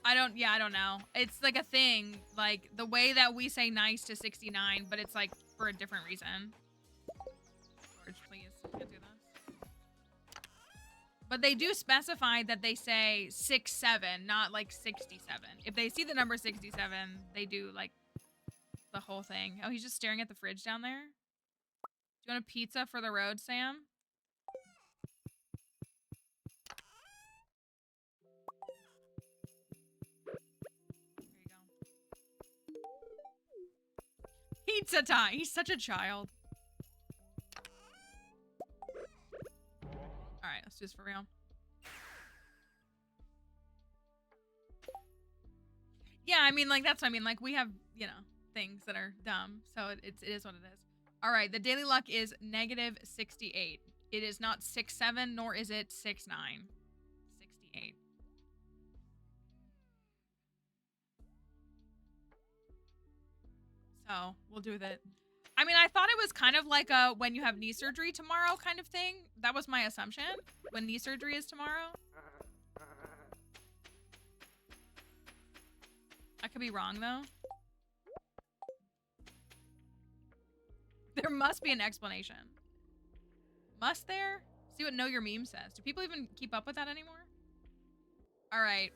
I don't know. It's like a thing. Like, the way that we say nice to 69, but it's like for a different reason. George, please. Can't do this. But they do specify that they say 67, not like 67. If they see the number 67, they do like the whole thing. Oh, he's just staring at the fridge down there. Do you want a pizza for the road, Sam? Pizza time. He's such a child. All right, let's do this for real. Yeah, I mean, like, that's what I mean. Like, we have, you know, things that are dumb. So it is what it is. All right, the daily luck is negative 68. It is not 67, nor is it 69. 68. So we'll do that. I mean, I thought it was kind of like a when you have knee surgery tomorrow kind of thing. That was my assumption. When knee surgery is tomorrow. I could be wrong, though. There must be an explanation. Must there? See what Know Your Meme says. Do people even keep up with that anymore? All right.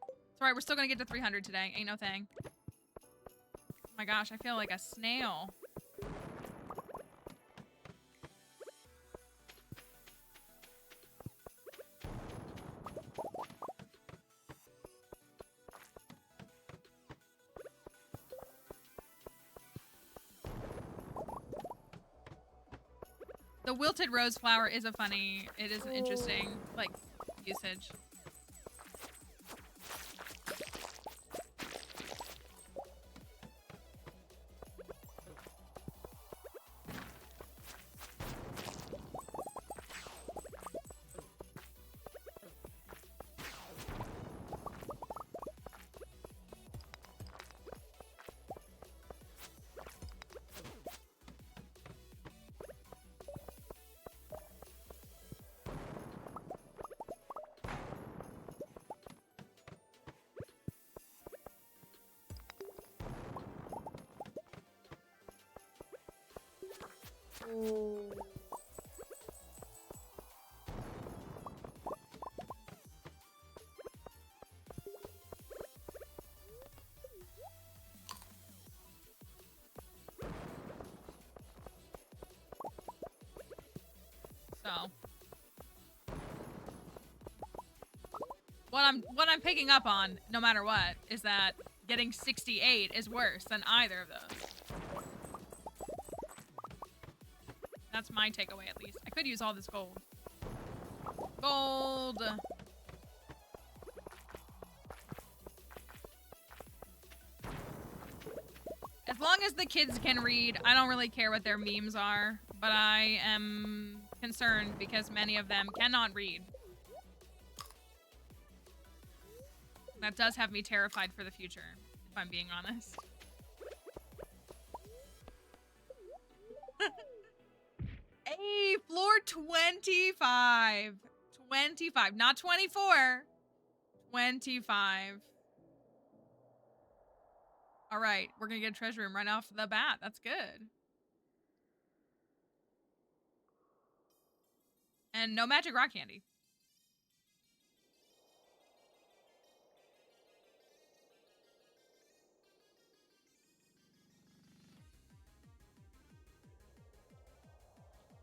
It's all right. We're still going to get to 300 today. Ain't no thing. Oh my gosh. I feel like a snail. The wilted rose flower is a funny, it is an interesting, like, usage. So what I'm picking up on, no matter what, is that getting 68 is worse than either of those. That's my takeaway, at least. I could use all this gold. Gold! As long as the kids can read, I don't really care what their memes are, but I am concerned because many of them cannot read. That does have me terrified for the future, if I'm being honest. 25. 25. Not 24. 25. All right. We're going to get a treasure room right off the bat. That's good. And no magic rock candy.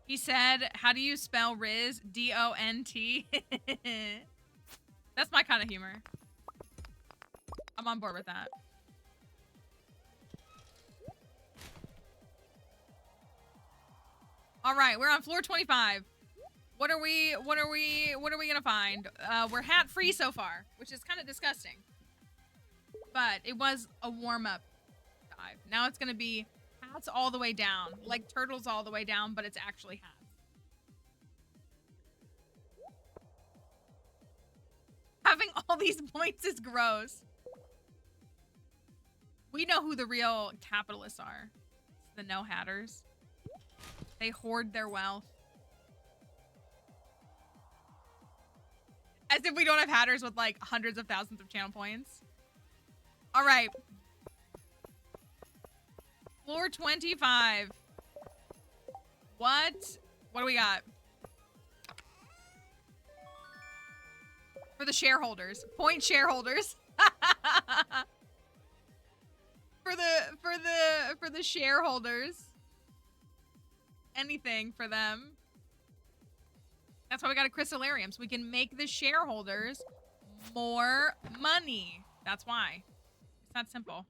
He said, how do you spell Riz? D-O-N-T. That's my kind of humor. I'm on board with that. All right, we're on floor 25. What are we gonna find? We're hat free so far, which is kind of disgusting. But it was a warm-up dive. Now it's gonna be hats all the way down, like turtles all the way down, but it's actually hats. Having all these points is gross. We know who the real capitalists are. It's the no-hatters. They hoard their wealth. As if we don't have hatters with like hundreds of thousands of channel points. All right. Floor 25. What do we got? For the shareholders. Point shareholders. For the shareholders. Anything for them. That's why we got a crystallarium, so we can make the shareholders more money. That's why. It's that simple.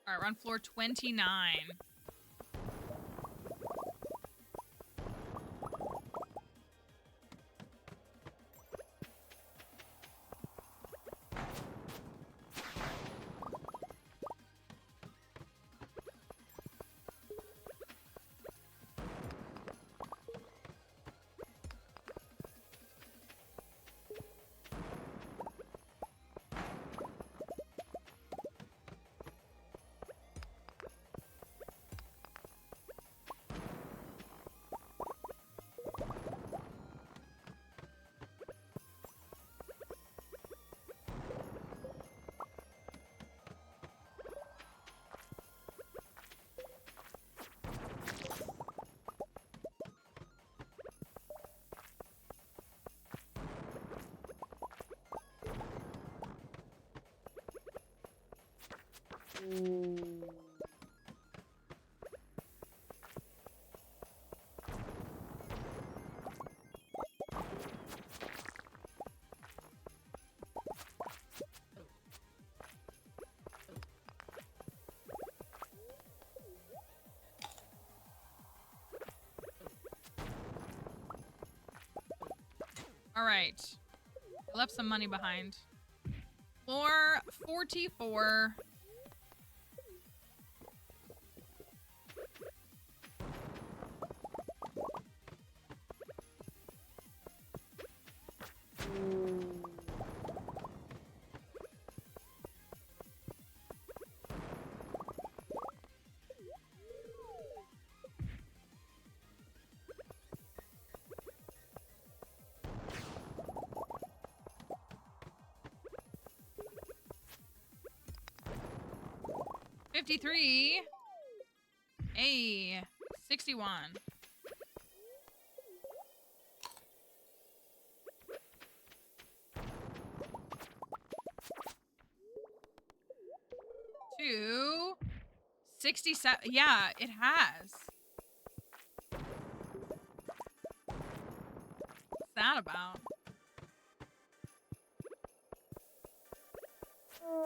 All right, we're on floor 29. All right. I left some money behind. Floor 44. $53. Hey, 61. Two. 67. Yeah, it has. What's that about?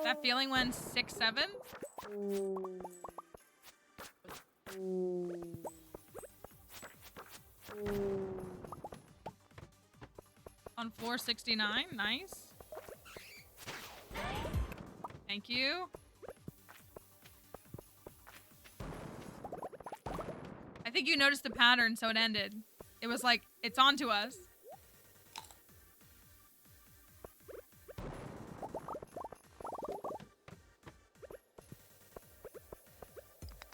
That feeling when 6-7? On floor 69, nice. Thank you. think you noticed the pattern, so it ended. It was like, it's on to us.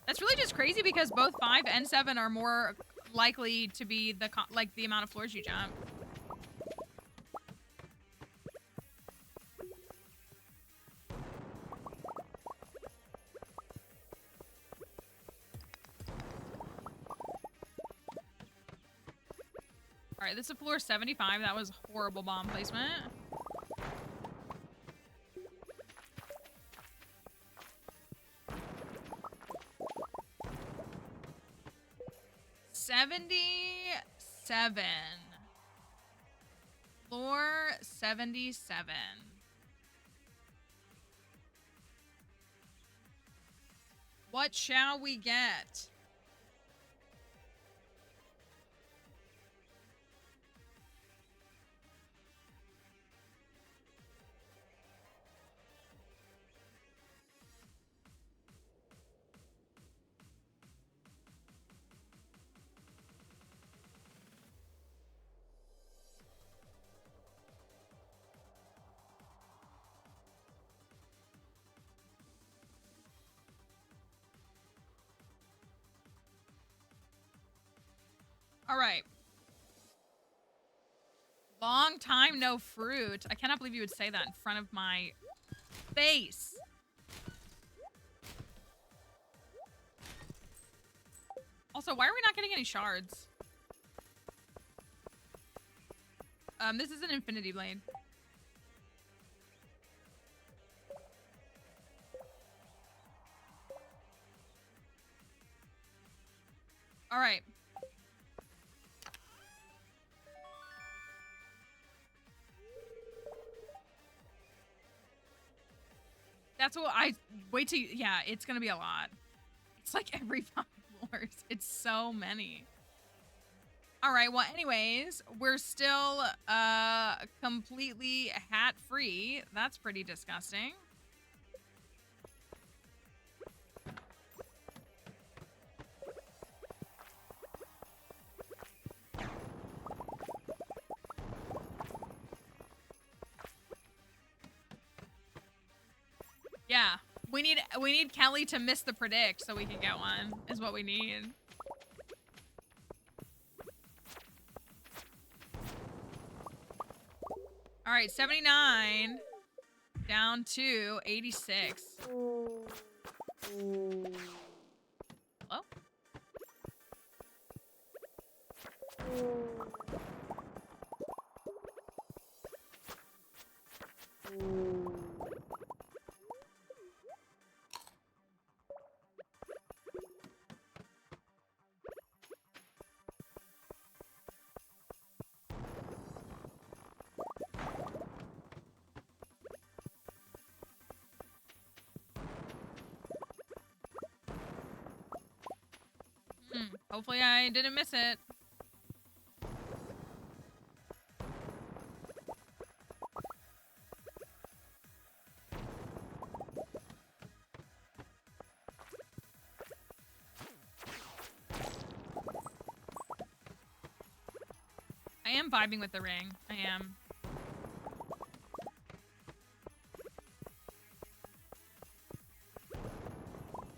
That's really just crazy because both 5 and 7 are more likely to be the amount of floors you jump. All right, this is floor 75. That was horrible bomb placement. Floor 77. What shall we get? All right. Long time no fruit. I cannot believe you would say that in front of my face. Also, why are we not getting any shards? This is an infinity blade. All right. That's what I wait till yeah, it's gonna be a lot. It's like every 5 floors. It's so many. All right, well, anyways, we're still completely hat free. That's pretty disgusting. Yeah, we need Kelly to miss the predict so we can get one, is what we need. All right, 79 down to 86. Hello? Hopefully I didn't miss it. I am vibing with the ring. I am.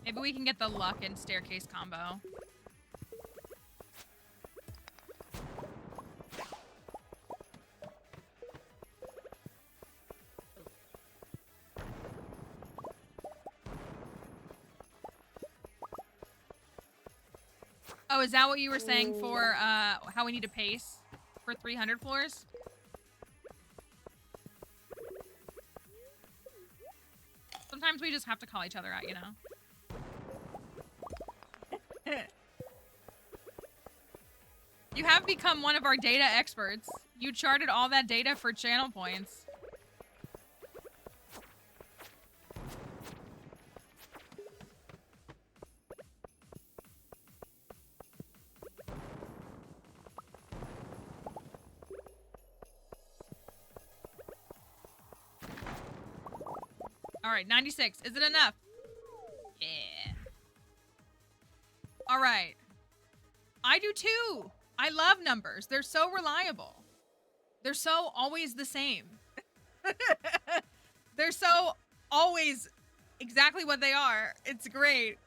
Maybe we can get the luck and staircase combo. Oh, is that what you were saying for how we need to pace for 300 floors? Sometimes we just have to call each other out, you know? You have become one of our data experts. You charted all that data for channel points. All right, 96. Is it enough? Yeah. All right. I do too. I love numbers. They're so reliable. They're so always the same. They're so always exactly what they are. It's great.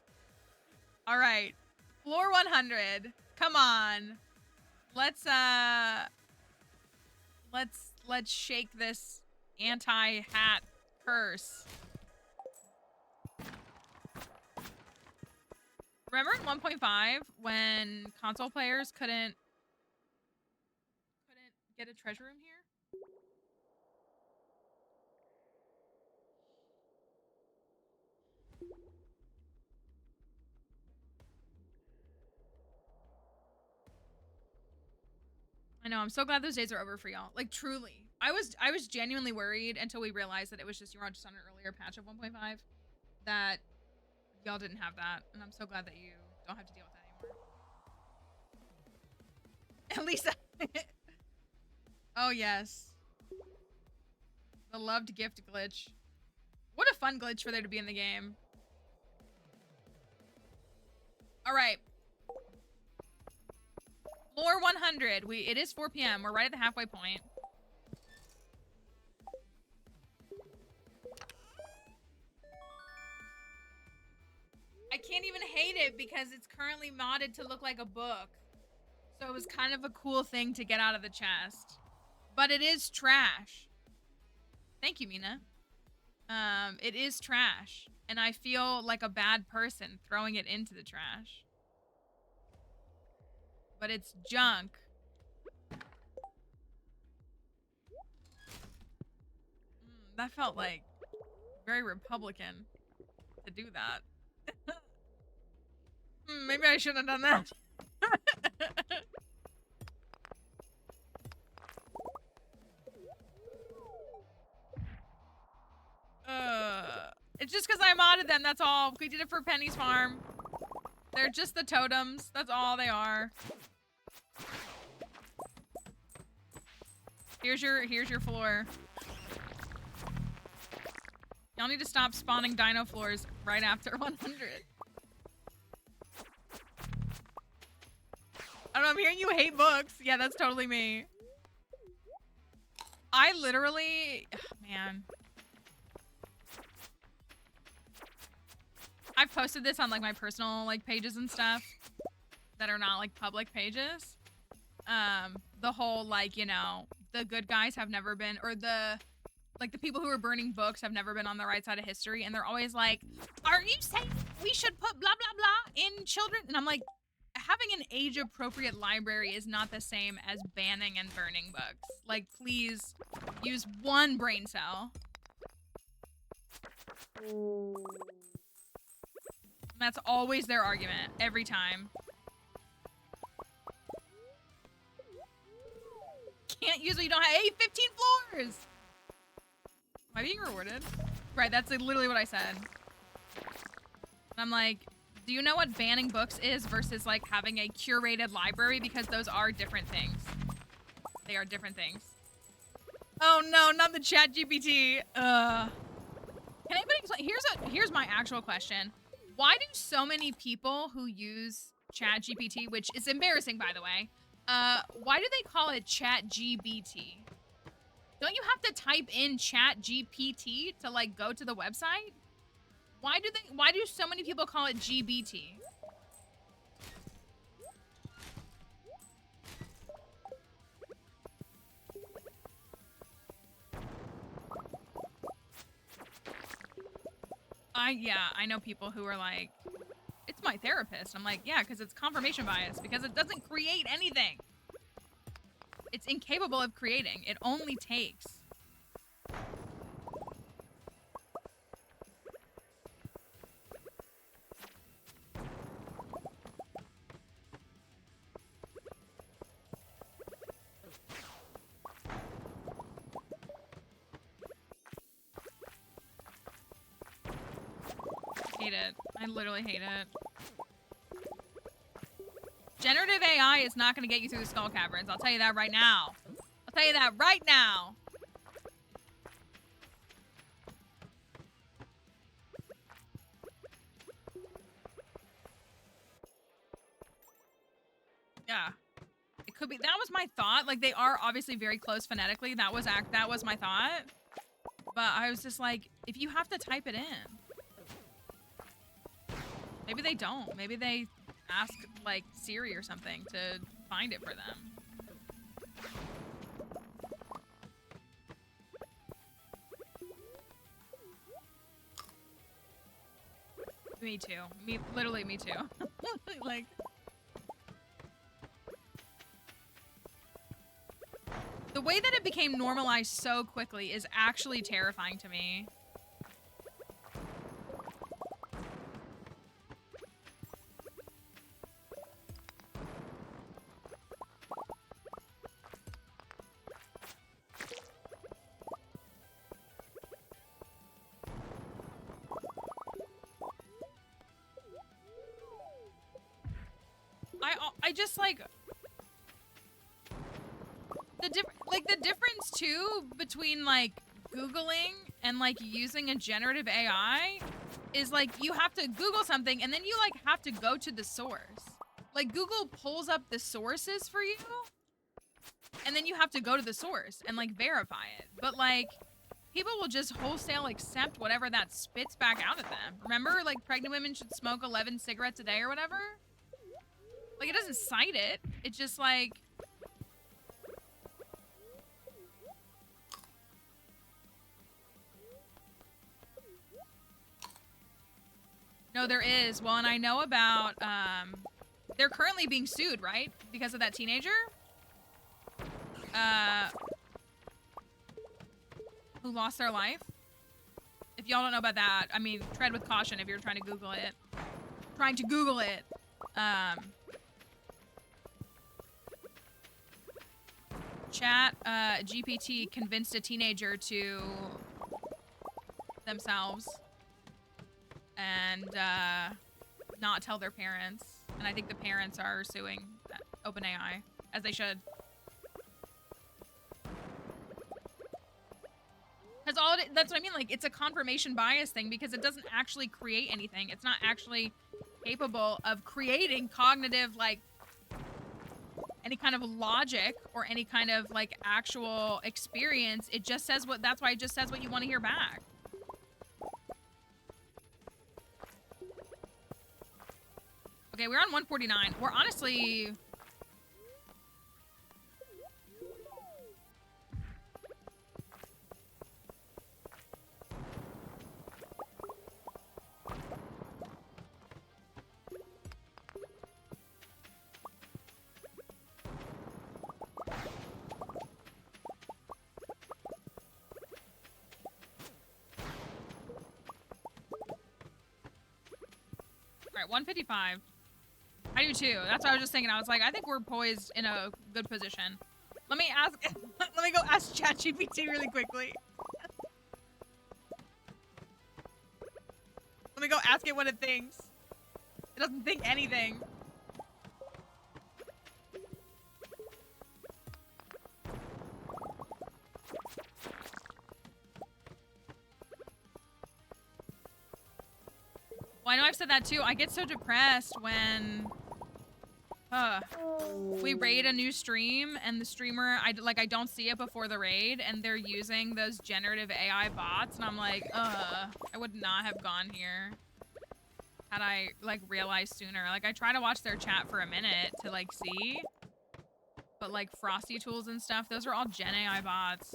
All right. Floor 100. Come on. Let's shake this anti-hat curse. Remember in 1.5 when console players couldn't get a treasure room here? I know, I'm so glad those days are over for y'all. Like, truly. I was genuinely worried until we realized that it was just, you were just on an earlier patch of 1.5 that y'all didn't have that. And I'm so glad that you don't have to deal with that anymore. At least Oh, yes. The loved gift glitch. What a fun glitch for there to be in the game. All right. Floor 100. It is 4 p.m. We're right at the halfway point. I can't even hate it because it's currently modded to look like a book. So it was kind of a cool thing to get out of the chest. But it is trash. Thank you, Mina. It is trash. And I feel like a bad person throwing it into the trash. But it's junk. That felt like very Republican to do that. Maybe I shouldn't have done that. It's just because I modded them, that's all. We did it for Penny's Farm. They're just the totems. That's all they are. Here's your floor. Y'all need to stop spawning dino floors right after 100. I don't know, I'm hearing you hate books. Yeah, that's totally me. I literally... man. I've posted this on, like, my personal, like, pages and stuff that are not, like, public pages. The whole, like, you know, the good guys have never been, or the people who are burning books have never been on the right side of history, and they're always like, are you saying we should put blah, blah, blah in children? And I'm like, having an age-appropriate library is not the same as banning and burning books. Like, please use one brain cell. That's always their argument, every time. Can't use what you don't have. Hey, 15 floors! Am I being rewarded? Right, that's like literally what I said. And I'm like, do you know what banning books is versus like having a curated library? Because those are different things. They are different things. Oh no, not the chat GPT. Can anybody explain? Here's my actual question. Why do so many people who use chat GPT, which is embarrassing by the way, why do they call it chat GBT? Don't you have to type in chat GPT to like go to the website? Why do so many people call it GBT? I know people who are like, it's my therapist. I'm like, yeah, because it's confirmation bias, because it doesn't create anything. It's incapable of creating. It only takes. Hate it. I literally hate it. Generative AI is not going to get you through the Skull Caverns. I'll tell you that right now. I'll tell you that right now. Yeah. It could be. That was my thought. Like, they are obviously very close phonetically. That was my thought. But I was just like, if you have to type it in. Maybe they don't. Maybe they ask, like, Siri or something to find it for them. Me too. Literally me too. Like... The way that it became normalized so quickly is actually terrifying to me. I just like... The difference too between like Googling and like using a generative AI is like you have to Google something and then you like have to go to the source. Like Google pulls up the sources for you and then you have to go to the source and like verify it. But like people will just wholesale accept whatever that spits back out at them. Remember, like pregnant women should smoke 11 cigarettes a day or whatever? Like it doesn't cite it. It's just like... No, there is. Well, and I know about, they're currently being sued, right? Because of that teenager? Who lost their life? If y'all don't know about that, I mean, tread with caution if you're trying to Google it. Chat, GPT convinced a teenager to themselves and not tell their parents. And I think the parents are suing OpenAI, as they should. Because that's what I mean, like, it's a confirmation bias thing because it doesn't actually create anything. It's not actually capable of creating cognitive, like, any kind of logic or any kind of, like, actual experience. It just says that's why it just says what you want to hear back. Okay, we're on 149. We're honestly... Alright, 155. I do too. That's what I was just thinking. I was like, I think we're poised in a good position. Let me ask... let me go ask ChatGPT really quickly. Let me go ask it what it thinks. It doesn't think anything. Well, I know I've said that too. I get so depressed when we raid a new stream and the streamer, I don't see it before the raid and they're using those generative AI bots and I'm like, I would not have gone here had I like realized sooner. Like I try to watch their chat for a minute to like see, but like Frosty tools and stuff, those are all Gen AI bots.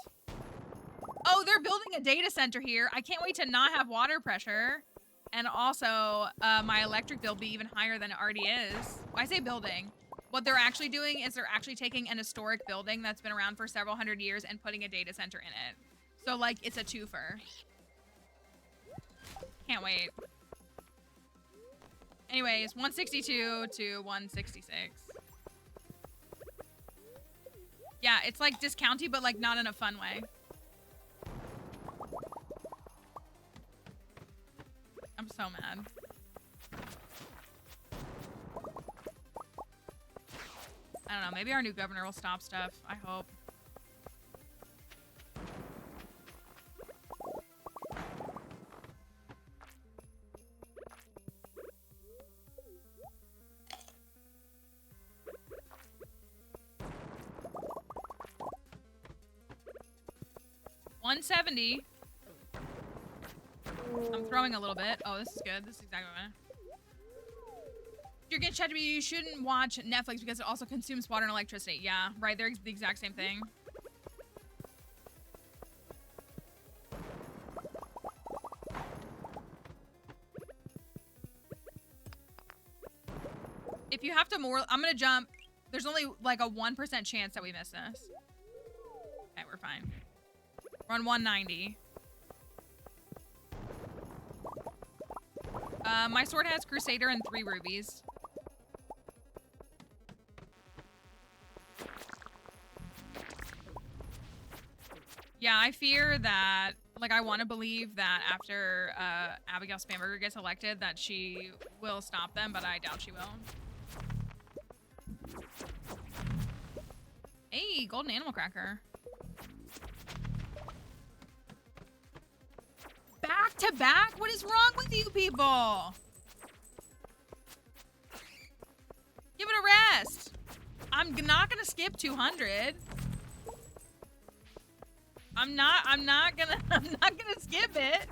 Oh, they're building a data center here. I can't wait to not have water pressure. And also, my electric bill be even higher than it already is. I say building. What they're actually doing is they're actually taking an historic building that's been around for several hundred years and putting a data center in it. So, like, it's a twofer. Can't wait. Anyways, 162 to 166. Yeah, it's like discounty, but like not in a fun way. I'm so mad. I don't know, maybe our new governor will stop stuff. I hope. 170. I'm throwing a little bit. Oh, this is good. This is exactly what I want. You're getting chat to me. You shouldn't watch Netflix because it also consumes water and electricity. Yeah, right. They're the exact same thing. If you have to more, I'm gonna jump. There's only like a 1% chance that we miss this. Okay, we're fine. We're on 190. My sword has Crusader and 3 rubies. Yeah, I fear that, like, I want to believe that after Abigail Spamberger gets elected that she will stop them, but I doubt she will. Hey, golden animal cracker. Back to back? What is wrong with you people? Give it a rest. I'm not gonna skip 200. I'm not gonna skip it.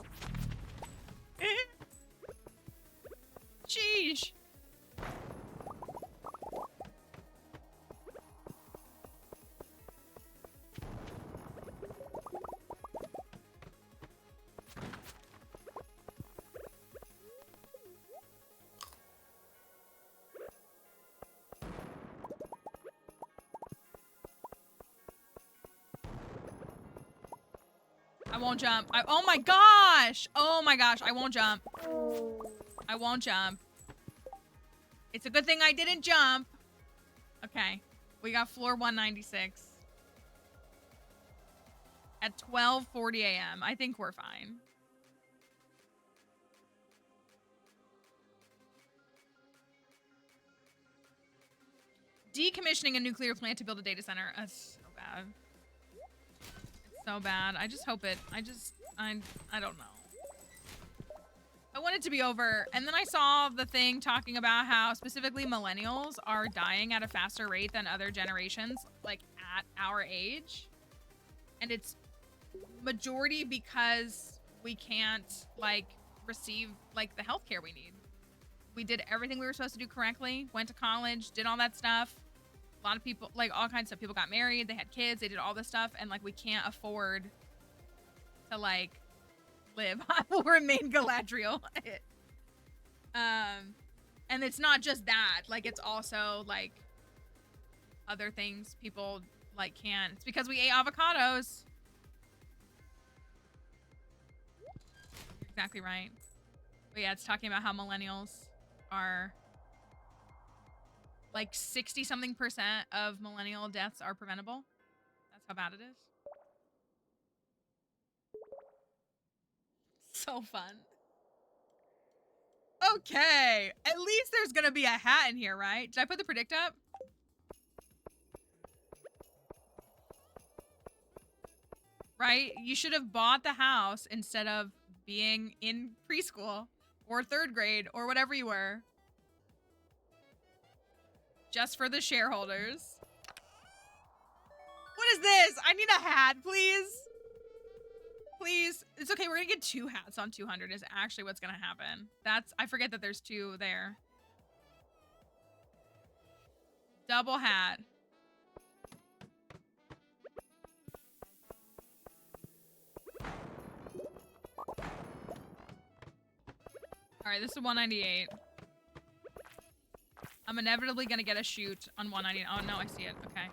Sheesh. I won't jump. Oh my gosh! Oh my gosh, I won't jump. I won't jump. It's a good thing I didn't jump. Okay. We got floor 196. At 12:40 a.m. I think we're fine. Decommissioning a nuclear plant to build a data center. That's so bad. So bad. I just hope it. I don't know. I want it to be over. And then I saw the thing talking about how specifically millennials are dying at a faster rate than other generations, like at our age. And it's majority because we can't like receive like the healthcare we need. We did everything we were supposed to do correctly, went to college, did all that stuff. A lot of people, like all kinds of stuff. People got married, they had kids, they did all this stuff, and like we can't afford to like live. I will remain Galadriel. And it's not just that. Like it's also like other things people like can't. It's because we ate avocados. You're exactly right. But yeah, it's talking about how millennials are. Like 60-something% of millennial deaths are preventable. That's how bad it is. So fun. Okay. At least there's gonna be a hat in here, right? Did I put the predict up? Right? You should have bought the house instead of being in preschool or 3rd grade or whatever you were. Just for the shareholders. What is this? I need a hat, please. Please. It's okay. We're gonna get 2 hats on 200 is actually what's gonna happen. I forget that there's 2 there. Double hat. All right, this is 198. I'm inevitably gonna get a shoot on 190. Oh no, I see it. Okay.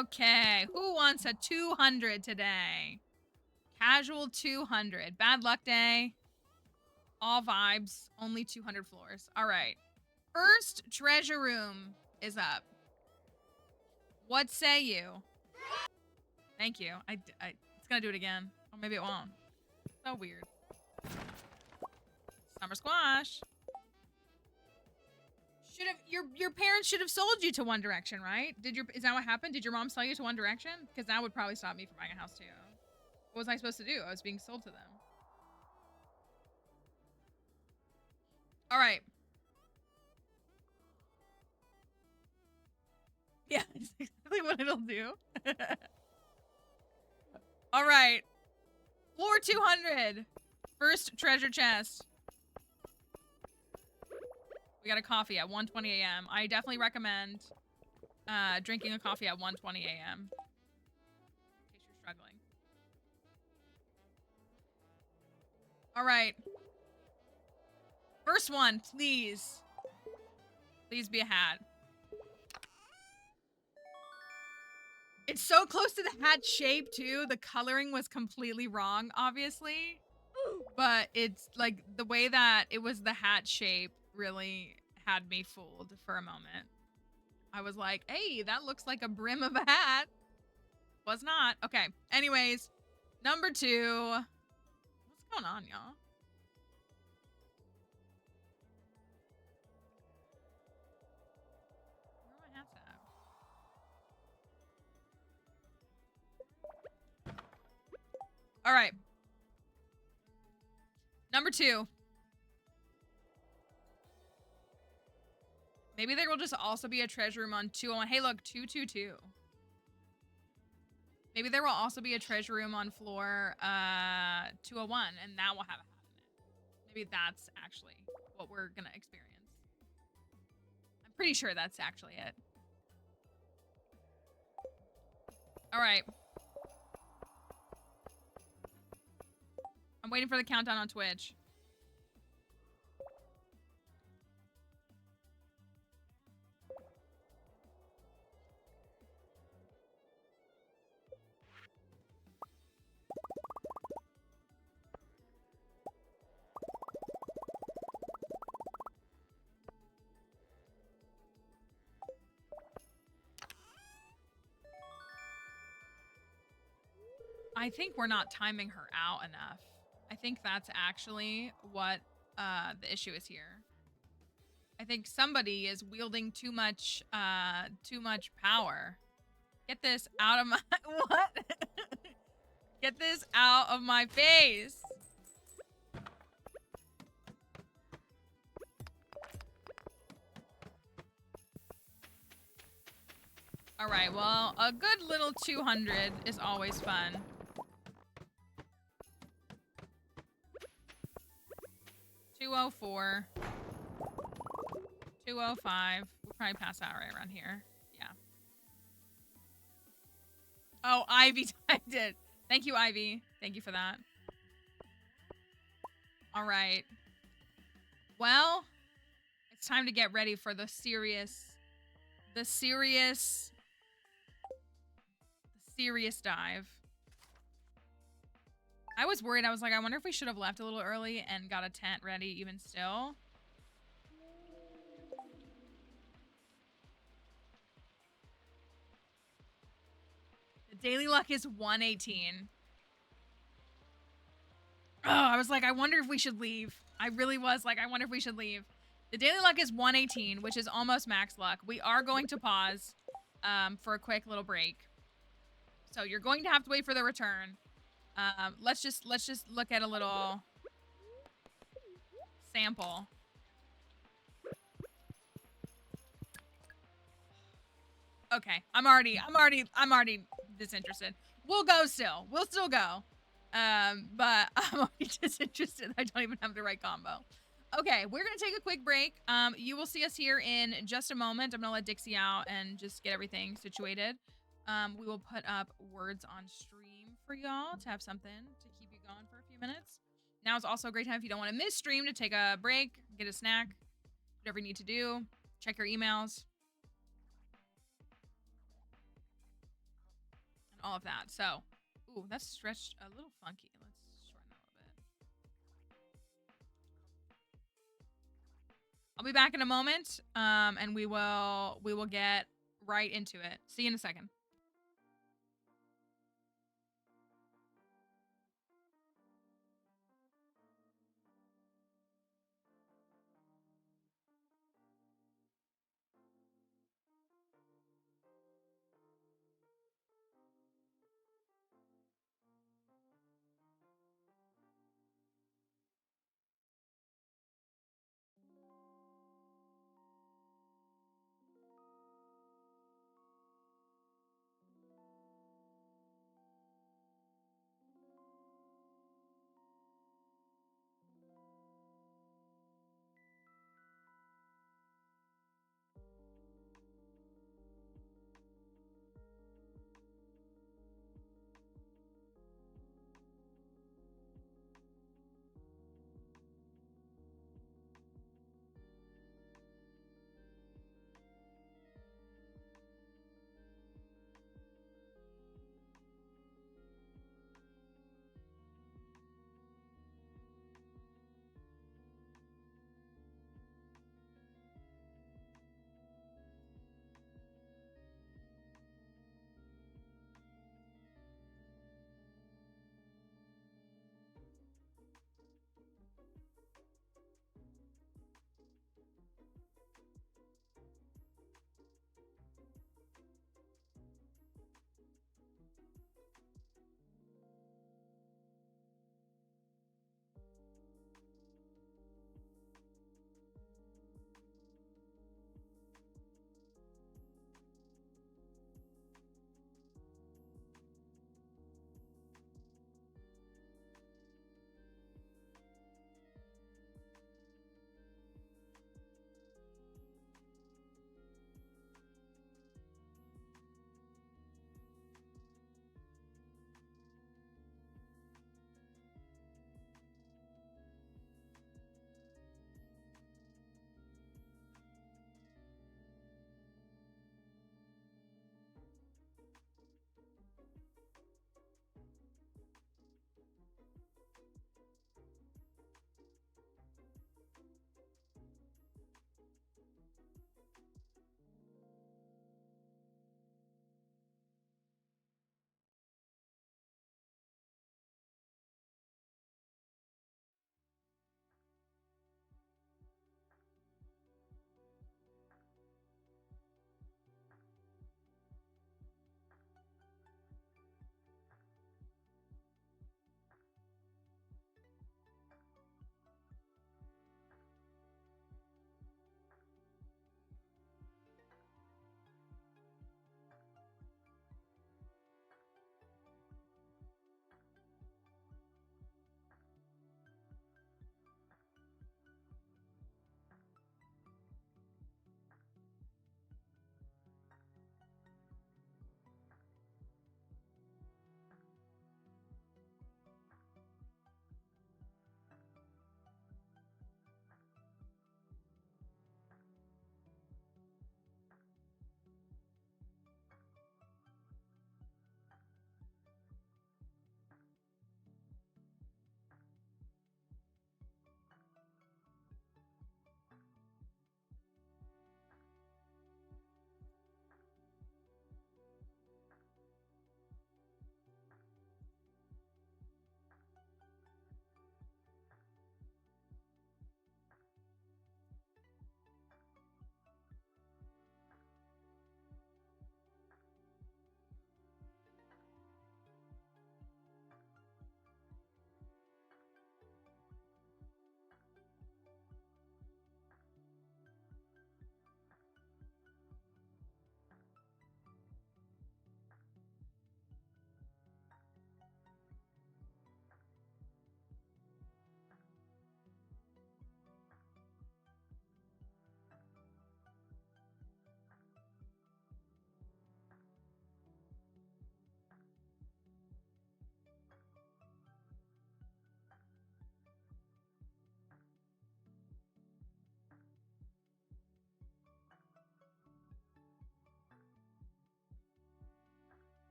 Okay. Who wants a 200 today? Casual 200. Bad luck day. All vibes. Only 200 floors. All right. First treasure room is up. What say you? Thank you. It's gonna do it again. Or maybe it won't. So weird. Summer squash. Your parents should have sold you to One Direction, right? Is that what happened? Did your mom sell you to One Direction? Because that would probably stop me from buying a house too. What was I supposed to do? I was being sold to them. All right. Yeah, that's exactly what it'll do. All right. Floor 200. First treasure chest. We got a coffee at 1:20 a.m. I definitely recommend drinking a coffee at 1:20 a.m. in case you're struggling. All right. First one, please. Please be a hat. It's so close to the hat shape, too. The coloring was completely wrong, obviously. But it's like the way that it was the hat shape really had me fooled for a moment. I was like, hey, that looks like a brim of a hat. Was not. Okay. Anyways, number 2. What's going on, y'all? Where are my hats at? All right. Number 2. Maybe there will just also be a treasure room on 201. Hey, look, 222. Maybe there will also be a treasure room on floor 201, and that will have a hat in it. Maybe that's actually what we're gonna experience. I'm pretty sure that's actually it. All right. I'm waiting for the countdown on Twitch. I think we're not timing her out enough. I think that's actually what the issue is here. I think somebody is wielding too much power. Get this out of my what? Get this out of my face. All right, well, a good little 200 is always fun. 204. 205. We'll probably pass out right around here. Yeah. Oh, Ivy typed it. Thank you, Ivy. Thank you for that. All right. Well, it's time to get ready for the serious dive. I was worried. I was like, I wonder if we should have left a little early and got a tent ready even still. The daily luck is 118. Oh, I was like, I wonder if we should leave. I really was like, I wonder if we should leave. The daily luck is 118, which is almost max luck. We are going to pause for a quick little break. So you're going to have to wait for the return. Let's just look at a little sample. Okay, I'm already disinterested. We'll go still. We'll still go. But I'm already disinterested. I don't even have the right combo. Okay, we're gonna take a quick break. You will see us here in just a moment. I'm gonna let Dixie out and just get everything situated. We will put up words on stream for y'all to have something to keep you going for a few minutes. Now is also a great time if you don't want to miss stream to take a break, get a snack, whatever you need to do. Check your emails. And all of that. So, ooh, that's stretched a little funky. Let's shorten that a little bit. I'll be back in a moment, and we will get right into it. See you in a second.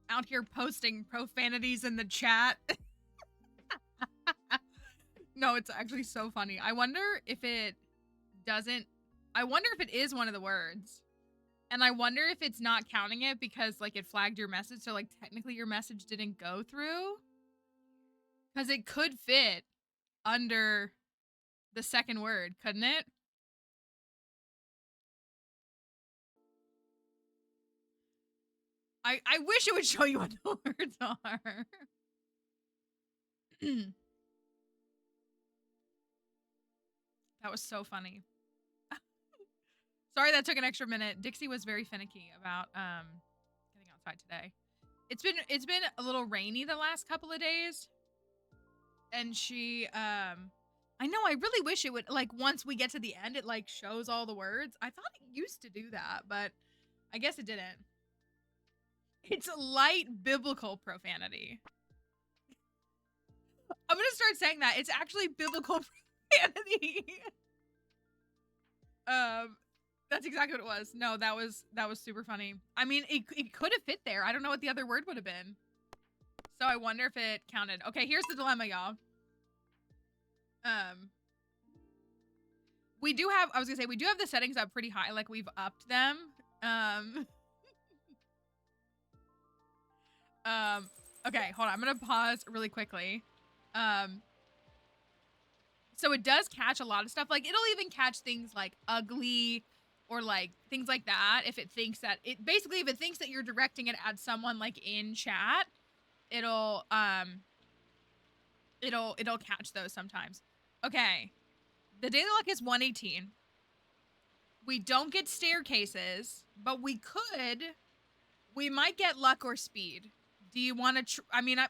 out here posting profanities in the chat. No, it's actually so funny. I wonder if it doesn't... I wonder if it is one of the words. And I wonder if it's not counting it because, like, it flagged your message. So, like, technically your message didn't go through. Because it could fit under the second word, couldn't it? I wish it would show you what the words are. That was so funny. Sorry that took an extra minute. Dixie was very finicky about getting outside today. It's been a little rainy the last couple of days. And she I know, I really wish it would, like, once we get to the end it like shows all the words. I thought it used to do that, but I guess it didn't. It's light biblical profanity. I'm gonna start saying that. It's actually biblical profanity. That's exactly what it was. No, that was super funny. I mean, it could have fit there. I don't know what the other word would have been. So I wonder if it counted. Okay, here's the dilemma, y'all. We do have, I was gonna say, we do have the settings up pretty high. Like, we've upped them. Okay, hold on. I'm gonna pause really quickly. So it does catch a lot of stuff. Like, it'll even catch things like ugly or like things like that. If it thinks that if it thinks that you're directing it at someone like in chat, it'll catch those sometimes. Okay. The daily luck is 118. We don't get staircases, but we might get luck or speed. Do you want to,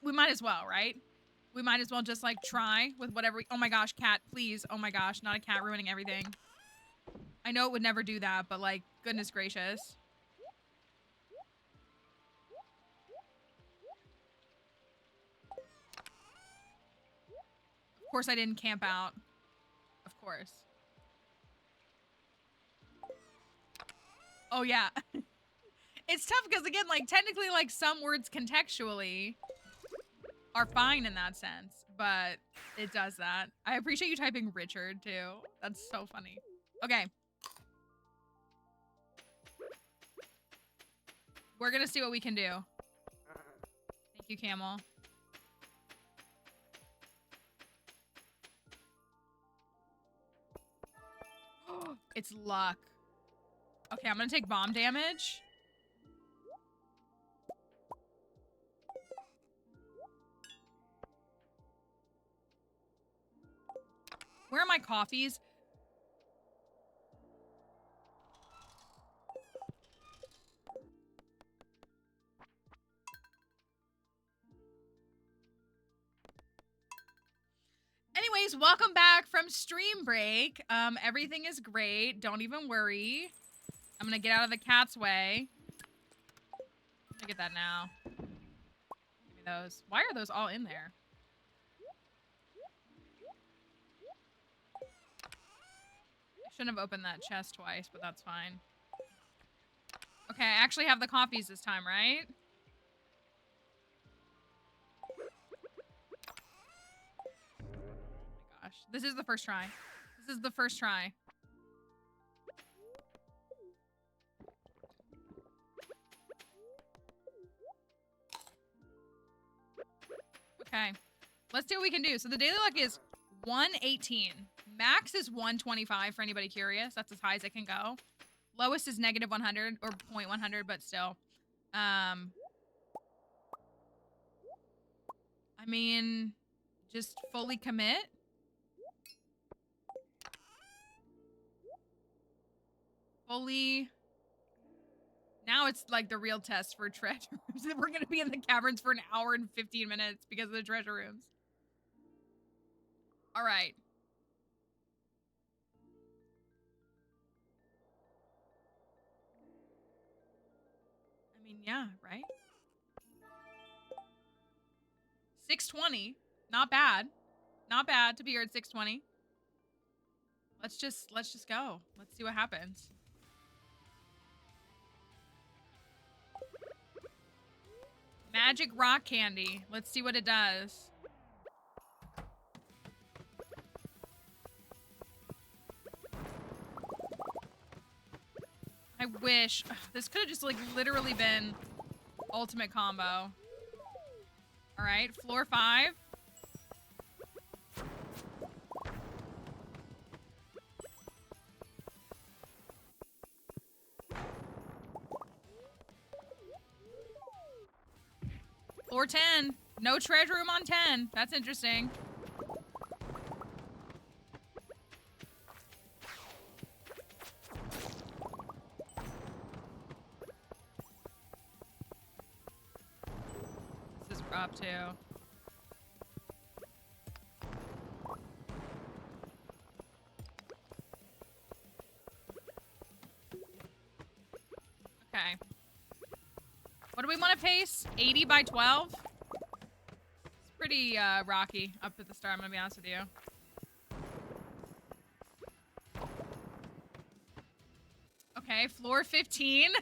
we might as well, right? We might as well just like try with whatever. Oh my gosh, cat, please. Oh my gosh, not a cat ruining everything. I know it would never do that, but like, goodness gracious. Of course I didn't camp out. Of course. Oh yeah. It's tough because, again, like, technically, like, some words contextually are fine in that sense, but it does that. I appreciate you typing Richard, too. That's so funny. Okay. We're gonna see what we can do. Thank you, Camel. It's luck. Okay, I'm gonna take bomb damage. Where are my coffees? Anyways, welcome back from stream break. Everything is great. Don't even worry. I'm gonna get out of the cat's way. Let me get that now. Give me those. Why are those all in there? Shouldn't have opened that chest twice, but that's fine. Okay, I actually have the coffees this time, right? Oh my gosh. This is the first try. This is the first try. Okay. Let's see what we can do. So the daily luck is 118. Max is 125 for anybody curious. That's as high as it can go. Lowest is negative 100 or 0.100, but still. I mean, just fully commit. Fully. Now it's like the real test for treasure rooms. We're going to be in the caverns for an hour and 15 minutes because of the treasure rooms. All right. I mean, yeah, right? 620. Not bad. Not bad to be here at 620. Let's just go. Let's see what happens. Magic rock candy. Let's see what it does. I wish. Ugh, this could have just, like, literally been ultimate combo. Alright, floor 5. Floor 10. No treasure room on 10. That's interesting. This is rough too. Okay. What do we want to pace? 80 by 12? It's pretty rocky up at the start, I'm gonna be honest with you. Okay, floor 15.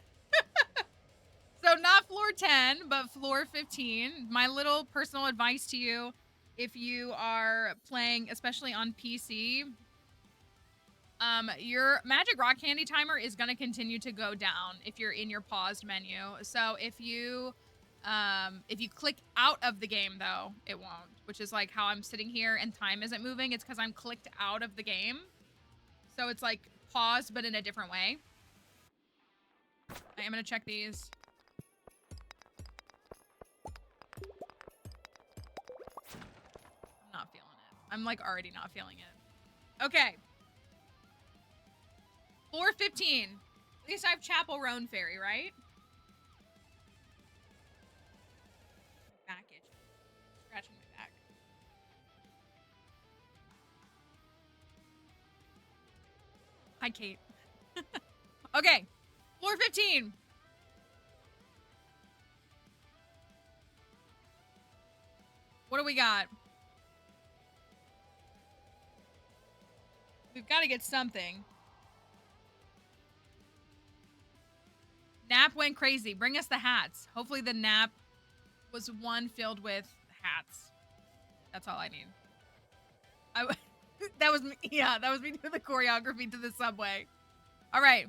So not floor 10, but floor 15. My little personal advice to you, if you are playing, especially on PC, your Magic Rock Candy timer is going to continue to go down if you're in your paused menu. So if you click out of the game, though, it won't, which is like how I'm sitting here and time isn't moving. It's because I'm clicked out of the game. So it's like paused, but in a different way. I am going to check these. I'm not feeling it. I'm like already not feeling it. Okay. Floor 15. At least I have Chapel Roan Fairy, right? Back itch. Scratching my back. Hi, Kate. Okay. Floor 15. What do we got? We've got to get something. Nap went crazy. Bring us the hats. Hopefully the nap was one filled with hats. That's all I need. That was me. Yeah, that was me doing the choreography to the subway. All right.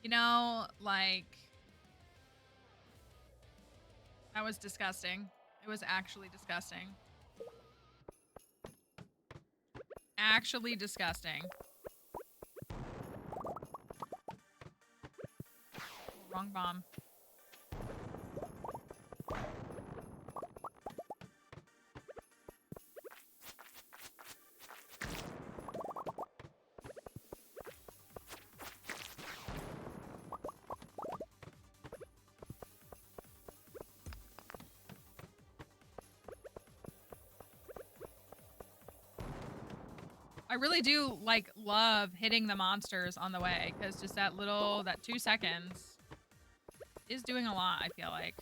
You know, like, that was disgusting. It was actually disgusting. Actually disgusting. Wrong bomb. I really do, like, love hitting the monsters on the way, because just that 2 seconds is doing a lot, I feel like.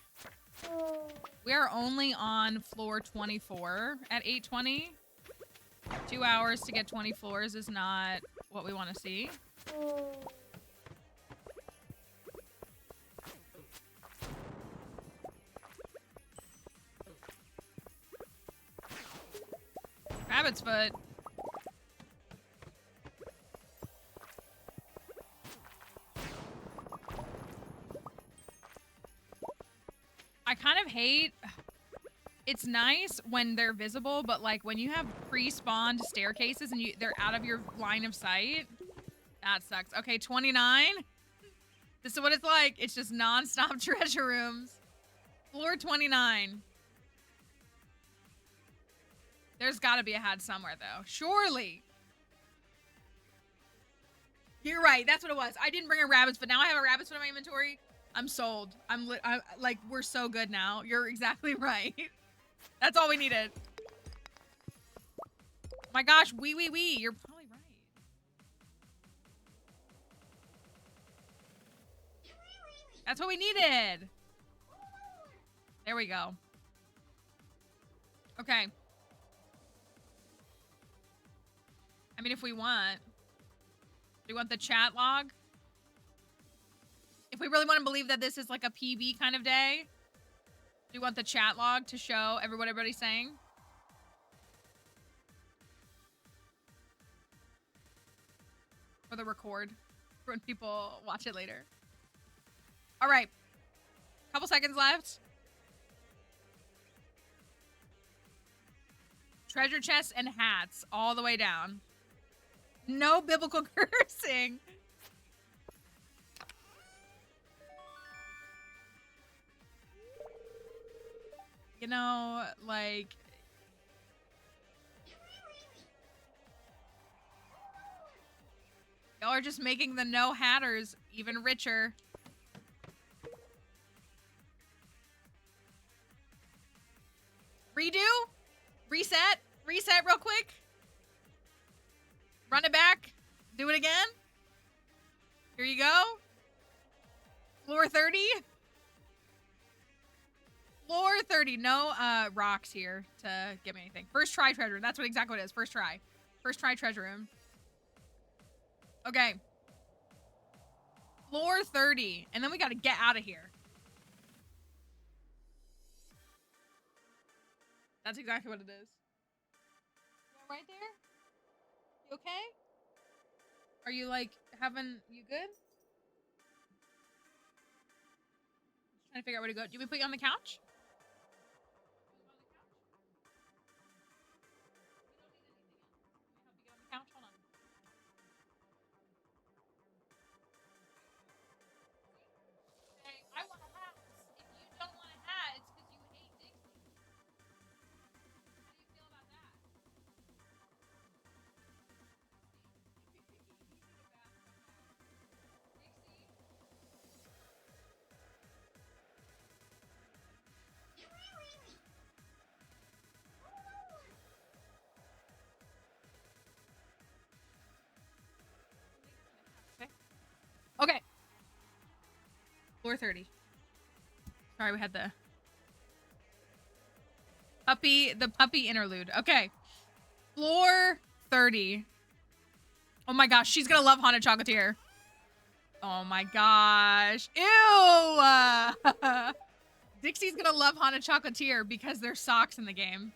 We are only on floor 24 at 8:20. 2 hours to get 20 floors is not what we want to see. Rabbit's foot. I kind of hate, it's nice when they're visible, but like when you have pre-spawned staircases and they're out of your line of sight, that sucks. Okay, 29. This is what it's like. It's just non-stop treasure rooms. Floor 29. There's got to be a hat somewhere though. Surely. You're right. That's what it was. I didn't bring a rabbit's foot. Now I have a rabbit's foot in my inventory. I'm sold. I'm like, we're so good now. You're exactly right. That's all we needed. My gosh, wee. You're probably right. That's what we needed. There we go. Okay. mean, if we want. Do we want the chat log? If we really want to believe that this is like a PB kind of day, do you want the chat log to show what everybody's saying? For the record, for when people watch it later. All right. Couple seconds left. Treasure chests and hats all the way down. No biblical cursing. You know, like... Y'all are just making the no hatters even richer. Redo? Reset? Reset real quick? Run it back? Do it again? Here you go. Floor 30? Floor 30. No rocks here to give me anything. First try treasure room. That's what exactly what it is. First try. First try treasure room. Okay. Floor 30. And then we gotta get out of here. That's exactly what it is. Right there? You okay? Are you like you good? Just trying to figure out where to go. Do we put you on the couch? Couch, hold on. Okay, I want a hat. If you don't want a hat, it's because you hate Dixie. How do you feel about that? Okay. Floor 30. Sorry, we had the puppy interlude. Okay. Floor 30. Oh my gosh, she's gonna love Haunted Chocolatier. Oh my gosh. Ew! Dixie's gonna love Haunted Chocolatier because there's socks in the game.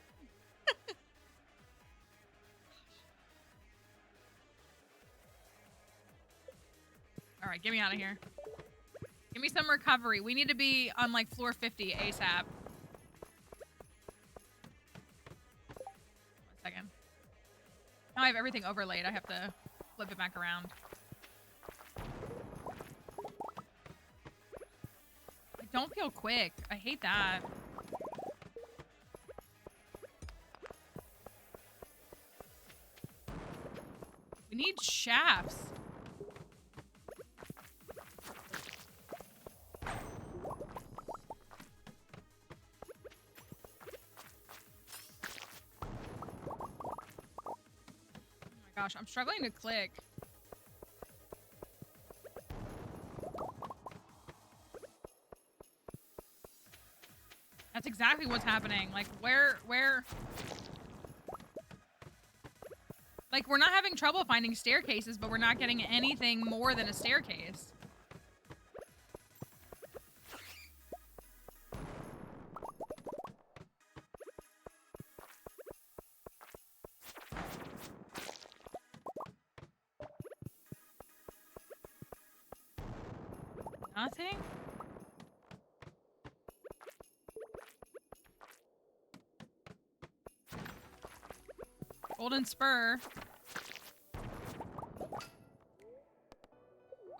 All right, get me out of here. Give me some recovery. We need to be on like floor 50 ASAP. 1 second. Now I have everything overlaid. I have to flip it back around. I don't feel quick. I hate that. We need shafts. Gosh, I'm struggling to click. That's exactly what's happening. Like, where... Like, we're not having trouble finding staircases, but we're not getting anything more than a staircase. Nothing? Golden spur.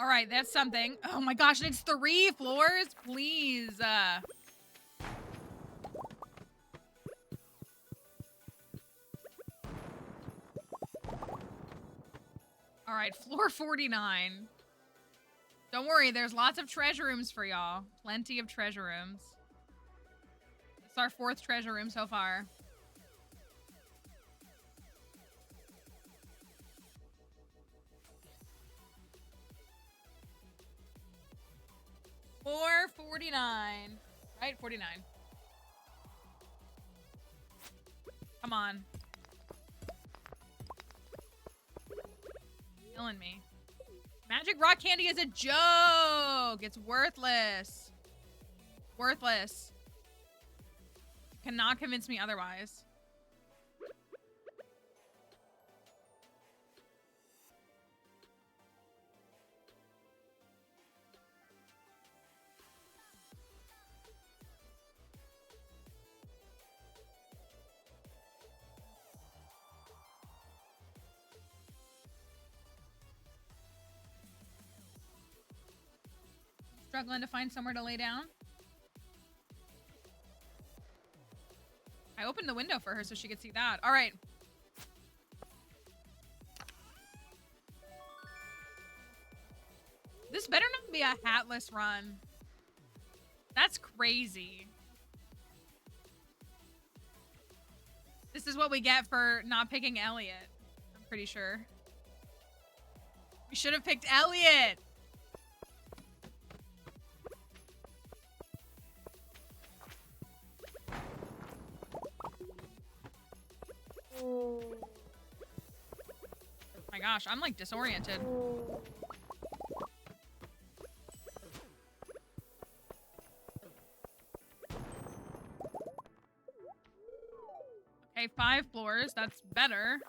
All right, that's something. Oh my gosh, and it's 3 floors? Please. All right, floor 49. Don't worry, there's lots of treasure rooms for y'all. Plenty of treasure rooms. It's our 4th treasure room so far. Floor 49. Right, 49. Come on. killing me. Magic rock candy is a joke. It's worthless. Worthless. Cannot convince me otherwise. Struggling to find somewhere to lay down. I opened the window for her so she could see that. All right. This better not be a hatless run. That's crazy. This is what we get for not picking Elliot. I'm pretty sure. We should have picked Elliot. Oh my gosh, I'm like disoriented. Okay, 5 floors, that's better.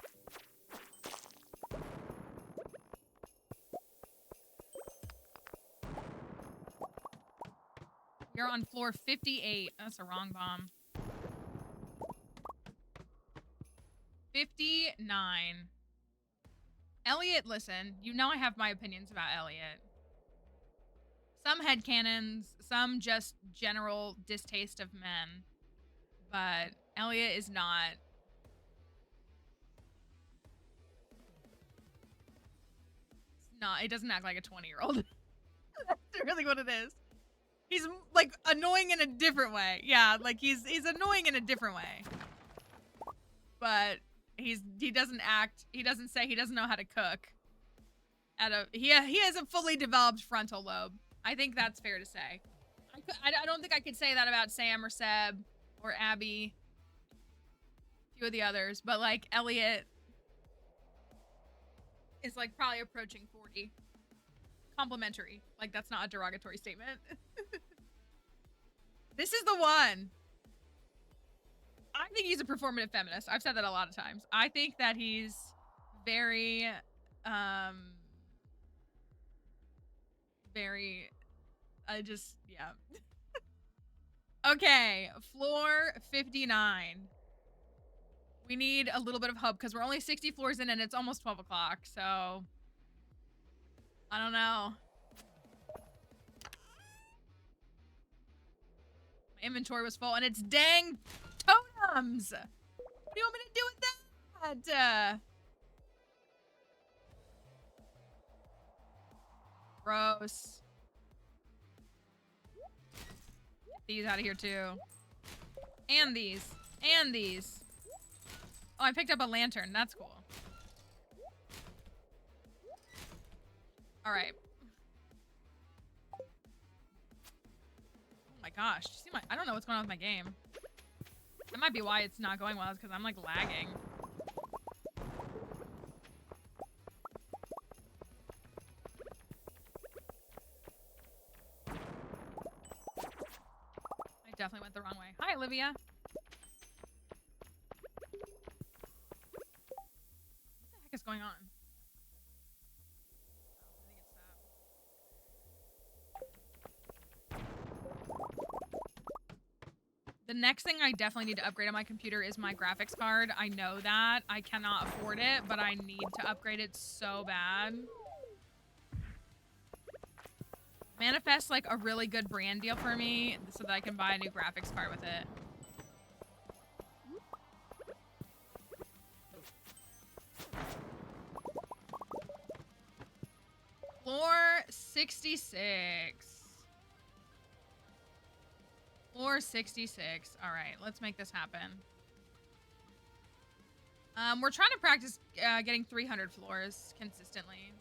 You're on floor 58. That's a wrong bomb. 59. Elliot, listen, you know I have my opinions about Elliot. Some headcanons, some just general distaste of men. But Elliot is not. It's not, it doesn't act like a 20-year-old. That's really what it is. He's like annoying in a different way. Yeah, like he's annoying in a different way. But he doesn't act, he doesn't say he doesn't know how to cook. He has a fully developed frontal lobe. I think that's fair to say. I don't think I could say that about Sam or Seb or Abby. A few of the others, but like Elliot is like probably approaching 40. Complimentary. Like that's not a derogatory statement. This is the one. I think he's a performative feminist. I've said that a lot of times. I think that he's very, yeah. Okay, floor 59. We need a little bit of hope because we're only 60 floors in and it's almost 12 o'clock, so I don't know. My inventory was full and it's dang totems. What do you want me to do with that? Gross. Get these out of here too. And these. And these. Oh, I picked up a lantern. That's cool. All right. Oh my gosh. You see I don't know what's going on with my game. That might be why it's not going well, is because I'm like lagging. I definitely went the wrong way. Hi, Olivia. What the heck is going on? The next thing I definitely need to upgrade on my computer is my graphics card. I know that. I cannot afford it, but I need to upgrade it so bad. Manifest like a really good brand deal for me so that I can buy a new graphics card with it. Floor 66. Floor 66. All right, let's make this happen. We're trying to practice getting 300 floors consistently.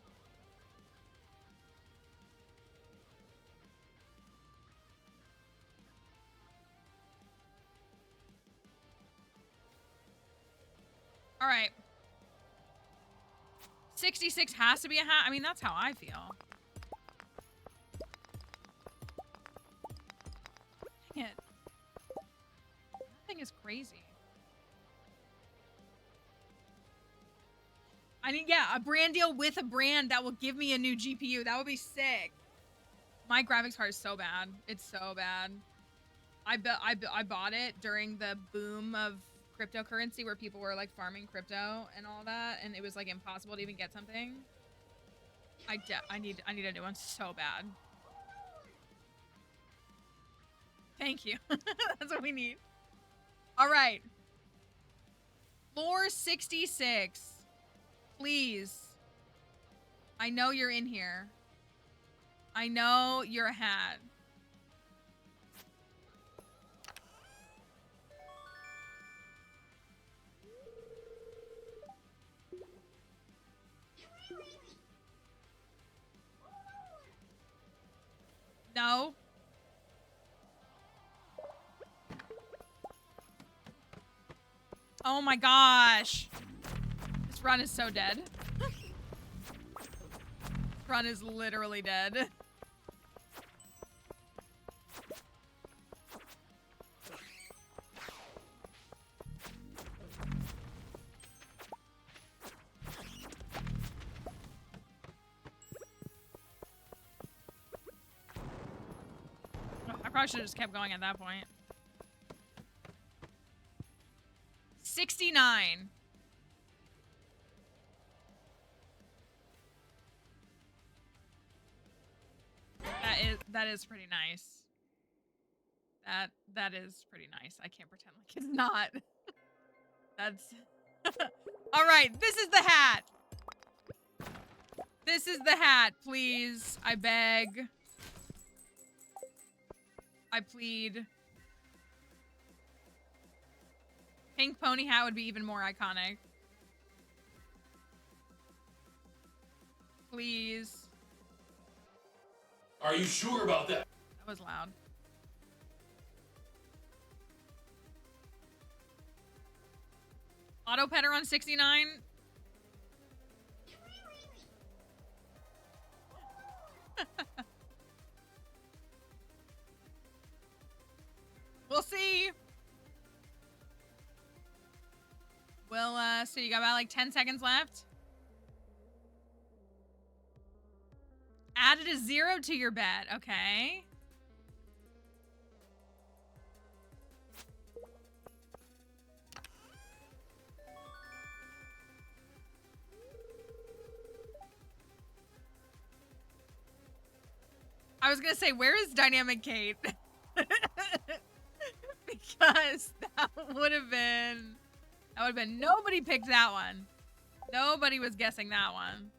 All right. 66 has to be a hat. I mean, that's how I feel. Dang it. That thing is crazy. I need, yeah, a brand deal with a brand that will give me a new GPU. That would be sick. My graphics card is so bad. It's so bad. I bought it during the boom of cryptocurrency where people were like farming crypto and all that, and it was like impossible to even get something. I need a new one so bad. Thank you. That's what we need. All right. Floor 66. Please. I know you're in here. I know you're a hat. No. Oh my gosh. This run is so dead. This run is literally dead. I probably should have just kept going at that point. 69. That is pretty nice. That is pretty nice. I can't pretend like it's not. That's all right. This is the hat. This is the hat, please. I beg. I plead. Pink pony hat would be even more iconic. Please. Are you sure about that? That was loud. Auto petter on 69. We'll see. We'll so you got about like 10 seconds left. Added a 0 to your bet. Okay. I was gonna say, where is Dynamic Kate? Because that would have been nobody picked that one. Nobody was guessing that one.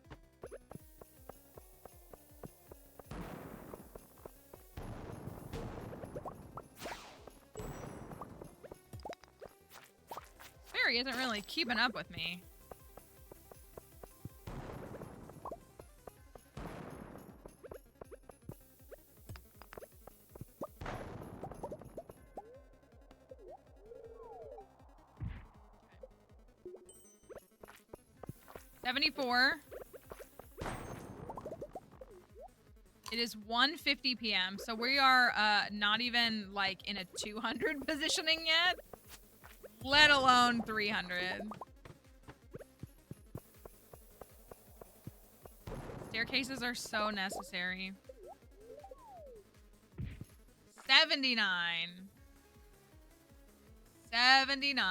Fairy isn't really keeping up with me. $74. It is 1:50 p.m. So we are not even like in a 200 positioning yet, let alone 300. Staircases are so necessary. 79. 79.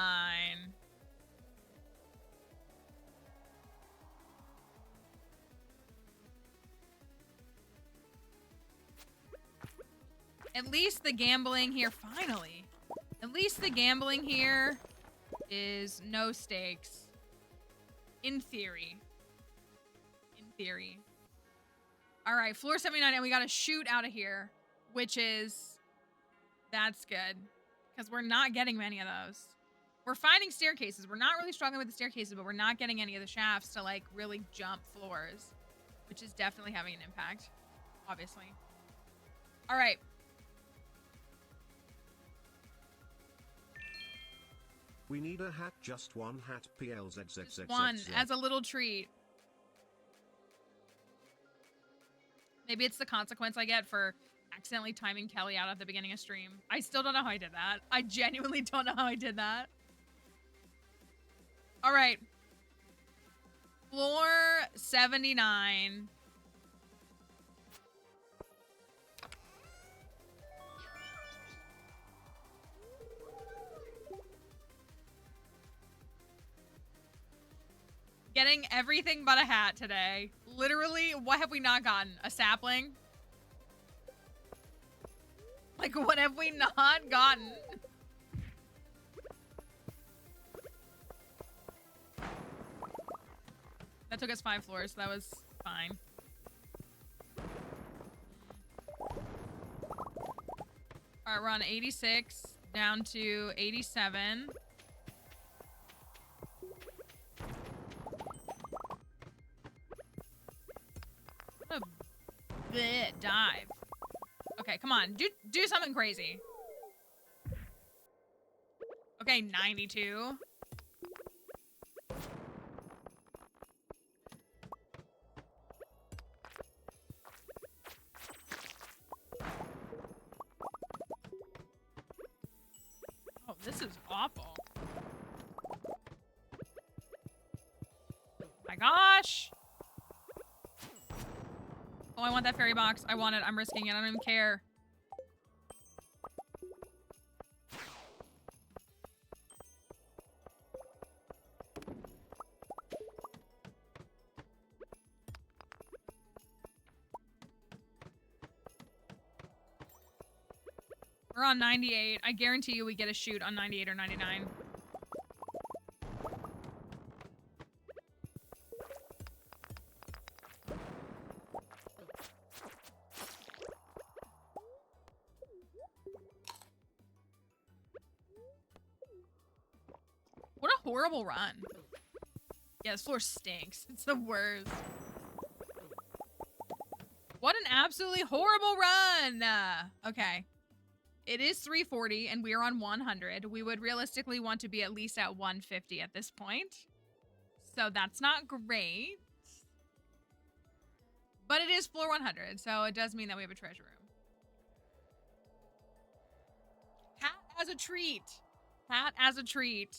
At least the gambling here, finally. At least the gambling here is no stakes. In theory. In theory. All right, floor 79, and we got to shoot out of here, which is, that's good. Because we're not getting many of those. We're finding staircases. We're not really struggling with the staircases, but we're not getting any of the shafts to, like, really jump floors, which is definitely having an impact, obviously. All right. We need a hat, just one hat, PLZZZZ. Just one, as a little treat. Maybe it's the consequence I get for accidentally timing Kelly out at the beginning of stream. I still don't know how I did that. I genuinely don't know how I did that. All right. Floor 79. Getting everything but a hat today. Literally, what have we not gotten? A sapling? Like, what have we not gotten? That took us 5 floors, so that was fine. Alright, we're on 86, down to 87. What a dive. Okay, come on. Do something crazy. Okay, 92. Oh, this is awful. My gosh. Oh, I want that fairy box. I want it. I'm risking it. I don't even care. We're on 98. I guarantee you we get a shoot on 98 or 99. What a horrible run. Yeah, this floor stinks. It's the worst. What an absolutely horrible run. Okay. It is 340 and we are on 100. We would realistically want to be at least at 150 at this point. So that's not great. But it is floor 100, so it does mean that we have a treasure room. Hat as a treat. Hat as a treat.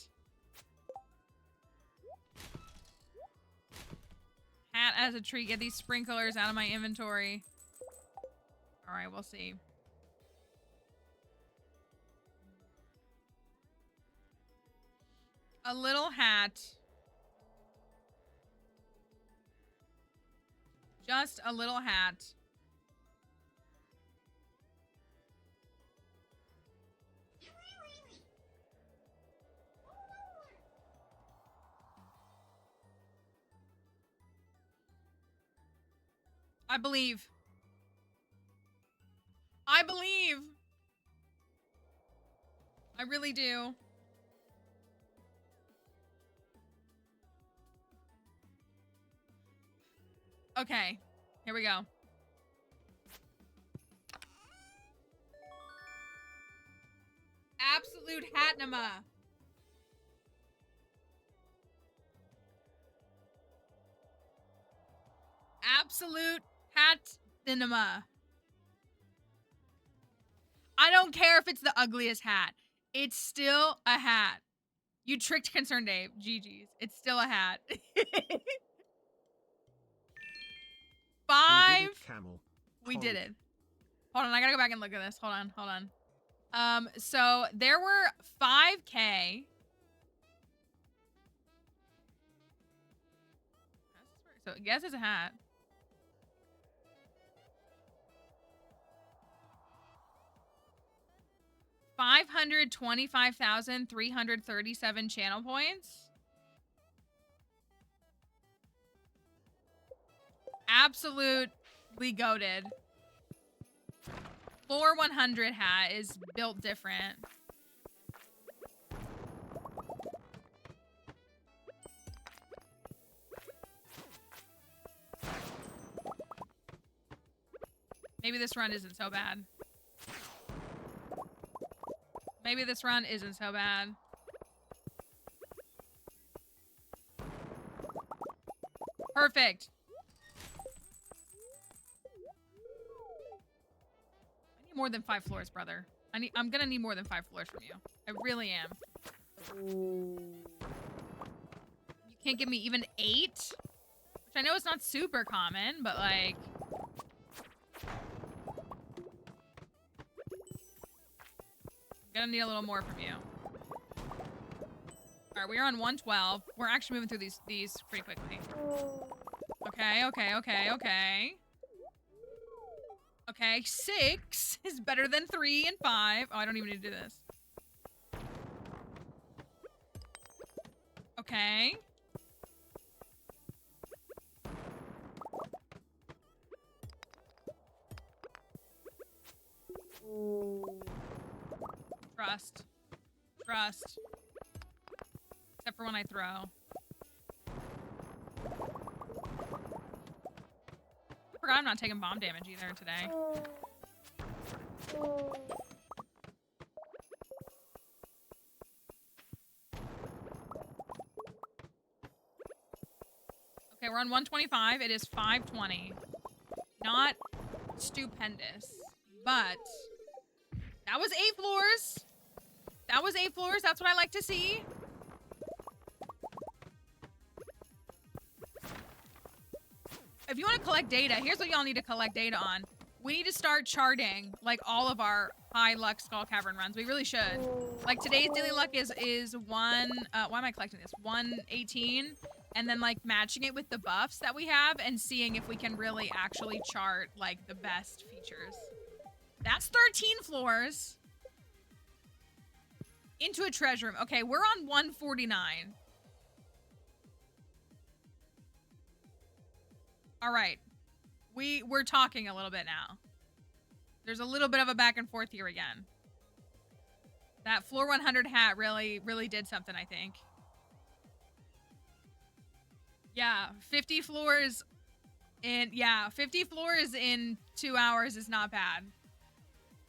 Hat as a treat. Get these sprinklers out of my inventory. All right, we'll see. A little hat. Just a little hat. I believe. I believe. I really do. Okay, here we go. Absolute Hatnama. Absolute Hatnama. I don't care if it's the ugliest hat. It's still a hat. You tricked Concerned Dave. GG's. It's still a hat. 5. We did it, Camel. We did it. Hold on, I gotta go back and look at this. Hold on, hold on. So there were 5K. So I guess it's a hat. $525,337 channel points. Absolutely goated. Floor 100 hat is built different. Maybe this run isn't so bad. Maybe this run isn't so bad. Perfect. need more than 5 floors, brother. I'm gonna need more than 5 floors from you. I really am. You can't give me even 8? Which I know it's not super common, but like... I'm gonna need a little more from you. Alright, we're on 112. We're actually moving through these pretty quickly. Okay, okay, okay, okay. Okay, 6 is better than 3 and 5. Oh, I don't even need to do this. Okay. Trust. Trust. Except for when I throw. I forgot I'm not taking bomb damage either today. Okay, we're on 125. It is 520. Not stupendous, but that was 8 floors. That was 8 floors. That's what I like to see. If you want to collect data, here's what y'all need to collect data on. We need to start charting, like, all of our high luck Skull Cavern runs. We really should. Like, today's daily luck is one, why am I collecting this? 118, and then, like, matching it with the buffs that we have and seeing if we can really actually chart, like, the best features. That's 13 floors. Into a treasure room. Okay, we're on 149. All right. We're talking a little bit now. There's a little bit of a back and forth here again. That floor 100 hat really did something, I think. Yeah, 50 floors in 2 hours is not bad.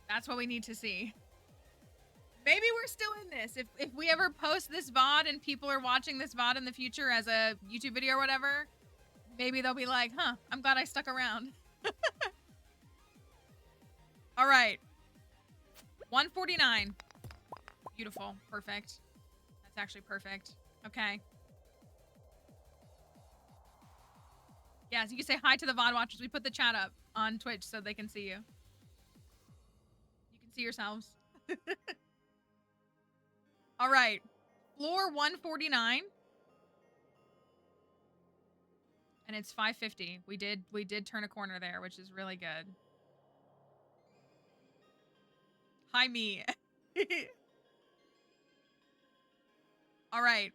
That's what we need to see. Maybe we're still in this. If we ever post this VOD and people are watching this VOD in the future as a YouTube video or whatever, maybe they'll be like, huh, I'm glad I stuck around. All right. 149. Beautiful. Perfect. That's actually perfect. Okay. Yeah, so you can say hi to the VOD watchers. We put the chat up on Twitch so they can see you. You can see yourselves. All right. Floor 149. And it's 550. We did turn a corner there, which is really good. Hi, me. All right.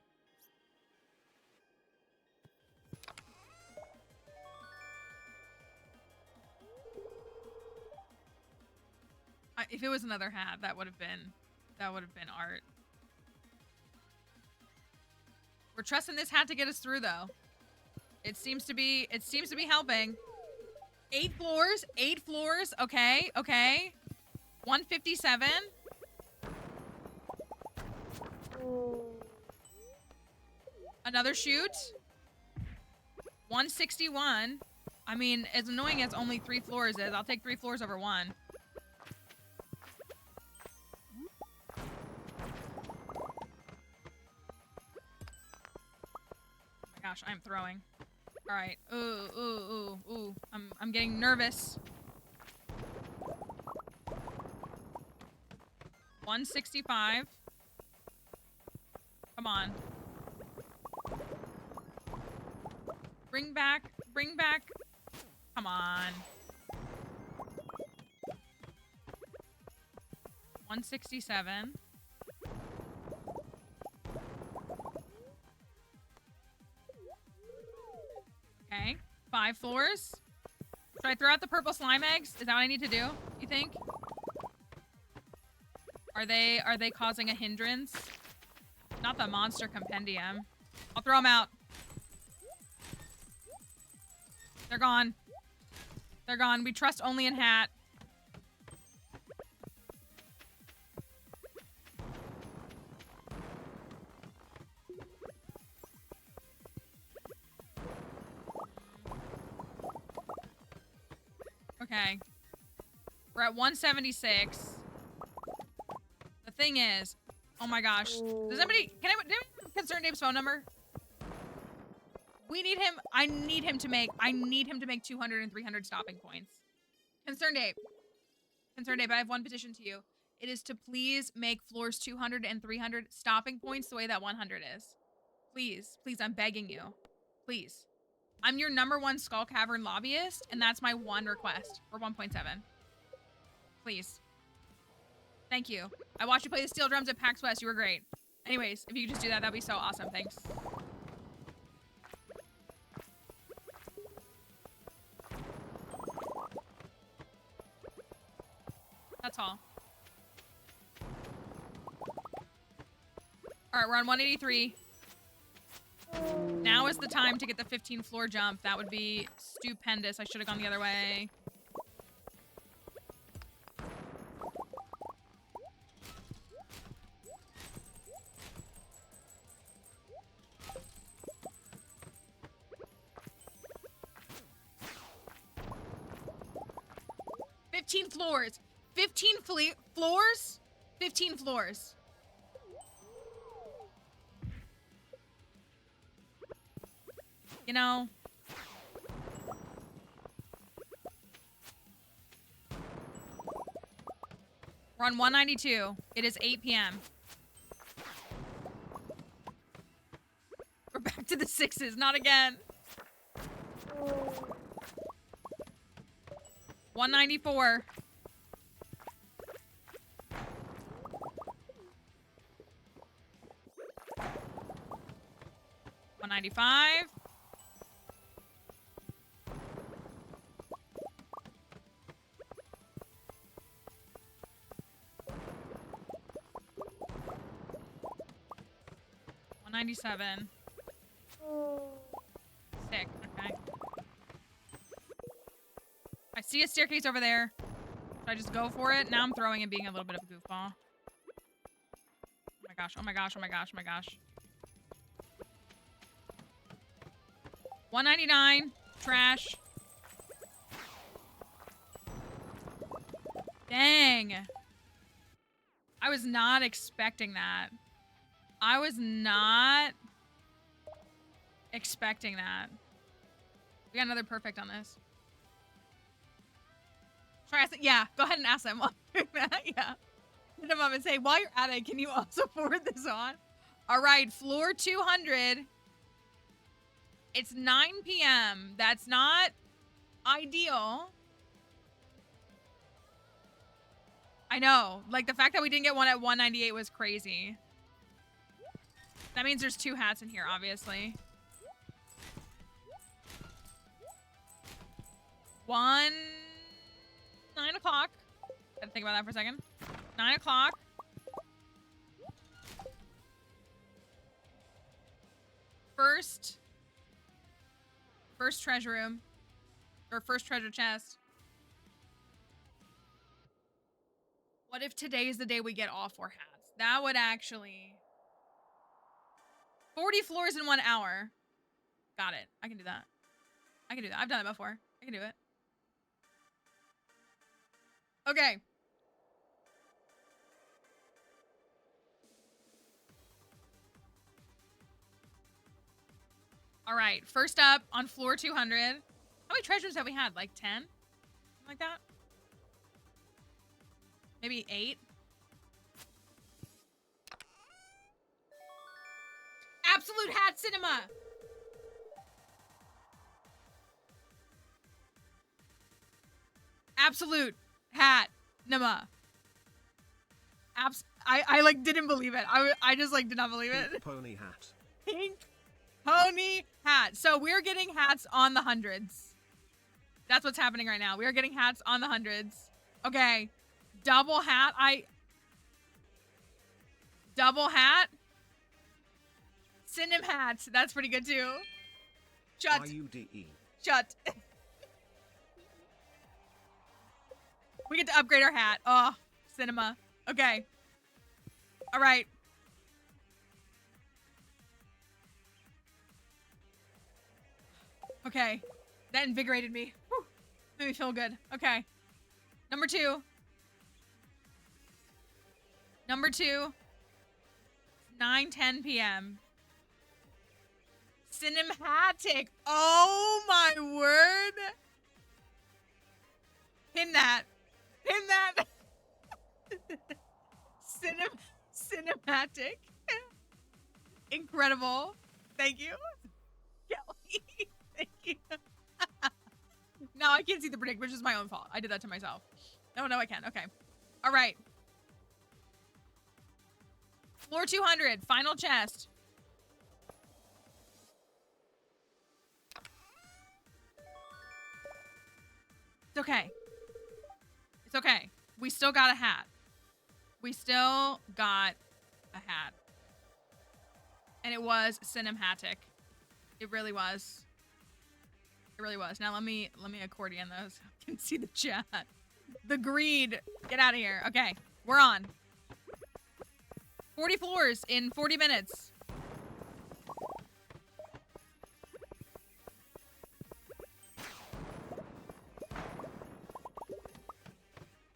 If it was another hat, that would have been art. We're trusting this hat to get us through, though. It seems to be helping. 8 floors, 8 floors. Okay, okay. 157. Another shoot. 161. I mean, as annoying as only 3 floors is, I'll take 3 floors over 1. Oh my gosh, I'm throwing. All right. Ooh. I'm getting nervous. 165. Come on. Bring back. Come on. 167. Okay. 5 floors. Should I throw out the purple slime eggs? Is that what I need to do, you think? Are they causing a hindrance? Not the monster compendium. I'll throw them out. They're gone. They're gone. We trust only in hat. Okay. We're at 176. The thing is, oh my gosh. Does anybody, can anyone have Concerned Dave's phone number? We need him, I need him to make 200 and 300 stopping points. Concerned Dave, I have one petition to you. It is to please make floors 200 and 300 stopping points the way that 100 is. Please, please, I'm begging you. Please. I'm your #1 Skull Cavern lobbyist, and that's my one request for 1.7. Please. Thank you. I watched you play the steel drums at PAX West. You were great. Anyways, if you could just do that, that'd be so awesome. Thanks. That's all. All right, we're on 183. Now is the time to get the 15 floor jump. That would be stupendous. I should have gone the other way. Floors. 15 floors? 15 floors. You know. We're on 192. It is 8 p.m. We're back to the 6s. Not again. 194. 195. 197. Sick. Okay. I see a staircase over there. Should I just go for it? Now I'm throwing and being a little bit of a goofball. Oh my gosh. Oh my gosh. Oh my gosh. Oh my gosh. 199. Trash. Dang. I was not expecting that. I was not expecting that. We got another perfect on this. Try asking. Yeah, go ahead and ask them while you're doing that. Yeah. Hit them up and say, while you're at it, can you also forward this on? All right, floor 200. It's 9 p.m. That's not ideal. I know. Like, the fact that we didn't get one at 198 was crazy. That means there's 2 hats in here, obviously. 9 o'clock. Gotta think about that for a second. 9 o'clock. First treasure room. Or first treasure chest. What if today is the day we get all 4 hats? That would actually... 40 floors in 1 hour. Got it. I can do that. I can do that. I've done it before. I can do it. Okay. All right. First up on floor 200. How many treasures have we had? Like 10? Something like that? Maybe 8? Absolute Hat Cinema! Absolute Hat Cinema. I like didn't believe it. I just like did not believe it. Pink pony hat. Pink pony hat. So we're getting hats on the hundreds. That's what's happening right now. We are getting hats on the hundreds. Okay. Double hat. Double hat. Send him hats. That's pretty good too. Shut. IUDE. Shut. We get to upgrade our hat. Oh, cinema. Okay. All right. Okay. That invigorated me. Whew. Made me feel good. Okay. Number two. Number two. 9:10 p.m. Cinematic. Oh my word. Pin that. Pin that. Cinematic. Incredible. Thank you. Kelly. Thank you. No, I can't see the predict, which is my own fault. I did that to myself. No, I can. Okay. All right. Floor 200. Final chest. It's okay. It's okay. We still got a hat. We still got a hat. And it was cinematic. It really was. It really was. Now let me accordion those so I can see the chat. The greed. Get out of here. Okay, we're on. 40 floors in 40 minutes.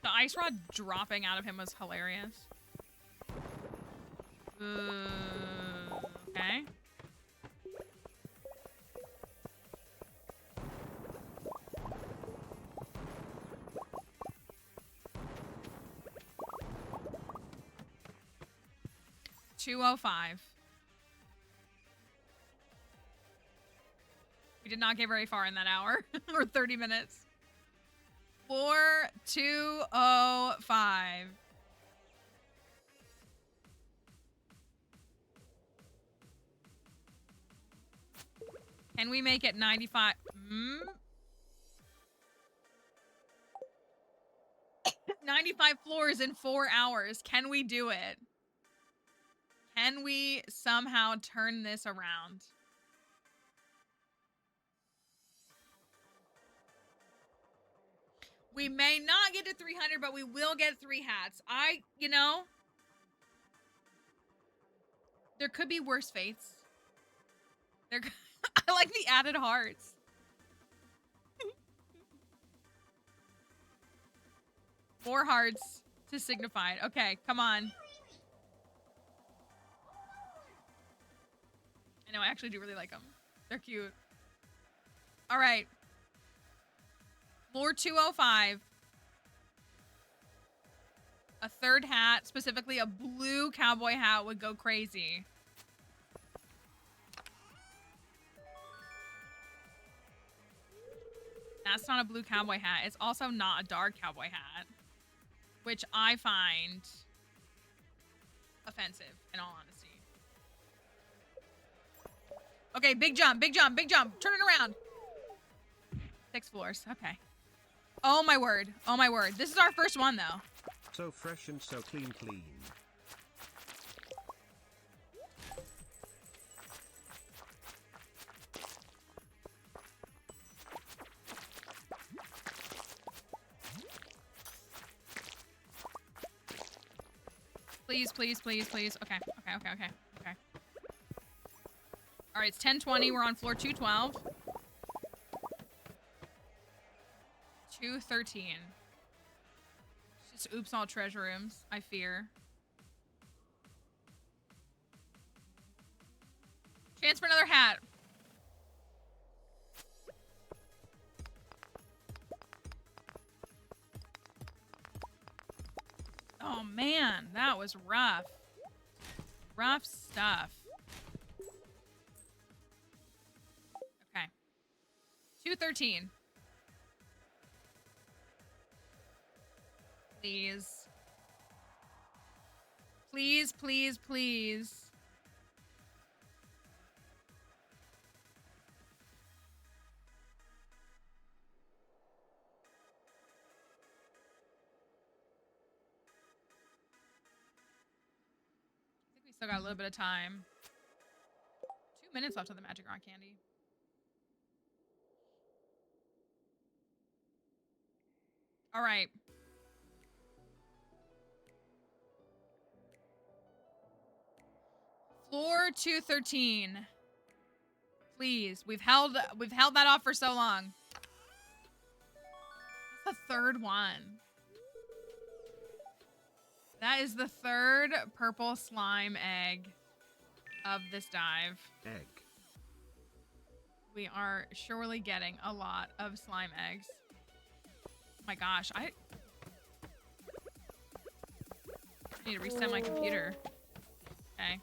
The ice rod dropping out of him was hilarious. Okay. $205. We did not get very far in that hour or 30 minutes. Floor 205. Can we make it 95? 95 floors in 4 hours. Can we do it? Can we somehow turn this around? We may not get to 300, but we will get 3 hats. You know, there could be worse fates. I like the added hearts. More hearts to signify it. Okay, come on. I know, I actually do really like them. They're cute. All right. Floor 205. A third hat, specifically a blue cowboy hat, would go crazy. That's not a blue cowboy hat. It's also not a dark cowboy hat, which I find offensive, in all honesty. Okay, big jump, big jump, big jump. Turn it around. 6 floors. Okay. Oh my word. Oh my word. This is our first one, though. So fresh and so clean. Please, please, please, please. Okay. All right, it's 10:20. We're on floor 212. 213. It's just oops all treasure rooms, I fear. Chance for another hat. Oh man, that was rough. Rough stuff. Okay. 213. Please. Please, please, please. I think we still got a little bit of time. 2 minutes left of the magic rock candy. All right. Floor 213. Please. We've held that off for so long. That's the third one. That is the third purple slime egg of this dive. Egg. We are surely getting a lot of slime eggs. Oh my gosh, I need to reset my computer. Okay.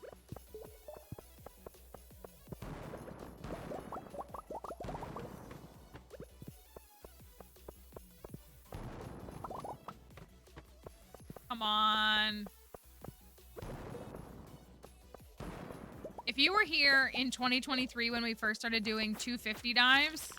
Come on. If you were here in 2023 when we first started doing 250 dives,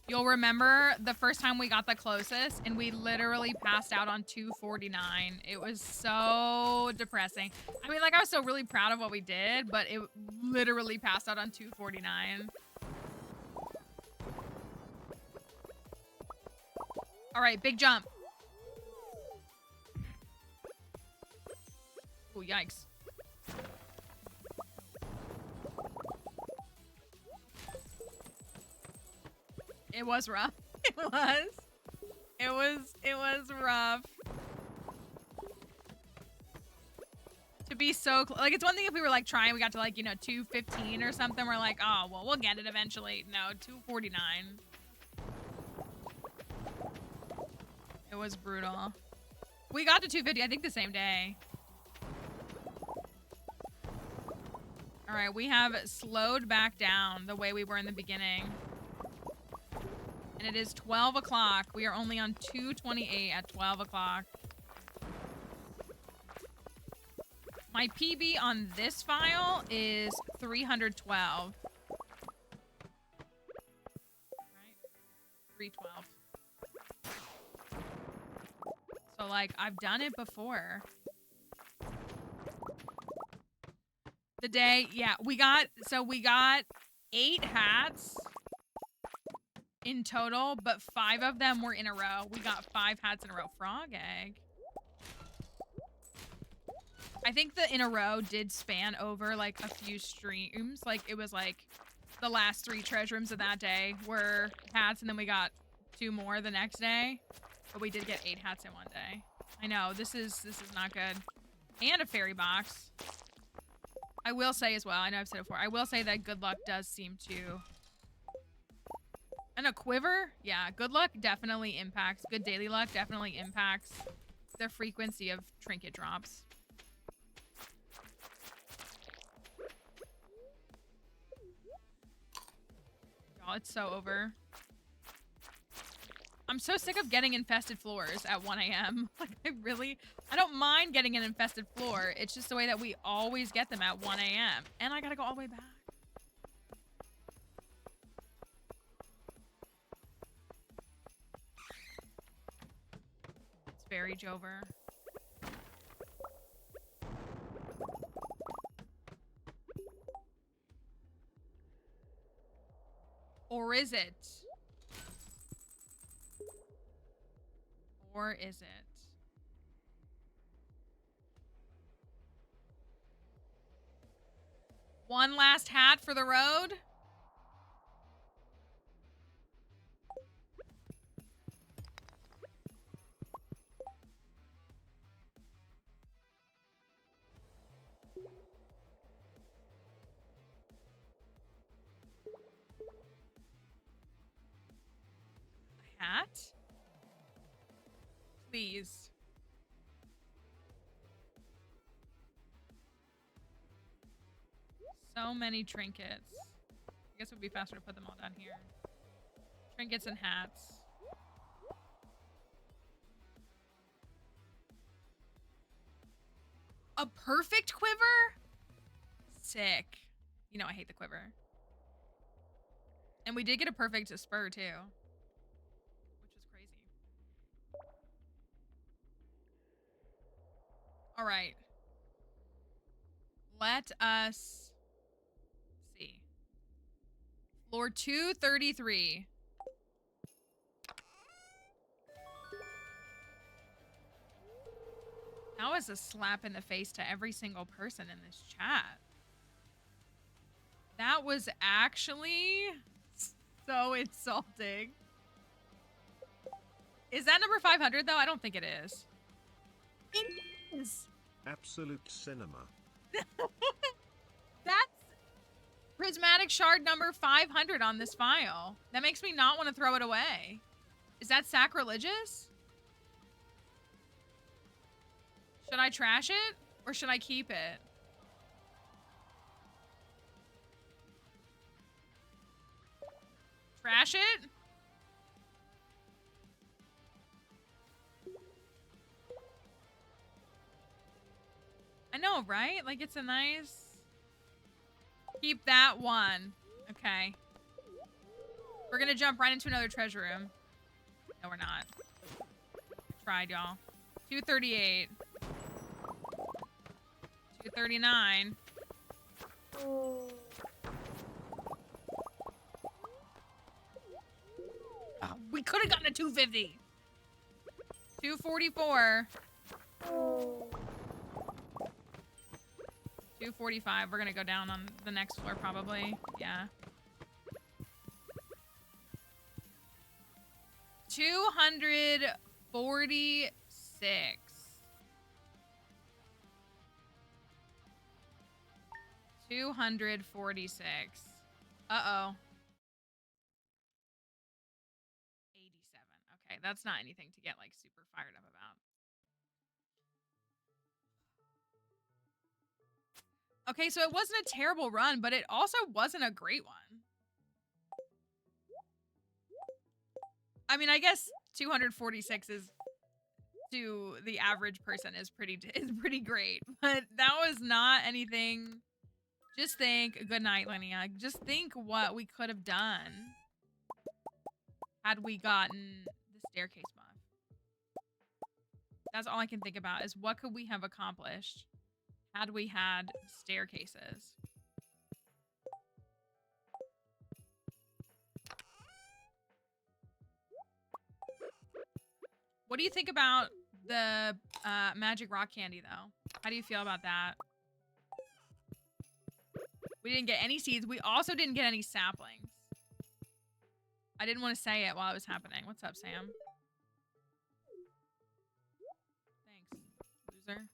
you'll remember the first time we got the closest and we literally passed out on 249. It was so depressing. I mean, like, I was so really proud of what we did, but it literally passed out on 249. All right, big jump. Oh, yikes. It was rough. It was rough. To be so like, it's one thing if we were like trying, we got to like, you know, 215 or something. We're like, oh, well, we'll get it eventually. No, 249. It was brutal. We got to 250, I think the same day. All right, we have slowed back down the way we were in the beginning. And it is 12 o'clock. We are only on 228 at 12 o'clock. My PB on this file is 312. Right? 312. So, like, I've done it before. The day, yeah, we got 8 hats in total, but 5 of them were in a row. We got 5 hats in a row. Frog egg. I think the in a row did span over like a few streams. Like, it was like the last 3 treasure rooms of that day were hats, and then we got 2 more the next day. But we did get 8 hats in one day. I know, this is not good. And a fairy box. I will say as well, I know I've said it before, I will say that good luck does seem to... And a quiver? Yeah, good luck definitely impacts, good daily luck definitely impacts the frequency of trinket drops. Y'all, it's so over. I'm so sick of getting infested floors at 1 a.m. Like, I don't mind getting an infested floor. It's just the way that we always get them at 1 a.m. And I gotta go all the way back. It's very Jover. Or is it? Or is it? One last hat for the road? A hat? Please. So many trinkets. I guess it would be faster to put them all down here. Trinkets and hats. A perfect quiver? Sick. You know I hate the quiver. And we did get a perfect spur too. Which is crazy. Alright. Let us see. Floor 233. That was a slap in the face to every single person in this chat. That was actually so insulting. Is that number 500 though? I don't think it is. is. Absolute cinema. That's prismatic shard number 500 on this file. That makes me not want to throw it away. Is that sacrilegious? Should I trash it or should I keep it? Trash it? I know, right? Like, it's a nice... Keep that one. Okay. We're gonna jump right into another treasure room. No, we're not. Tried, y'all. 238. 239. Oh, we could have gotten a 250. 244. 245. We're gonna go down on the next floor, probably. Yeah. 246. 246. Uh-oh. 87. Okay, that's not anything to get, like, super fired up about. Okay, so it wasn't a terrible run, but it also wasn't a great one. I mean, I guess 246 is, to the average person, is pretty great, but that was not anything. Just think, good night, Linnea. Just think what we could have done had we gotten the staircase buff. That's all I can think about, is what could we have accomplished had we had staircases. What do you think about the magic rock candy, though? How do you feel about that? We didn't get any seeds. We also didn't get any saplings. I didn't want to say it while it was happening. What's up, Sam? Thanks, loser.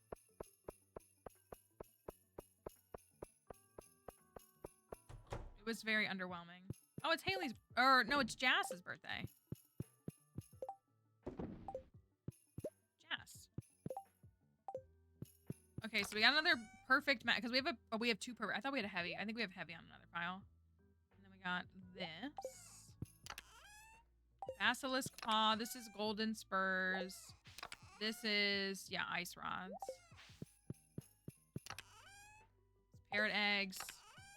It was very underwhelming. Oh, it's Haley's, or no, it's Jass's birthday. Jass. Okay, so we got another perfect match, because we have we have two perfect. I thought we had a heavy. I think we have heavy on another pile. And then we got this. Basilisk Paw. This is Golden Spurs. This is, yeah, Ice Rods. Parrot Eggs.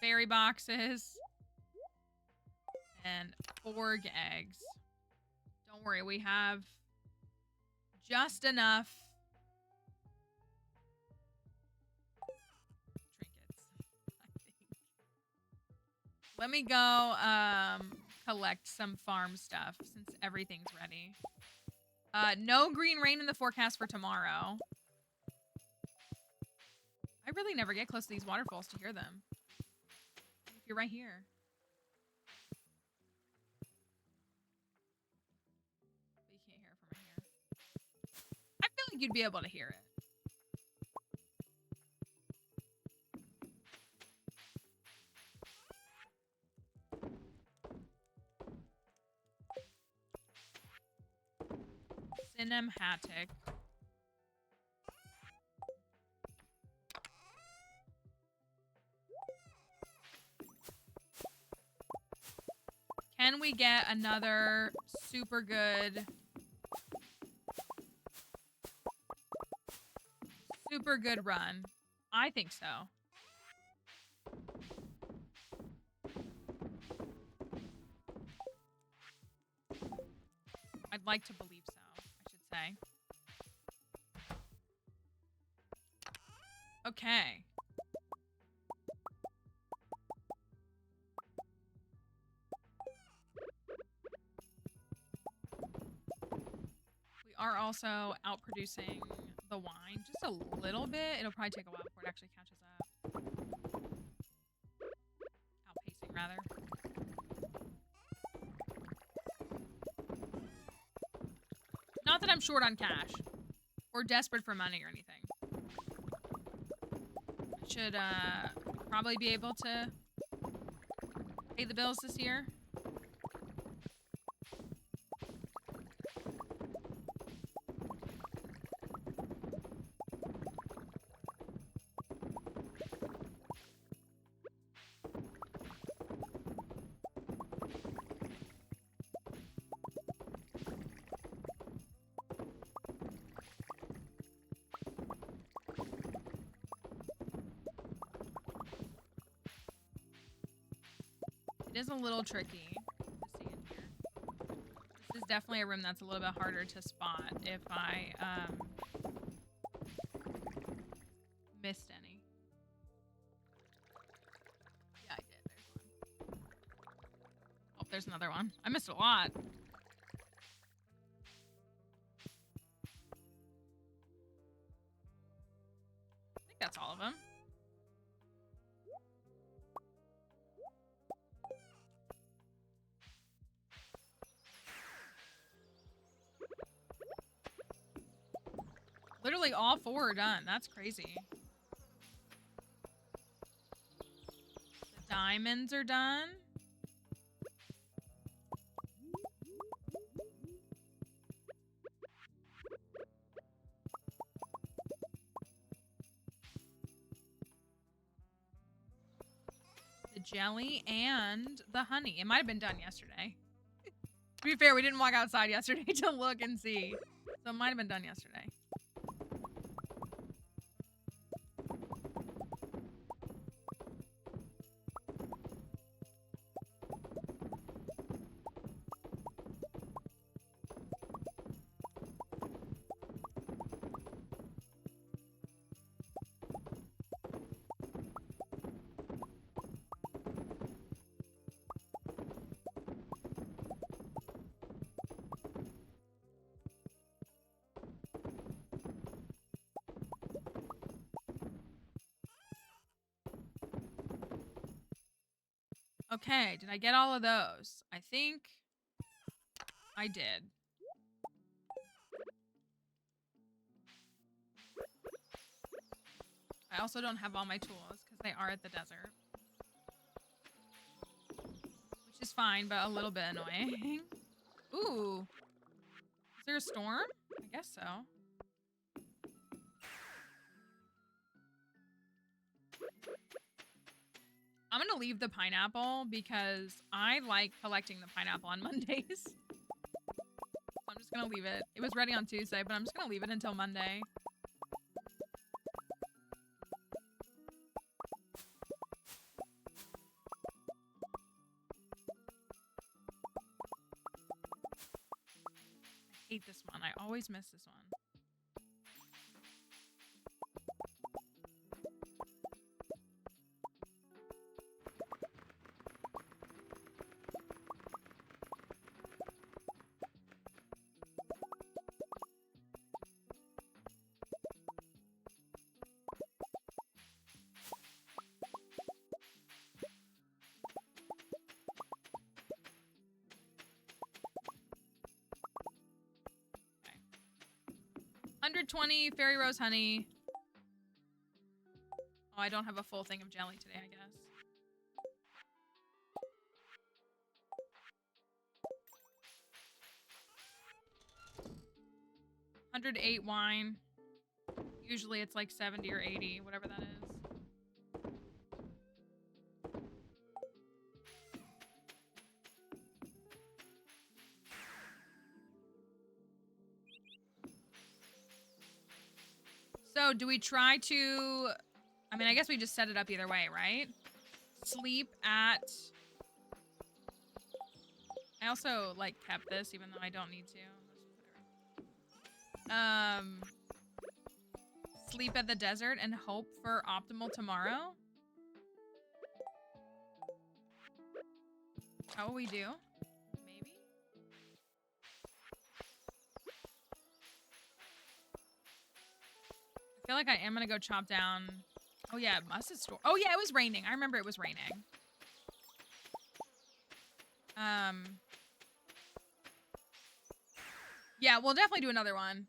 Fairy Boxes. And Forg Eggs. Don't worry, we have just enough trinkets, I think. Let me go collect some farm stuff since everything's ready. No green rain in the forecast for tomorrow. I really never get close to these waterfalls to hear them. If you're right here. But you can't hear it from right here. I feel like you'd be able to hear it. Cinematic. Can we get another super good run? I think so. I'd like to believe so, I should say. Okay. We are also outproducing the wine just a little bit. It'll probably take a while before it actually catches up. Outpacing, rather. Not that I'm short on cash or desperate for money or anything. should probably be able to pay the bills this year. It is a little tricky to see in here. This is definitely a room that's a little bit harder to spot if I missed any. Yeah, I did. There's one. Oh, there's another one. I missed a lot. I think that's all of them. Literally all 4 are done. That's crazy. The diamonds are done. The jelly and the honey. It might have been done yesterday. To be fair, we didn't walk outside yesterday to look and see. So it might have been done yesterday. Okay, did I get all of those? I think I did. I also don't have all my tools because they are at the desert. Which is fine, but a little bit annoying. Ooh. Is there a storm? I guess so. I'm gonna leave the pineapple because I like collecting the pineapple on Mondays. I'm just gonna leave it. It was ready on Tuesday, but I'm just gonna leave it until Monday. I hate this one. I always miss this one. Okay. 120 fairy rose honey. Oh, I don't have a full thing of jelly today, I guess. $108 wine. Usually it's like 70 or 80, whatever that is. So do we try to... I mean, I guess we just set it up either way, right? Sleep at... I also, like, kept this, even though I don't need to. Sleep at the desert and hope for optimal tomorrow? How will we do? Maybe? I feel like I am gonna go chop down... Oh yeah, mustard store. Oh yeah, it was raining. I remember it was raining. Yeah, we'll definitely do another one.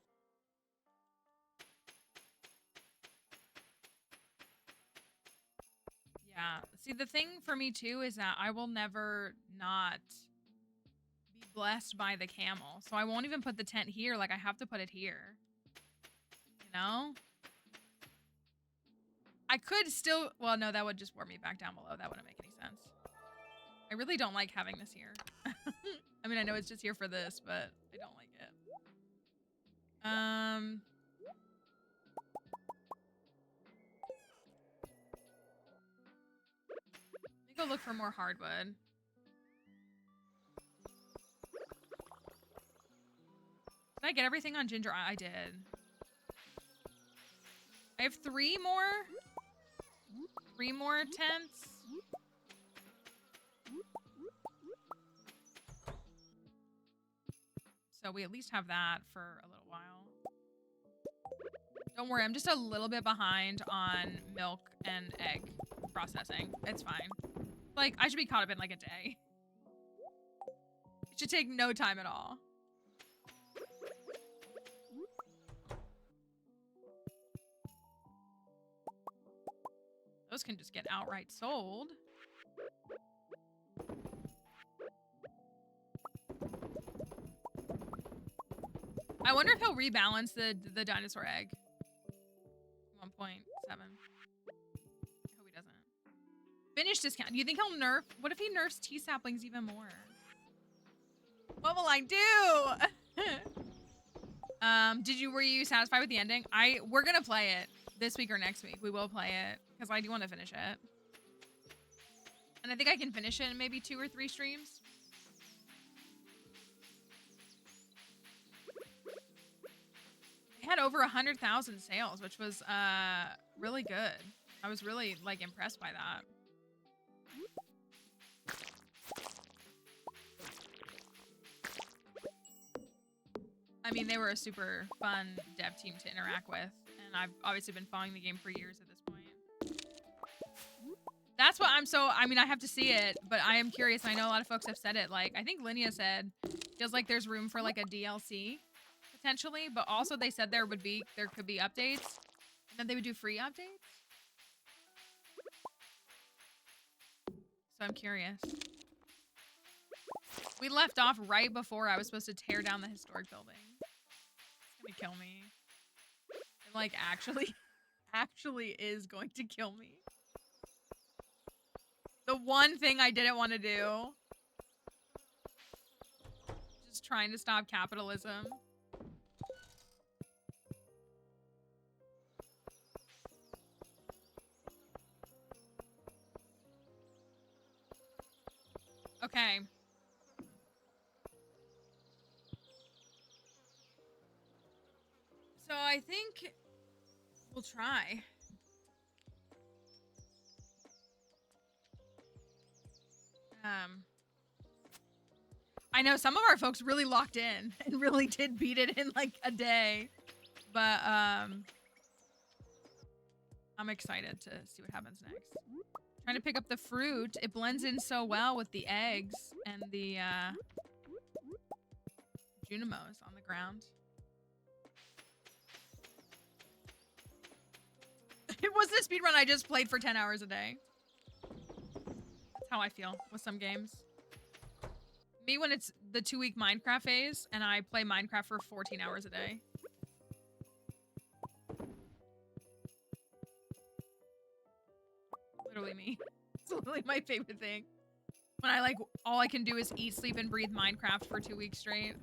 See, the thing for me too is that I will never not be blessed by the camel. So I won't even put the tent here. Like, I have to put it here. You know? I could still... Well, no, that would just warp me back down below. That wouldn't make any sense. I really don't like having this here. I mean, I know it's just here for this, but I don't like it. Let me go look for more hardwood. Did I get everything on ginger? I did. I have 3 more tents. So we at least have that for a little while. Don't worry, I'm just a little bit behind on milk and egg processing. It's fine. Like, I should be caught up in like a day. It should take no time at all. Those can just get outright sold. I wonder if he'll rebalance the dinosaur egg. 1.7. I hope he doesn't. Finish discount. Do you think he'll nerf? What if he nerfs T-saplings even more? What will I do? Were you satisfied with the ending? We're gonna play it this week or next week. We will play it because I do want to finish it. And I think I can finish it in maybe 2 or 3 streams. It had over 100,000 sales, which was really good. I was really like impressed by that. I mean, they were a super fun dev team to interact with, and I've obviously been following the game for years at this point. That's what I mean, I have to see it, but I am curious. I know a lot of folks have said it. Like, I think Linnea said, feels like there's room for like a DLC potentially, but also they said there could be updates, and then they would do free updates. So I'm curious. We left off right before I was supposed to tear down the historic building. It's gonna kill me. It like actually is going to kill me. The one thing I didn't want to do. Just trying to stop capitalism. Okay. So I think we'll try. I know some of our folks really locked in and really did beat it in like a day. But I'm excited to see what happens next. Trying to pick up the fruit. It blends in so well with the eggs and the Junimos on the ground. It wasn't a speedrun. I just played for 10 hours a day. That's how I feel with some games. Me when it's the 2-week Minecraft phase and I play Minecraft for 14 hours a day. Literally me. It's literally my favorite thing. When I like, all I can do is eat, sleep, and breathe Minecraft for 2 weeks straight.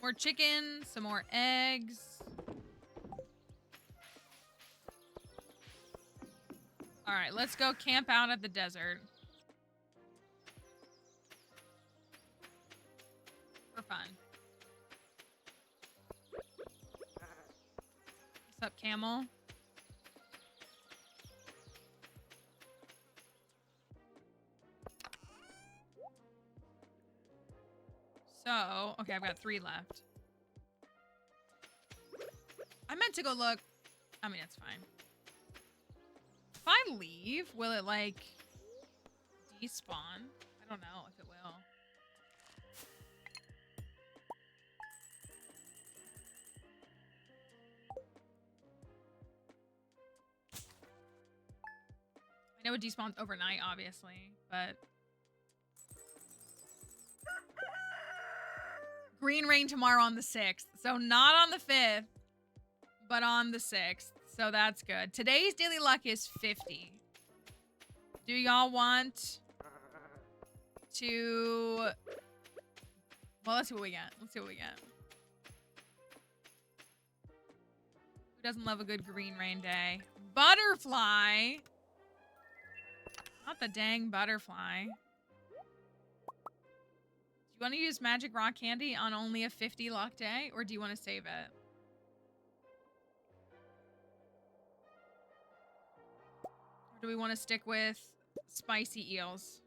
More chicken, some more eggs. All right, let's go camp out at the desert. For fun. What's up, camel? So, So, okay, I've got 3 left. I meant to go look. I mean, it's fine. If I leave, will it, like, despawn? I don't know if it will. I know it despawns overnight, obviously, but... Green rain tomorrow on the 6th. So not on the 5th, but on the 6th. So that's good. Today's daily luck is 50. Do y'all want to... Well, let's see what we get. Let's see what we get. Who doesn't love a good green rain day? Butterfly! Not the dang butterfly. Do you want to use magic rock candy on only a 50 luck day, or do you want to save it? Or do we want to stick with spicy eels?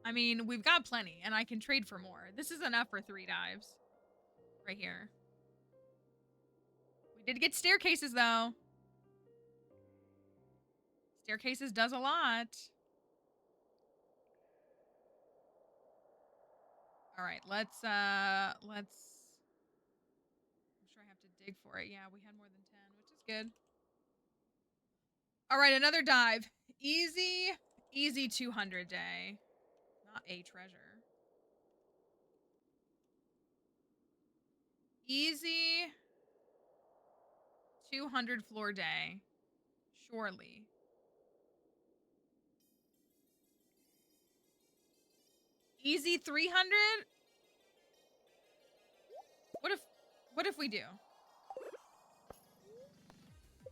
I mean, we've got plenty, and I can trade for more. This is enough for 3 dives. Right here. We did get staircases, though. Staircases does a lot. Alright, let's... I'm sure I have to dig for it. Yeah, we had more than 10, which is good. Alright, another dive. Easy 200 day. Not a treasure. Easy 200 floor day. Surely. Easy 300? What if we do?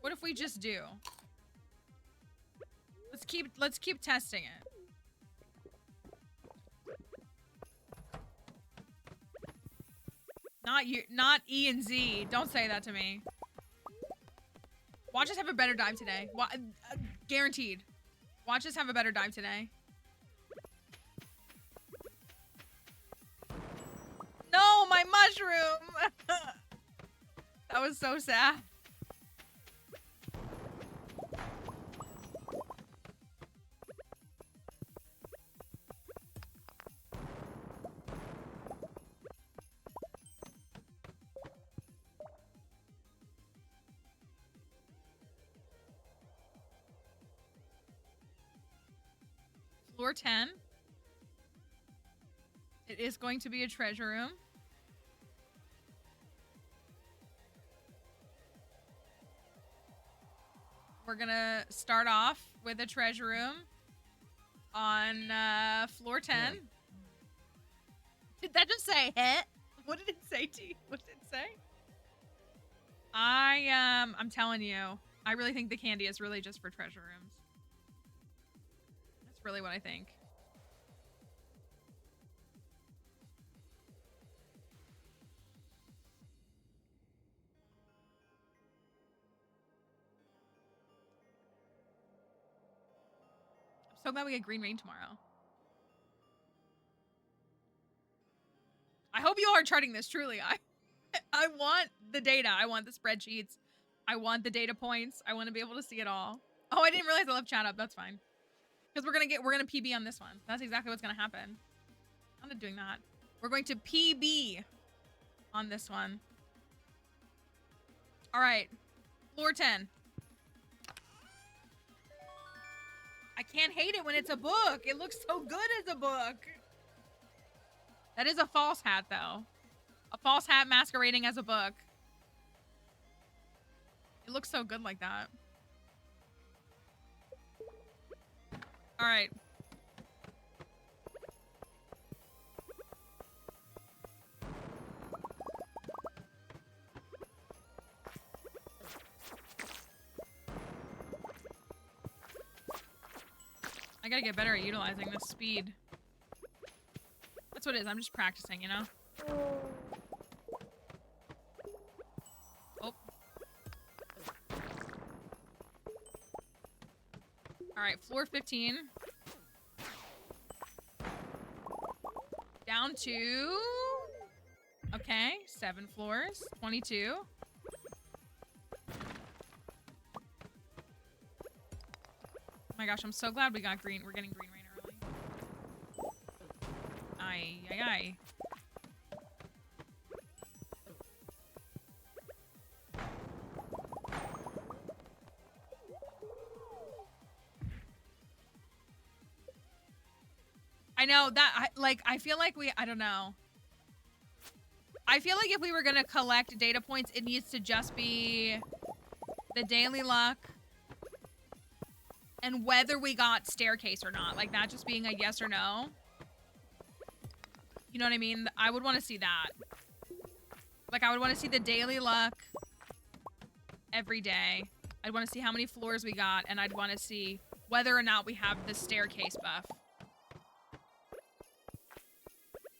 What if we just do? Let's keep testing it. Not E and Z. Don't say that to me. Watch us have a better dive today. Guaranteed. Watch us have a better dive today. No, my mushroom! That was so sad. Floor 10. It is going to be a treasure room. We're gonna start off with a treasure room on floor 10. Did that just say hit? What did it say, T? What did it say? I'm telling you, I really think the candy is really just for treasure rooms. That's really what I think. I'm so glad we get green rain tomorrow. I hope you all are charting this, truly. I want the data. I want the spreadsheets. I want the data points. I want to be able to see it all. Oh, I didn't realize I left chat up. That's fine. Because we're gonna PB on this one. That's exactly what's gonna happen. I'm not doing that. We're going to PB on this one. Alright. Floor 10. I can't hate it when it's a book. It looks so good as a book. That is a false hat, though. A false hat masquerading as a book. It looks so good like that. Alright. I gotta get better at utilizing this speed. That's what it is. I'm just practicing, you know? All right, floor 15. Down to... Okay, 7 floors. 22. Oh my gosh, I'm so glad we got green. We're getting green rain early. Aye, aye, aye. I know that, I feel like I don't know. I feel like if we were gonna collect data points, it needs to just be the daily luck and whether we got staircase or not. Like, that just being a yes or no. You know what I mean? I would want to see that. Like, I would want to see the daily luck every day. I'd want to see how many floors we got, and I'd want to see whether or not we have the staircase buff.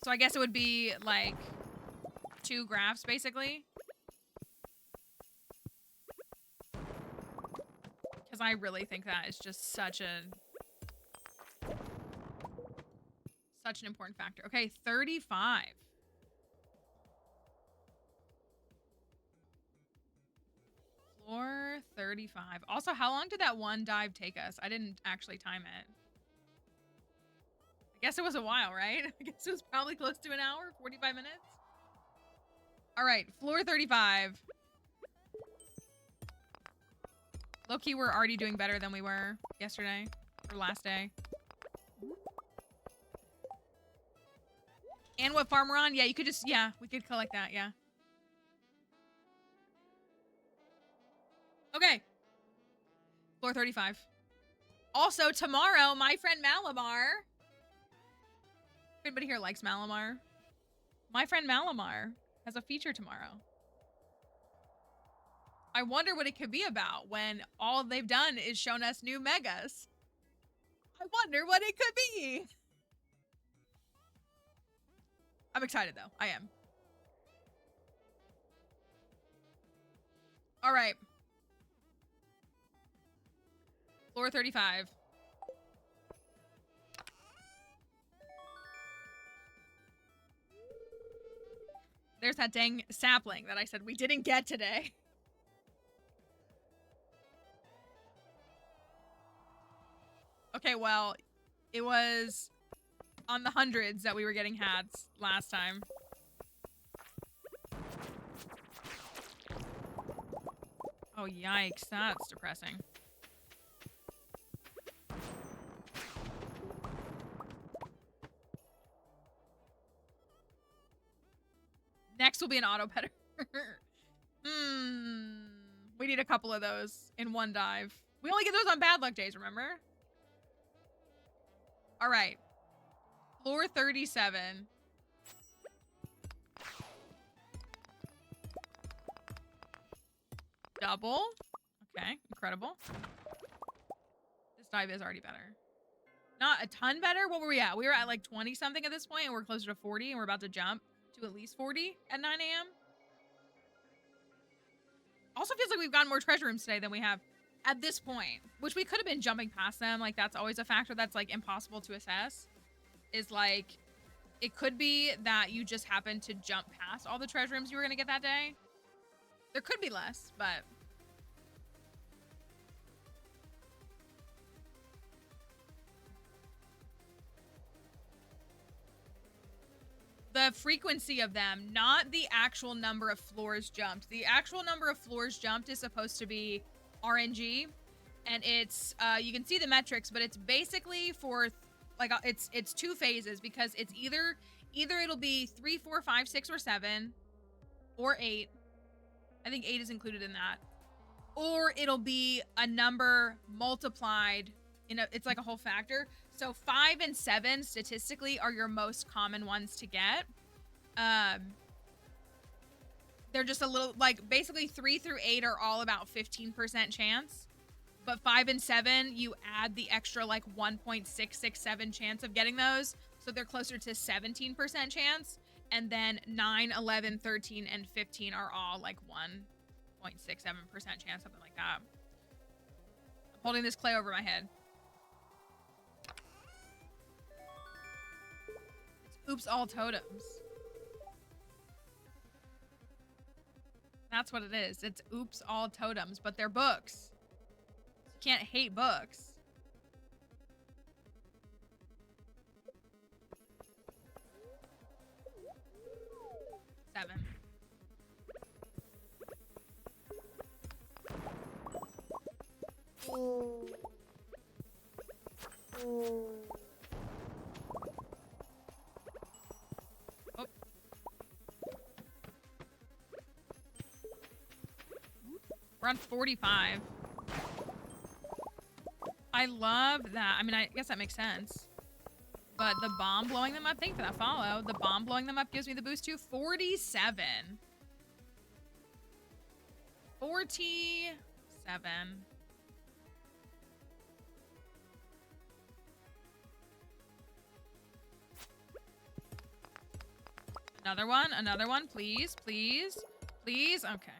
So I guess it would be, like, 2 graphs, basically. Because I really think that is just such an important factor. Okay, 35. Floor 35. Also, how long did that one dive take us? I didn't actually time it. I guess it was a while, right? I guess it was probably close to an hour, 45 minutes. All right, floor 35. Low-key, we're already doing better than we were yesterday, or last day. And what farm we're on? Yeah, you could just, yeah, we could collect that, yeah. Okay. Floor 35. Also, tomorrow, my friend Malamar. Everybody here likes Malamar. My friend Malamar has a feature tomorrow. I wonder what it could be about when all they've done is shown us new megas. I wonder what it could be. I'm excited, though. I am. All right. Floor 35. There's that dang sapling that I said we didn't get today. Okay, well, it was on the hundreds that we were getting hats last time. Oh, yikes. That's depressing. Next will be an auto petter. We need a couple of those in one dive. We only get those on bad luck days, remember? All right. Floor 37. Double. Okay, incredible. This dive is already better. Not a ton better. What were we at? We were at like 20 something at this point, and we're closer to 40, and we're about to jump to at least 40 at 9 a.m. Also feels like we've gotten more treasure rooms today than we have at this point, which we could have been jumping past them. Like, that's always a factor that's like impossible to assess. Is like, it could be that you just happen to jump past all the treasure rooms you were going to get that day. There could be less, but the frequency of them, not the actual number of floors jumped. The actual number of floors jumped is supposed to be RNG, and it's you can see the metrics, but it's basically for like it's 2 phases, because it's either it'll be 3, 4, 5, 6, or 7, or 8. I think 8 is included in that, or it'll be a number multiplied in it's like a whole factor. So 5 and 7 statistically are your most common ones to get. They're just a little, like, basically 3 through 8 are all about 15% chance. But 5 and 7, you add the extra, like, 1.667 chance of getting those. So they're closer to 17% chance. And then 9, 11, 13, and 15 are all, like, 1.67% chance, something like that. I'm holding this clay over my head. Oops, all totems. That's what it is. It's oops, all totems, but they're books. You can't hate books. Seven. Oh. We're on 45. I love that. I mean, I guess that makes sense. But the bomb blowing them up, thank you for that follow. The bomb blowing them up gives me the boost to 47. 47. Another one, please, please, please. Okay.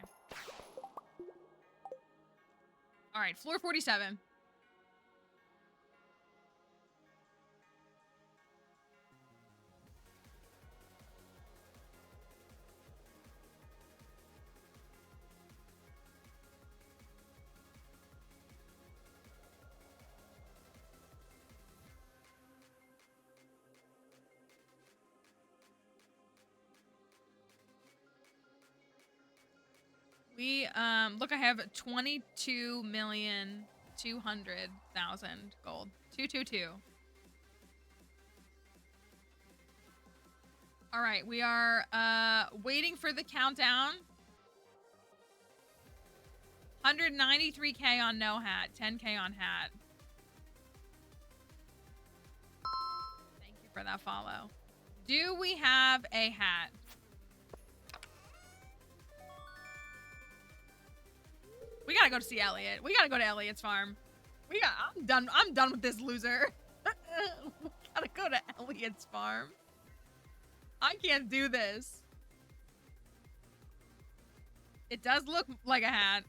All right, floor 47. We, look, I have 22,200,000 gold. 222. All right, we are, waiting for the countdown. 193k on no hat, 10k on hat. Thank you for that follow. Do we have a hat? We gotta go to see Elliot. We gotta go to Elliot's farm. I'm done with this loser. We gotta go to Elliot's farm. I can't do this. It does look like a hat.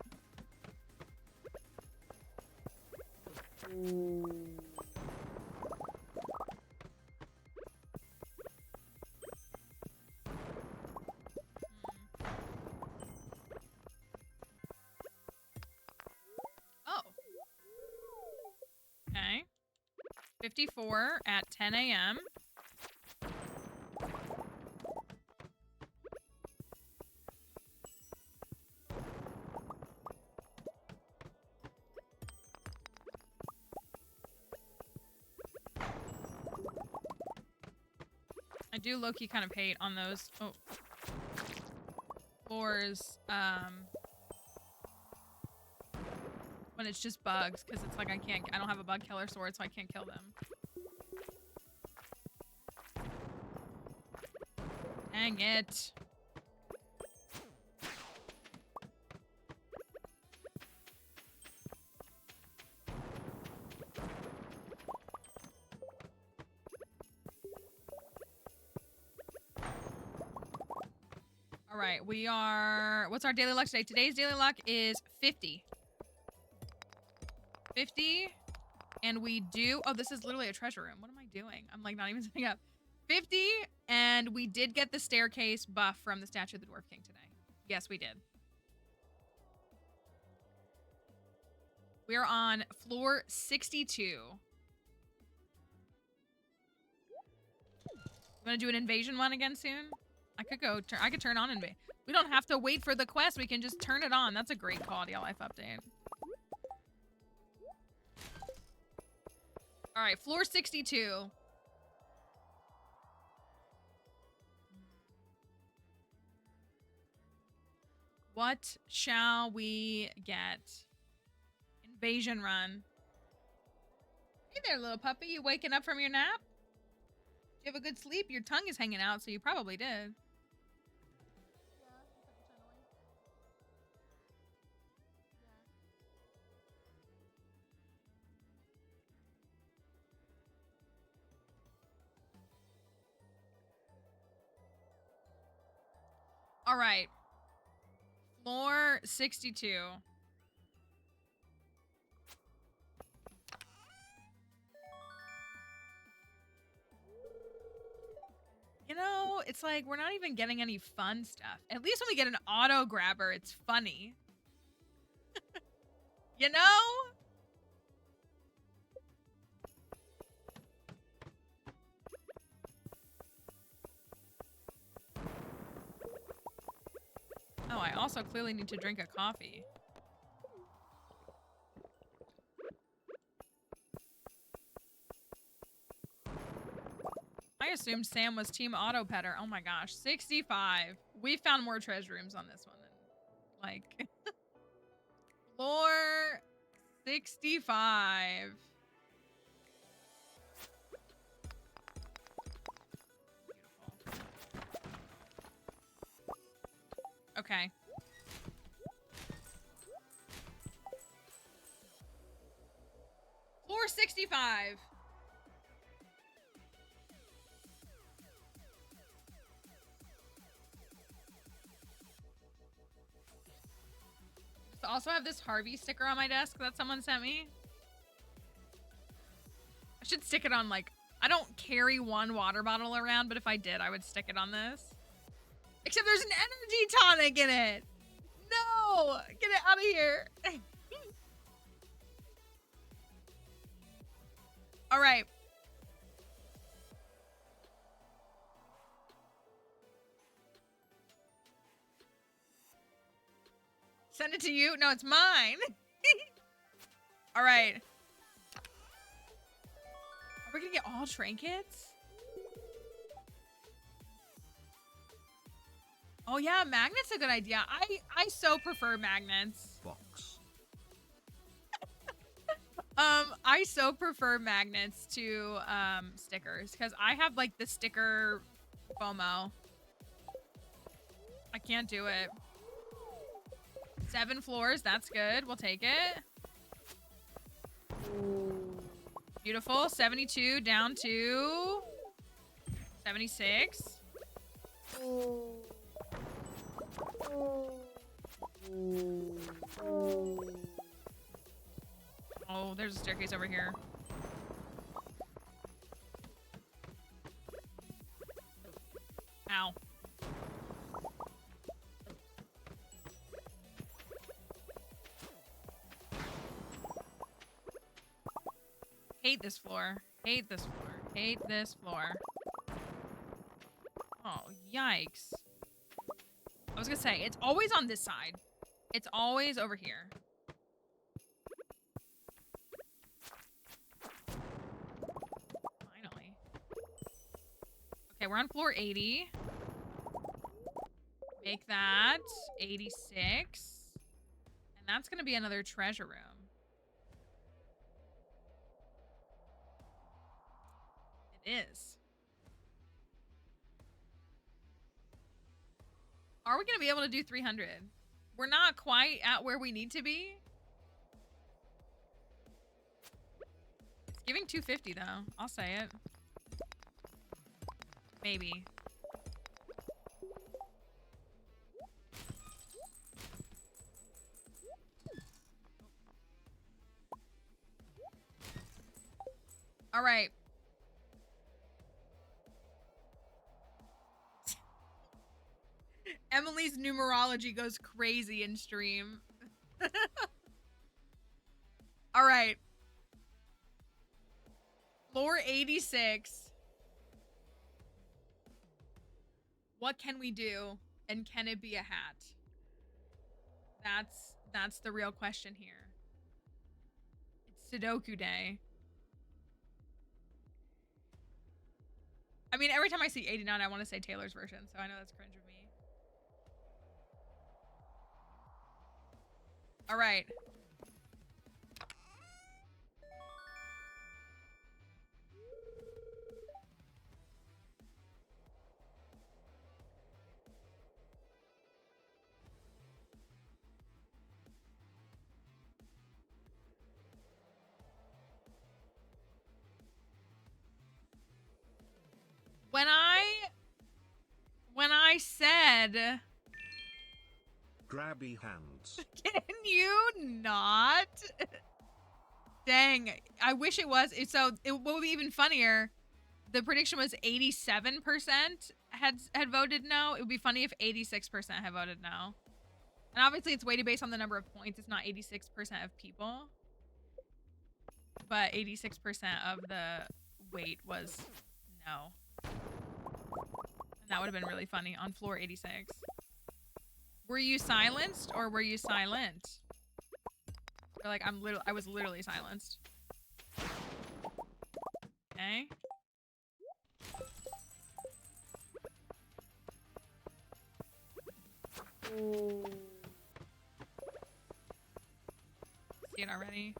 Oh. Okay. 54 at 10 a.m. I do low-key kind of hate on those floors, when it's just bugs, because it's like I don't have a bug killer sword, so I can't kill them. Dang it. All right, we are... What's our daily luck today? Today's daily luck is 50. 50. And we do... Oh, this is literally a treasure room. What am I doing? I'm like not even setting up. 50. And we did get the staircase buff from the statue of the Dwarf King today. Yes, we did. We're on floor 62. You want to do an invasion one again soon? I could go. I could turn on invade. We don't have to wait for the quest. We can just turn it on. That's a great quality of life update. All right, floor 62. What shall we get? Invasion run. Hey there, little puppy. You waking up from your nap? Did you have a good sleep? Your tongue is hanging out, so you probably did. All right. Floor 62. it's like we're not even getting any fun stuff. At least when we get an auto grabber, it's funny. You know? Oh, I also clearly need to drink a coffee. I assumed Sam was Team Auto Petter. Oh my gosh, 65. We found more treasure rooms on this one than, like, floor 65. Beautiful. Okay. Floor 65. I also have this Harvey sticker on my desk that someone sent me. I should stick it on, like, I don't carry one water bottle around, but if I did, I would stick it on this. Except there's an energy tonic in it. No, get it out of here. All right. Send it to you? No, it's mine. All right. Are we gonna get all trinkets? Oh yeah, magnets a good idea. I so prefer magnets. Box. I so prefer magnets to stickers because I have like the sticker FOMO. I can't do it. 7 floors, that's good. We'll take it. Beautiful. 72 down to 76. Oh, there's a staircase over here. Ow. Hate this floor. Hate this floor. Hate this floor. Oh, yikes. I was gonna say, it's always on this side. It's always over here. Finally. Okay, we're on floor 80. Make that 86. And that's gonna be another treasure room. It is. Are we going to be able to do 300? We're not quite at where we need to be. It's giving 250 though. I'll say it. Maybe. All right. Emily's numerology goes crazy in stream. All right. Floor 86. What can we do? And can it be a hat? That's the real question here. It's Sudoku Day. I mean, every time I see 89, I want to say Taylor's version, so I know that's cringe of me. All right. When I said grabby hands. Can you not? Dang, I wish it was. So it would be even funnier. The prediction was 87% had voted no. It would be funny if 86% had voted no. And obviously it's weighted based on the number of points. It's not 86% of people. But 86% of the weight was no. And that would have been really funny on floor 86. Were you silenced or were you silent? Or like I was literally silenced. Okay. See it already.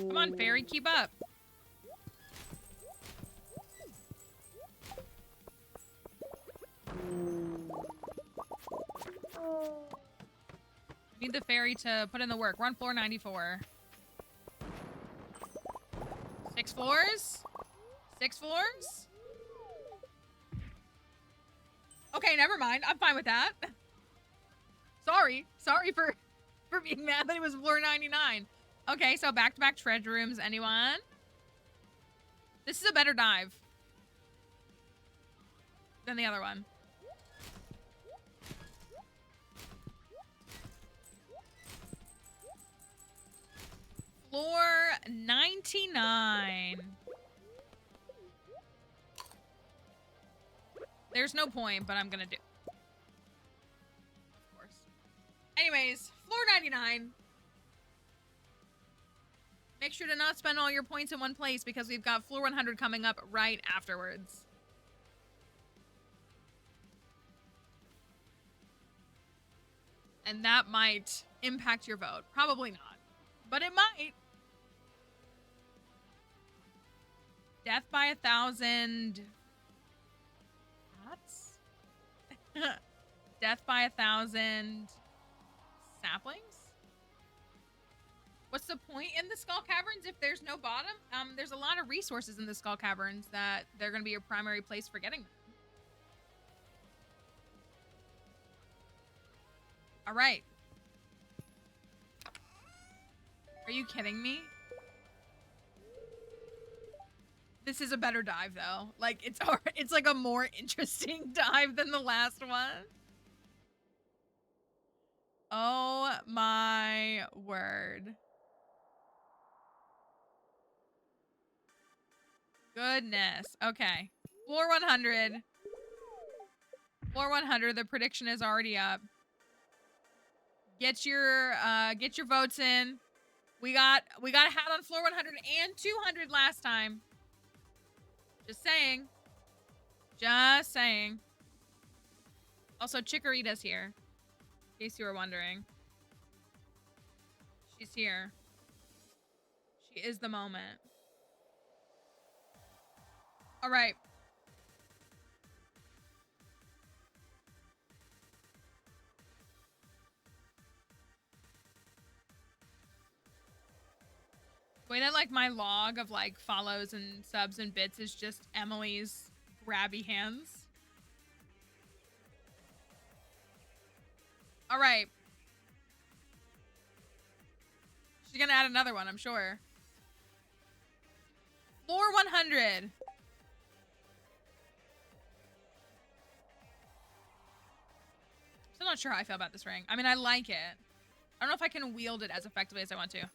Come on, fairy, keep up. Need the fairy to put in the work. We're on floor 94. 6 floors? 6 floors? Okay, never mind. I'm fine with that. Sorry. Sorry for being mad that it was floor 99. Okay, so back-to-back treasure rooms. Anyone? This is a better dive than the other one. Floor 99. There's no point, but I'm gonna do. Of course. Anyways, floor 99. Make sure to not spend all your points in one place because we've got floor 100 coming up right afterwards. And that might impact your vote. Probably not, but it might. Death by 1,000 bats? Death by 1,000 saplings? What's the point in the Skull Caverns if there's no bottom? There's a lot of resources in the Skull Caverns that they're going to be your primary place for getting them. All right. Are you kidding me? This is a better dive though. Like it's like a more interesting dive than the last one. Oh my word. Goodness. Okay. Floor 100. Floor 100. The prediction is already up. Get your votes in. We got a hat on floor 100 and 200 last time. Just saying. Just saying. Also, Chikorita's here. In case you were wondering. She's here. She is the moment. All right. The way that like my log of like follows and subs and bits is just Emily's grabby hands. All right. She's gonna add another one, I'm sure. Floor 100. Still not sure how I feel about this ring. I mean, I like it. I don't know if I can wield it as effectively as I want to.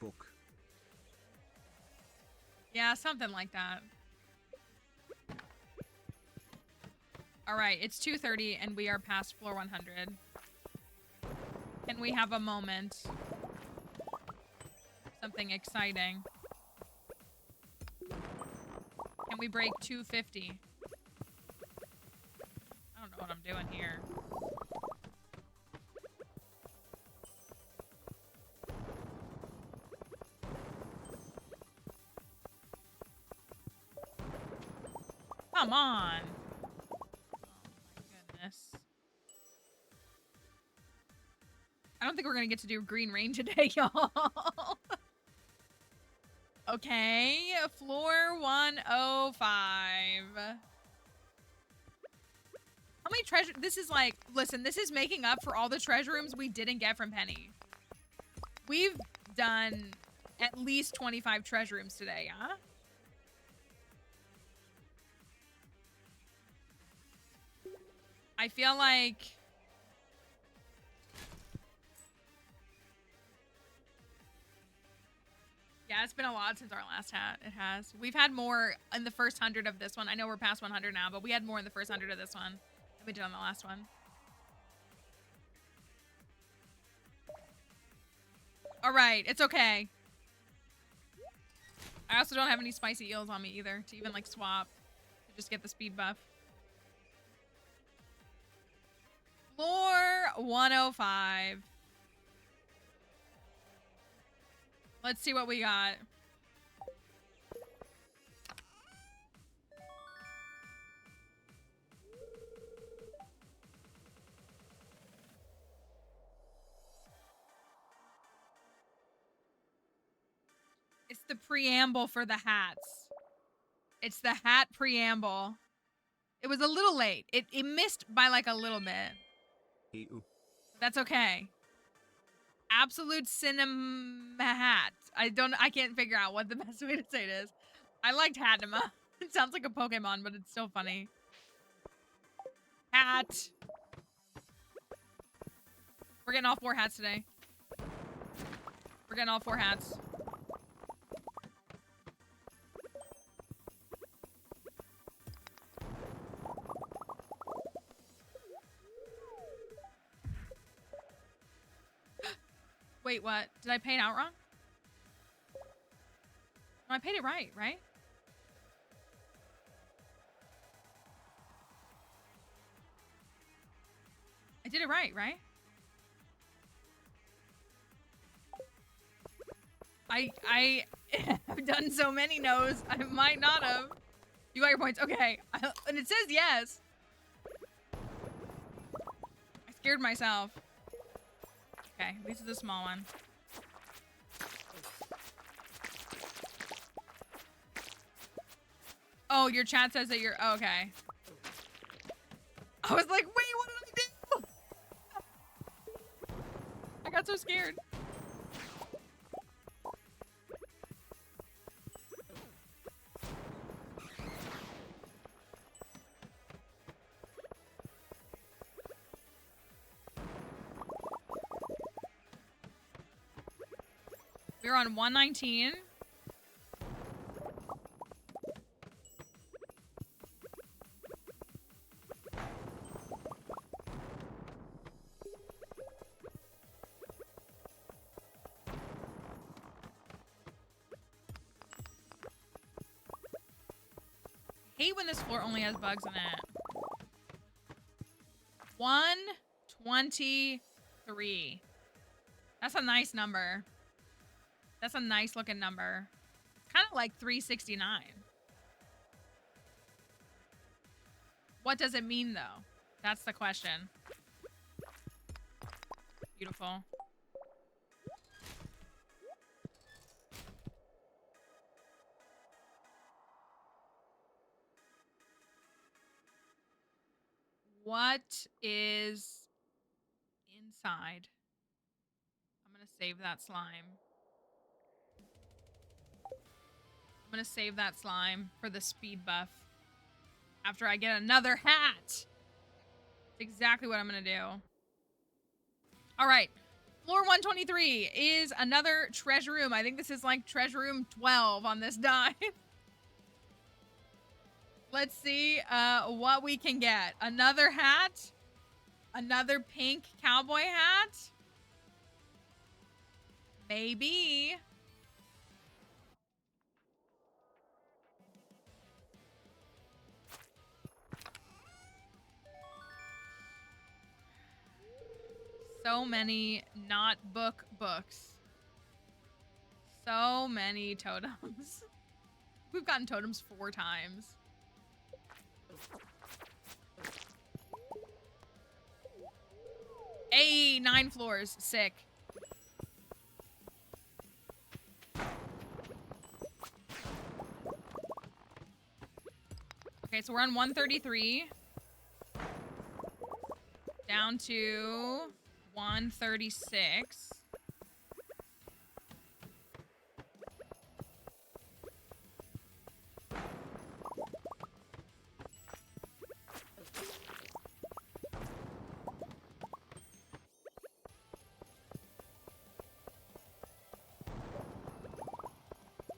Book. Yeah, something like that. All right, it's 2:30 and we are past floor 100. Can we have a moment? Something exciting. Can we break 250? I don't know what I'm doing here. Come on. Oh my goodness. I don't think we're gonna get to do green rain today, y'all. Okay, floor 105. How many treasure? This is like, listen, this is making up for all the treasure rooms we didn't get from Penny. We've done at least 25 treasure rooms today, huh? I feel like... Yeah, it's been a lot since our last hat. It has. We've had more in the first 100 of this one. I know we're past 100 now, but we had more in the first 100 of this one than we did on the last one. All right, it's okay. I also don't have any spicy eels on me either to even like swap to just get the speed buff. Floor 105. Let's see what we got. It's the preamble for the hats. It's the hat preamble. It was a little late. It missed by like a little bit. That's okay. Absolute cinema hat. I can't figure out what the best way to say it is. I liked Hatnima. It sounds like a Pokemon, but it's still funny. Hat. We're getting all 4 hats today. We're getting all 4 hats. Wait, what? Did I pay it out wrong? No, I paid it right? I did it right? I have done so many no's, I might not have. You got your points. Okay. And it says yes. I scared myself. Okay, this is a small one. Oh, your chat says that you're... Oh, okay. I was like, wait, what did I do? I got so scared. We're on 119. I hate when this floor only has bugs in it. 123. That's a nice number. That's a nice looking number. Kind of like 369. What does it mean though? That's the question. Beautiful. What is inside? I'm gonna save that slime. I'm gonna save that slime for the speed buff after I get another hat. That's exactly what I'm gonna do. All right, floor 123 is another treasure room. I think this is like treasure room 12 on this dive. Let's see what we can get. Another hat, another pink cowboy hat. Maybe. So many not book books. So many totems. We've gotten totems 4 times. Hey, 9 floors. Sick. Okay, so we're on 133. Down to 136.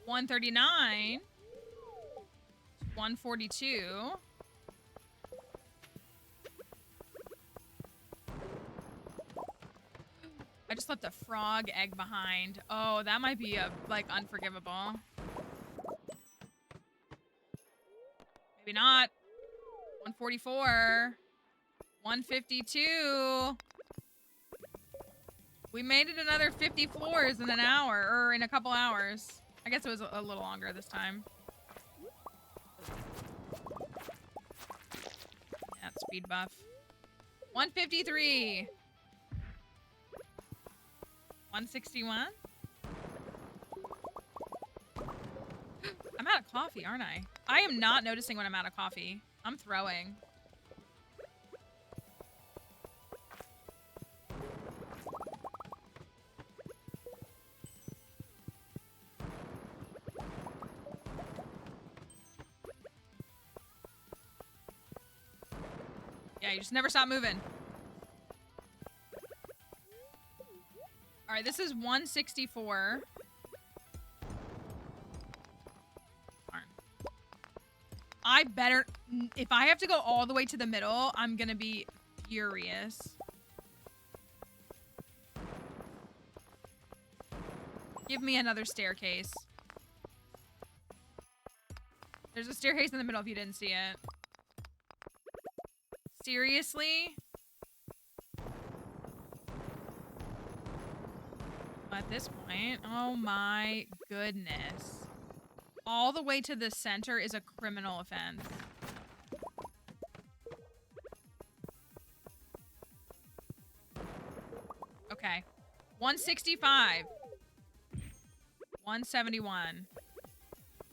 $139. 142. I just left a frog egg behind. Oh, that might be like unforgivable. Maybe not. 144. 152. We made it another 50 floors in an hour, or in a couple hours. I guess it was a little longer this time. Yeah, speed buff. 153. 161. I'm out of coffee, aren't I? I am not noticing when I'm out of coffee. I'm throwing. Yeah, you just never stop moving. All right, this is 164. Darn. I better... If I have to go all the way to the middle, I'm gonna be furious. Give me another staircase. There's a staircase in the middle if you didn't see it. Seriously? At this point, oh my goodness. All the way to the center is a criminal offense. Okay. 165. 171.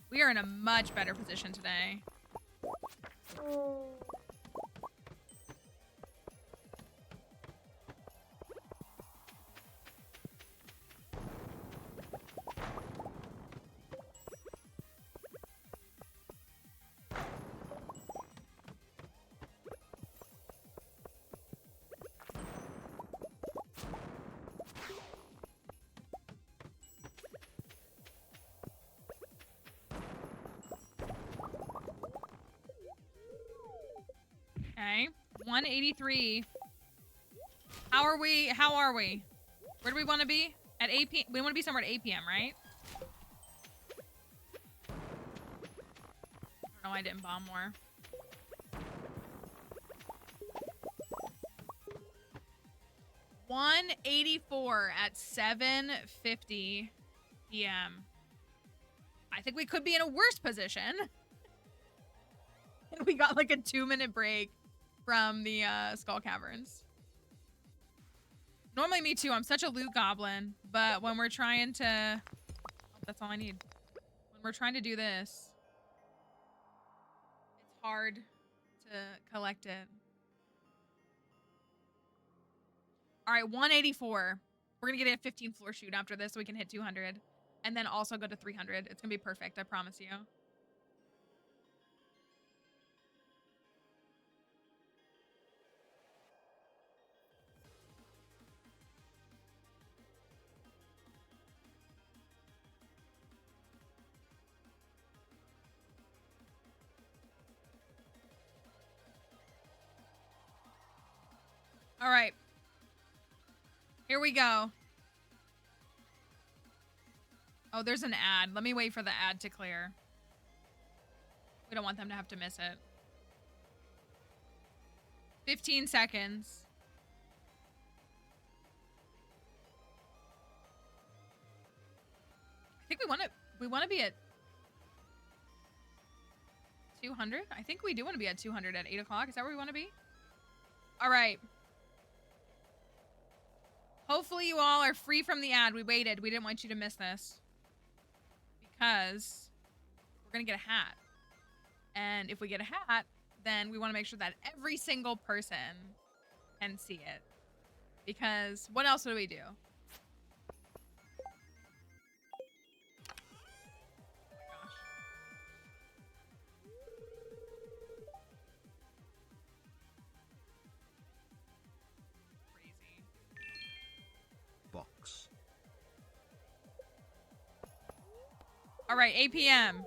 We are in a much better position today. Okay. 183. How are we? Where do we want to be? At 8 p.m. We want to be somewhere at 8 p.m., right? I don't know why I didn't bomb more. $184 at 7:50 p.m. I think we could be in a worse position. And we got like a 2-minute break from the Skull Caverns. Normally me too. I'm such a loot goblin, but when we're trying to... Oh, that's all I need. When we're trying to do this, it's hard to collect it. All right, 184. We're going to get a 15 floor shoot after this so we can hit 200. And then also go to 300. It's going to be perfect, I promise you. All right. Here we go. Oh, there's an ad. Let me wait for the ad to clear. We don't want them to have to miss it. 15 seconds. I think we want to be at 200. I think we do want to be at 200 at 8 o'clock. Is that where we want to be? All right. Hopefully you all are free from the ad. We waited. We didn't want you to miss this. Because we're going to get a hat. And if we get a hat, then we want to make sure that every single person can see it. Because what else do we do? Box. All right, 8 p.m.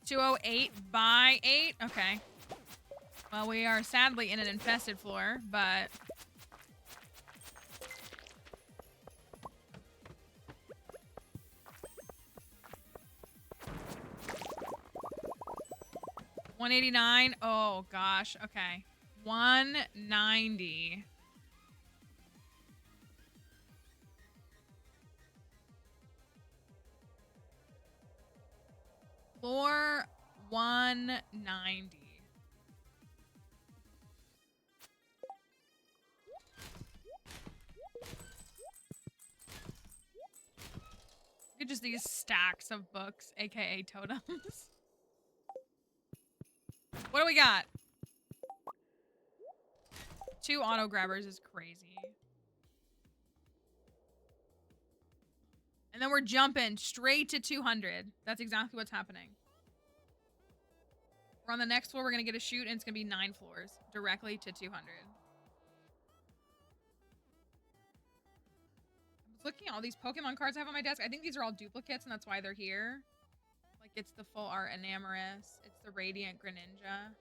2:08 by 8. Okay. Well, we are sadly in an infested floor, but $189. Oh gosh. Okay. 190. Floor 190. Look at just these stacks of books, aka totems. What do we got? 2 auto grabbers is crazy. And then we're jumping straight to 200. That's exactly what's happening. We're on the next floor. We're going to get a shoot, and it's going to be 9 floors directly to 200. I was looking at all these Pokemon cards I have on my desk. I think these are all duplicates, and that's why they're here. Like, it's the full art Enamorus. It's the Radiant Greninja.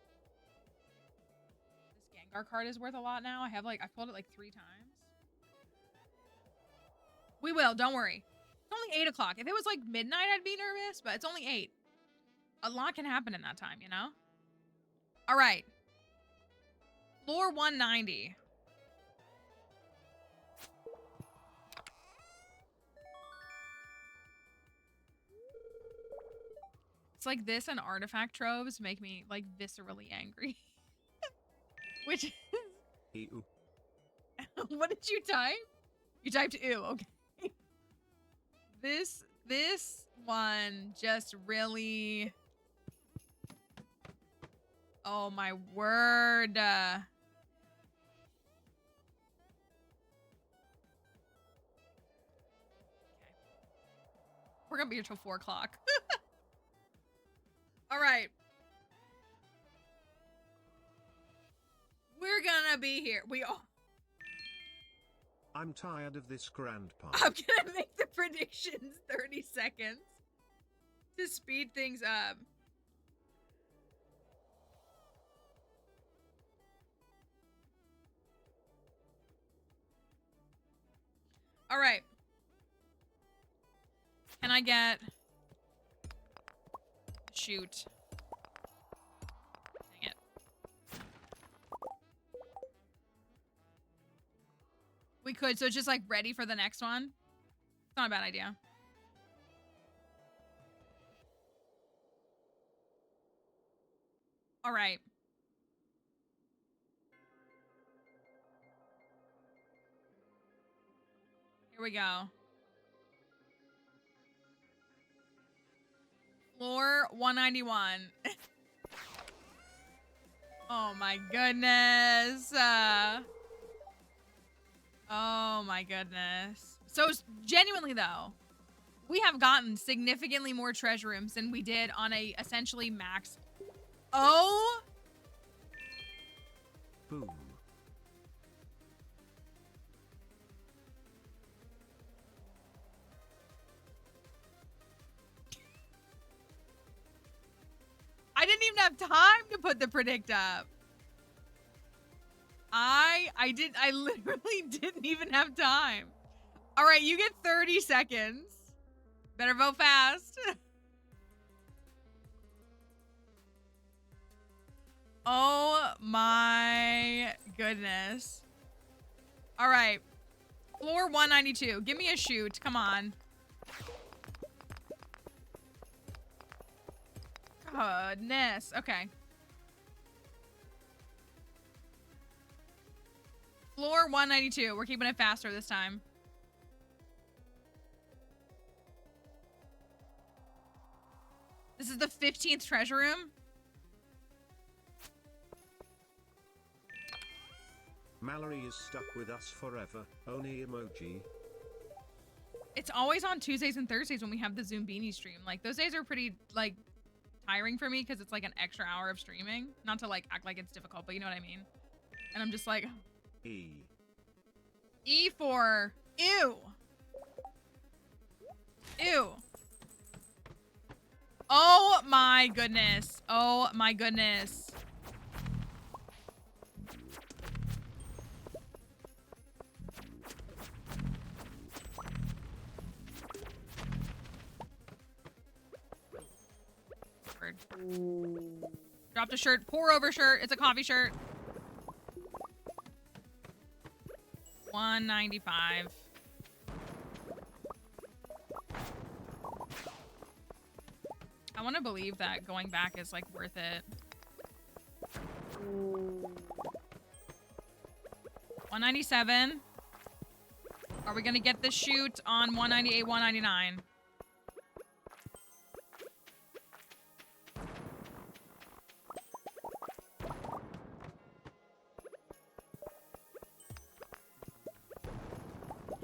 This Gengar card is worth a lot now. I've pulled it like 3 times. We will. Don't worry. It's only 8 o'clock. If it was like midnight, I'd be nervous, but it's only 8. A lot can happen in that time, you know? All right. Floor 190. It's like this and artifact troves make me like viscerally angry. Which is... Ew. What did you type? You typed ew, okay. This one just really... Oh my word. Okay. We're gonna be here till 4 o'clock. All right. We're gonna be here. We are. I'm tired of this grandpa. I'm gonna make the predictions 30 seconds to speed things up. All right. Can I get... Shoot. Dang it. We could, so it's just like ready for the next one. It's not a bad idea. All right. Here we go. Floor 191. Oh my goodness. Oh my goodness. So genuinely though, we have gotten significantly more treasure rooms than we did on a essentially max. Oh. Boom. I didn't even have time to put the predict up. I literally didn't even have time. All right, you get 30 seconds. Better vote fast. Oh my goodness. All right. Floor 192. Give me a shoot. Come on. Goodness. Okay. Floor 192. We're keeping it faster this time. This is the 15th treasure room. Mallory is stuck with us forever. Only emoji. It's always on Tuesdays and Thursdays when we have the Zoombini stream. Like, those days are pretty, like, tiring for me because it's, like, an extra hour of streaming. Not to, like, act like it's difficult, but you know what I mean. And I'm just like... E. E for... Ew. Ew. Oh, my goodness. Oh, my goodness. Dropped a shirt. Pour over shirt. It's a coffee shirt. 195. I want to believe that going back is like worth it. 197. Are we gonna get the shoot on 198, 199?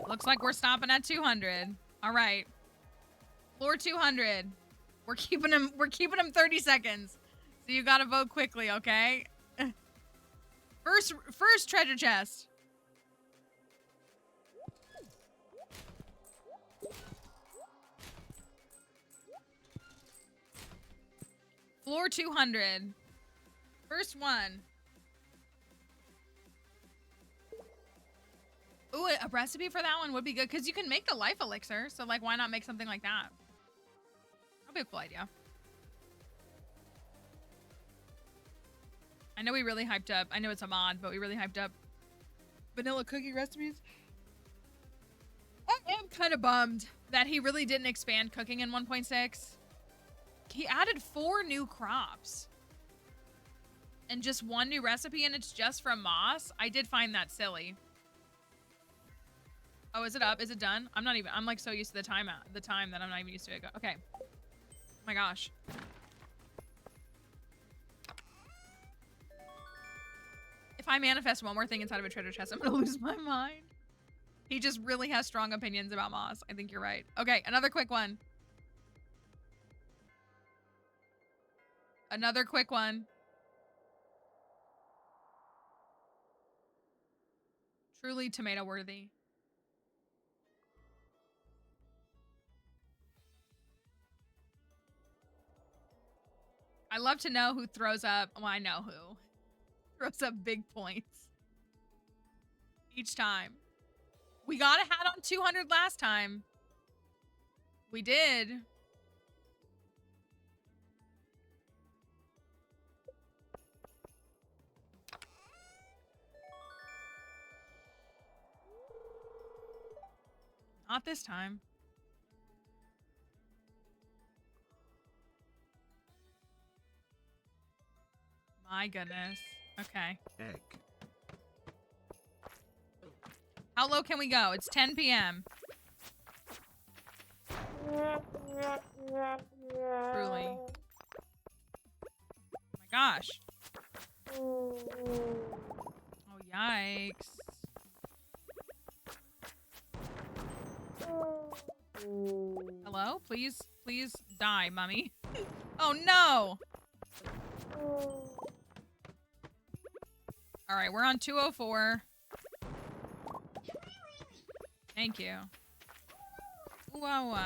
Looks like we're stopping at 200. All right. Floor 200. We're keeping him 30 seconds. So you gotta vote quickly, okay? First treasure chest. Floor 200. First one. Ooh, a recipe for that one would be good because you can make the life elixir. So, like, why not make something like that? That'd be a cool idea. I know we really hyped up. I know it's a mod, but we really hyped up vanilla cookie recipes. I am kind of bummed that he really didn't expand cooking in 1.6. He added 4 new crops and just 1 new recipe, and it's just from moss. I did find that silly. Oh, is it up? Is it done? I'm like so used to the time that I'm not even used to it. Okay. Oh my gosh. If I manifest one more thing inside of a treasure chest, I'm gonna lose my mind. He just really has strong opinions about moss. I think you're right. Okay, another quick one. Another quick one. Truly tomato worthy. I love to know who throws up. Well, I know who. Throws up big points. Each time. We got a hat on 200 last time. We did. Not this time. My goodness. Okay. Egg. How low can we go? It's 10 p.m. Truly. Oh my gosh. Oh, yikes. Hello? Please die, mummy. Oh, no. All right, we're on 204. Thank you. Whoa.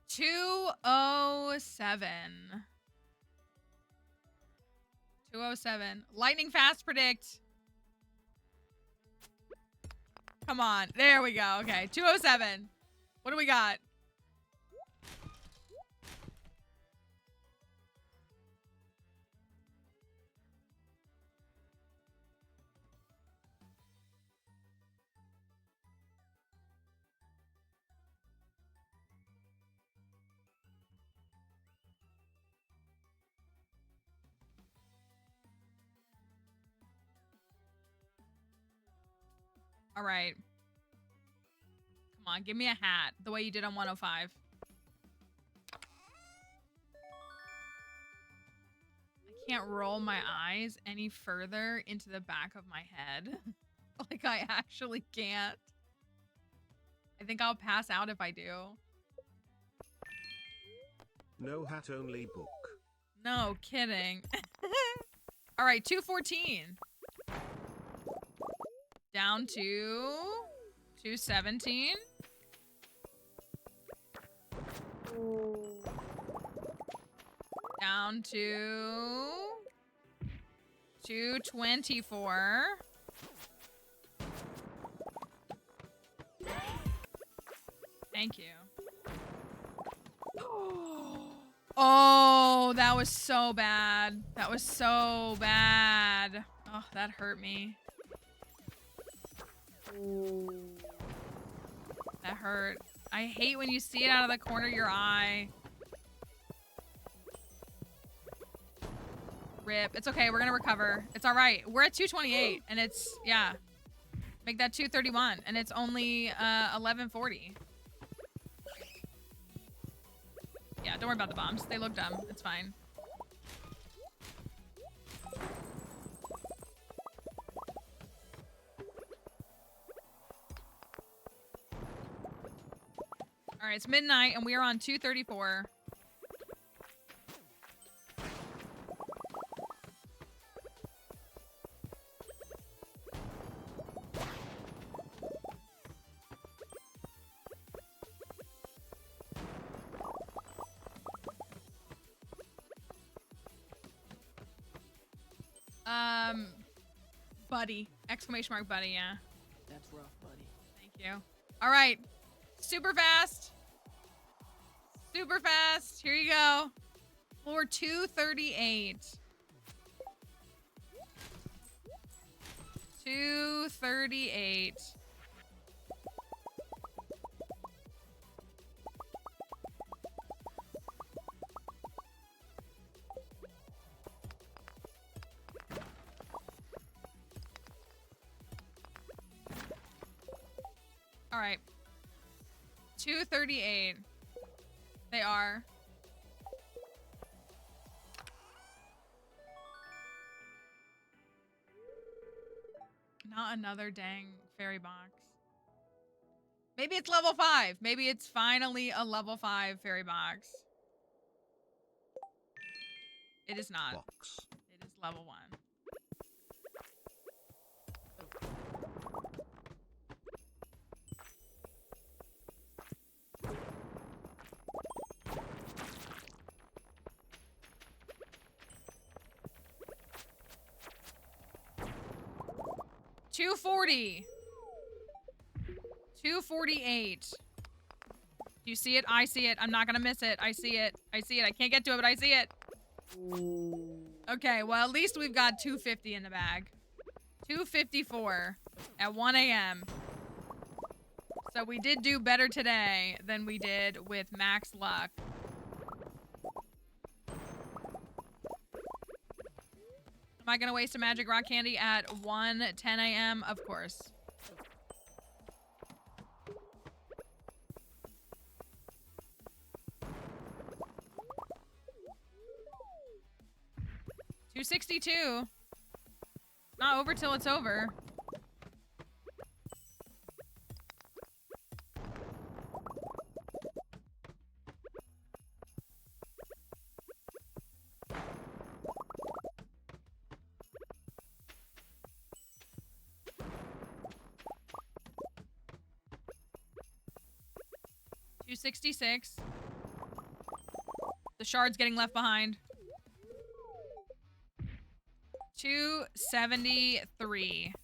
207. 207. Lightning fast predict. Come on. There we go. Okay. 207. What do we got? All right. Come on, give me a hat. The way you did on 105. I can't roll my eyes any further into the back of my head. Like, I actually can't. I think I'll pass out if I do. No hat, only book. No kidding. All right, 214. Down to 217. Down to 224. Thank you. Oh, that was so bad. That was so bad. Oh, that hurt me. That hurt. I hate when you see it out of the corner of your eye. Rip. It's okay. We're gonna recover. It's all right. We're at 228, and it's, yeah. Make that 231, and it's only 1140. Yeah, don't worry about the bombs. They look dumb. It's fine. All right, it's midnight, and we are on 234. Buddy. Exclamation mark buddy, yeah. That's rough, buddy. Thank you. All right. Super fast. Super fast. Here you go. Floor 238. 238. All right. 238. They are. Not another dang fairy box. Maybe it's level 5. Maybe it's finally a level 5 fairy box. It is not. Box. It is level 1. $240. 248. Do you see it? I see it. I'm not gonna miss it. I see it. I see it. I can't get to it, but I see it. Okay, well, at least we've got 250 in the bag. 254 at 1 a.m. So we did do better today than we did with max luck. Am I gonna waste a magic rock candy at 1:10 a.m.? Of course. $262. Not over till it's over. $266. The shard's getting left behind. 273.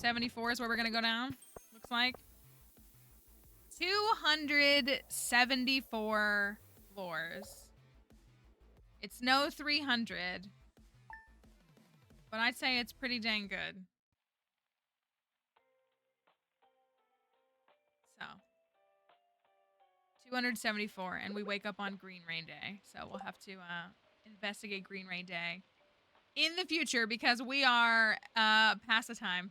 274 is where we're gonna go down. Looks like 274 floors. It's no 300, but I'd say it's pretty dang good. So 274, and we wake up on Green Rain Day, so we'll have to investigate Green Rain Day in the future because we are past the time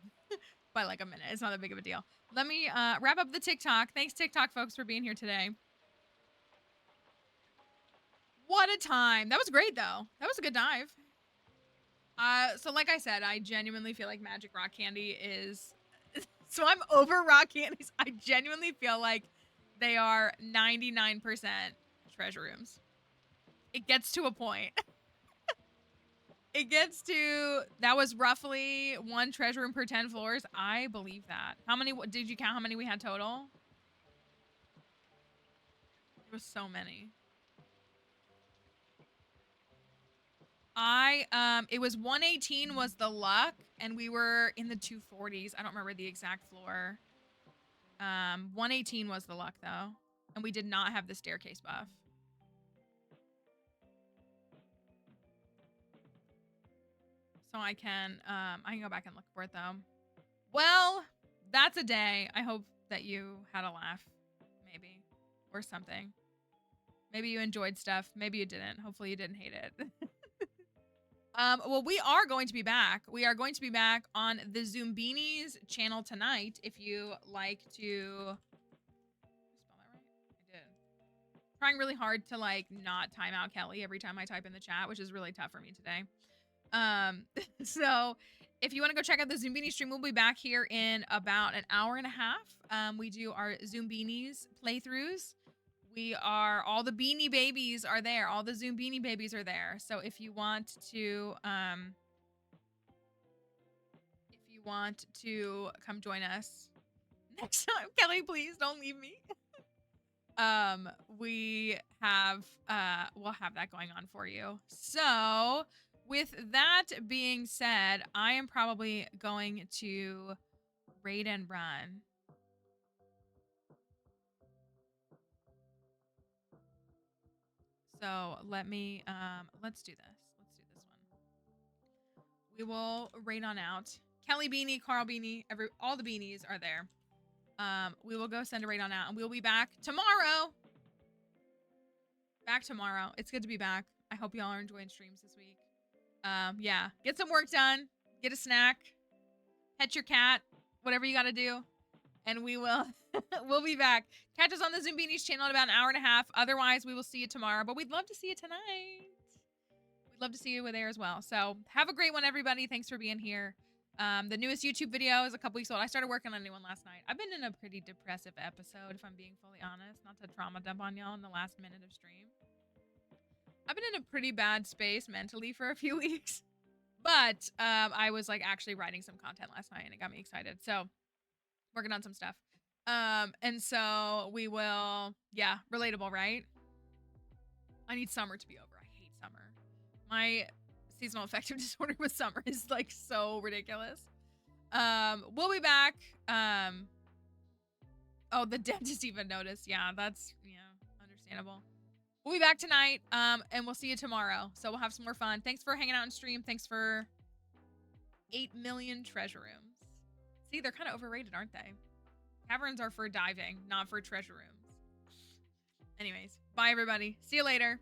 by like a minute. It's not that big of a deal. Let me wrap up the TikTok. Thanks, TikTok folks, for being here today. What a time. That was great, though. That was a good dive. So like I said, I genuinely feel like Magic Rock Candy is... So I'm over rock candies. I genuinely feel like they are 99% treasure rooms. It gets to a point. It gets to... That was roughly 1 treasure room per 10 floors. I believe that. How many... Did you count how many we had total? There was so many. It was 118 was the luck, and we were in the 240s. I don't remember the exact floor. 118 was the luck, though. And we did not have the staircase buff. So I can go back and look for it, though. Well, that's a day. I hope that you had a laugh, maybe, or something. Maybe you enjoyed stuff. Maybe you didn't. Hopefully you didn't hate it. Well, we are going to be back. We are going to be back on the Zoombinis channel tonight. If you like to... Did I spell that right? I did. Trying really hard to, like, not time out Kelly every time I type in the chat, which is really tough for me today. So if you want to go check out the Zoombini stream, we'll be back here in about an hour and a half. We do our Zoombinis playthroughs. All the Beanie Babies are there. All the Zoom Beanie Babies are there. So if you want to come join us next time, Kelly, please don't leave me. We'll have that going on for you. So with that being said, I am probably going to raid and run. So let me, let's do this. Let's do this one. We will raid on out. Kelly Beanie, Carl Beanie, all the beanies are there. We will go send a raid on out, and we'll be back tomorrow. Back tomorrow. It's good to be back. I hope y'all are enjoying streams this week. Yeah, get some work done. Get a snack. Pet your cat. Whatever you gotta do. And we will, we'll be back. Catch us on the Zoombinis channel in about an hour and a half. Otherwise, we will see you tomorrow. But we'd love to see you tonight. We'd love to see you there as well. So have a great one, everybody. Thanks for being here. The newest YouTube video is a couple weeks old. I started working on a new one last night. I've been in a pretty depressive episode, if I'm being fully honest. Not to trauma dump on y'all in the last minute of stream. I've been in a pretty bad space mentally for a few weeks. But I was like actually writing some content last night, and it got me excited. So working on some stuff. And so we will, yeah, relatable, right? I need summer to be over. I hate summer. My seasonal affective disorder with summer is like so ridiculous. We'll be back. Oh, the dentist even noticed. Yeah, that's, understandable. We'll be back tonight. And we'll see you tomorrow. So we'll have some more fun. Thanks for hanging out and stream. Thanks for 8 million treasure rooms. See, they're kind of overrated, aren't they? Caverns are for diving, not for treasure rooms. Anyways, bye everybody. See you later.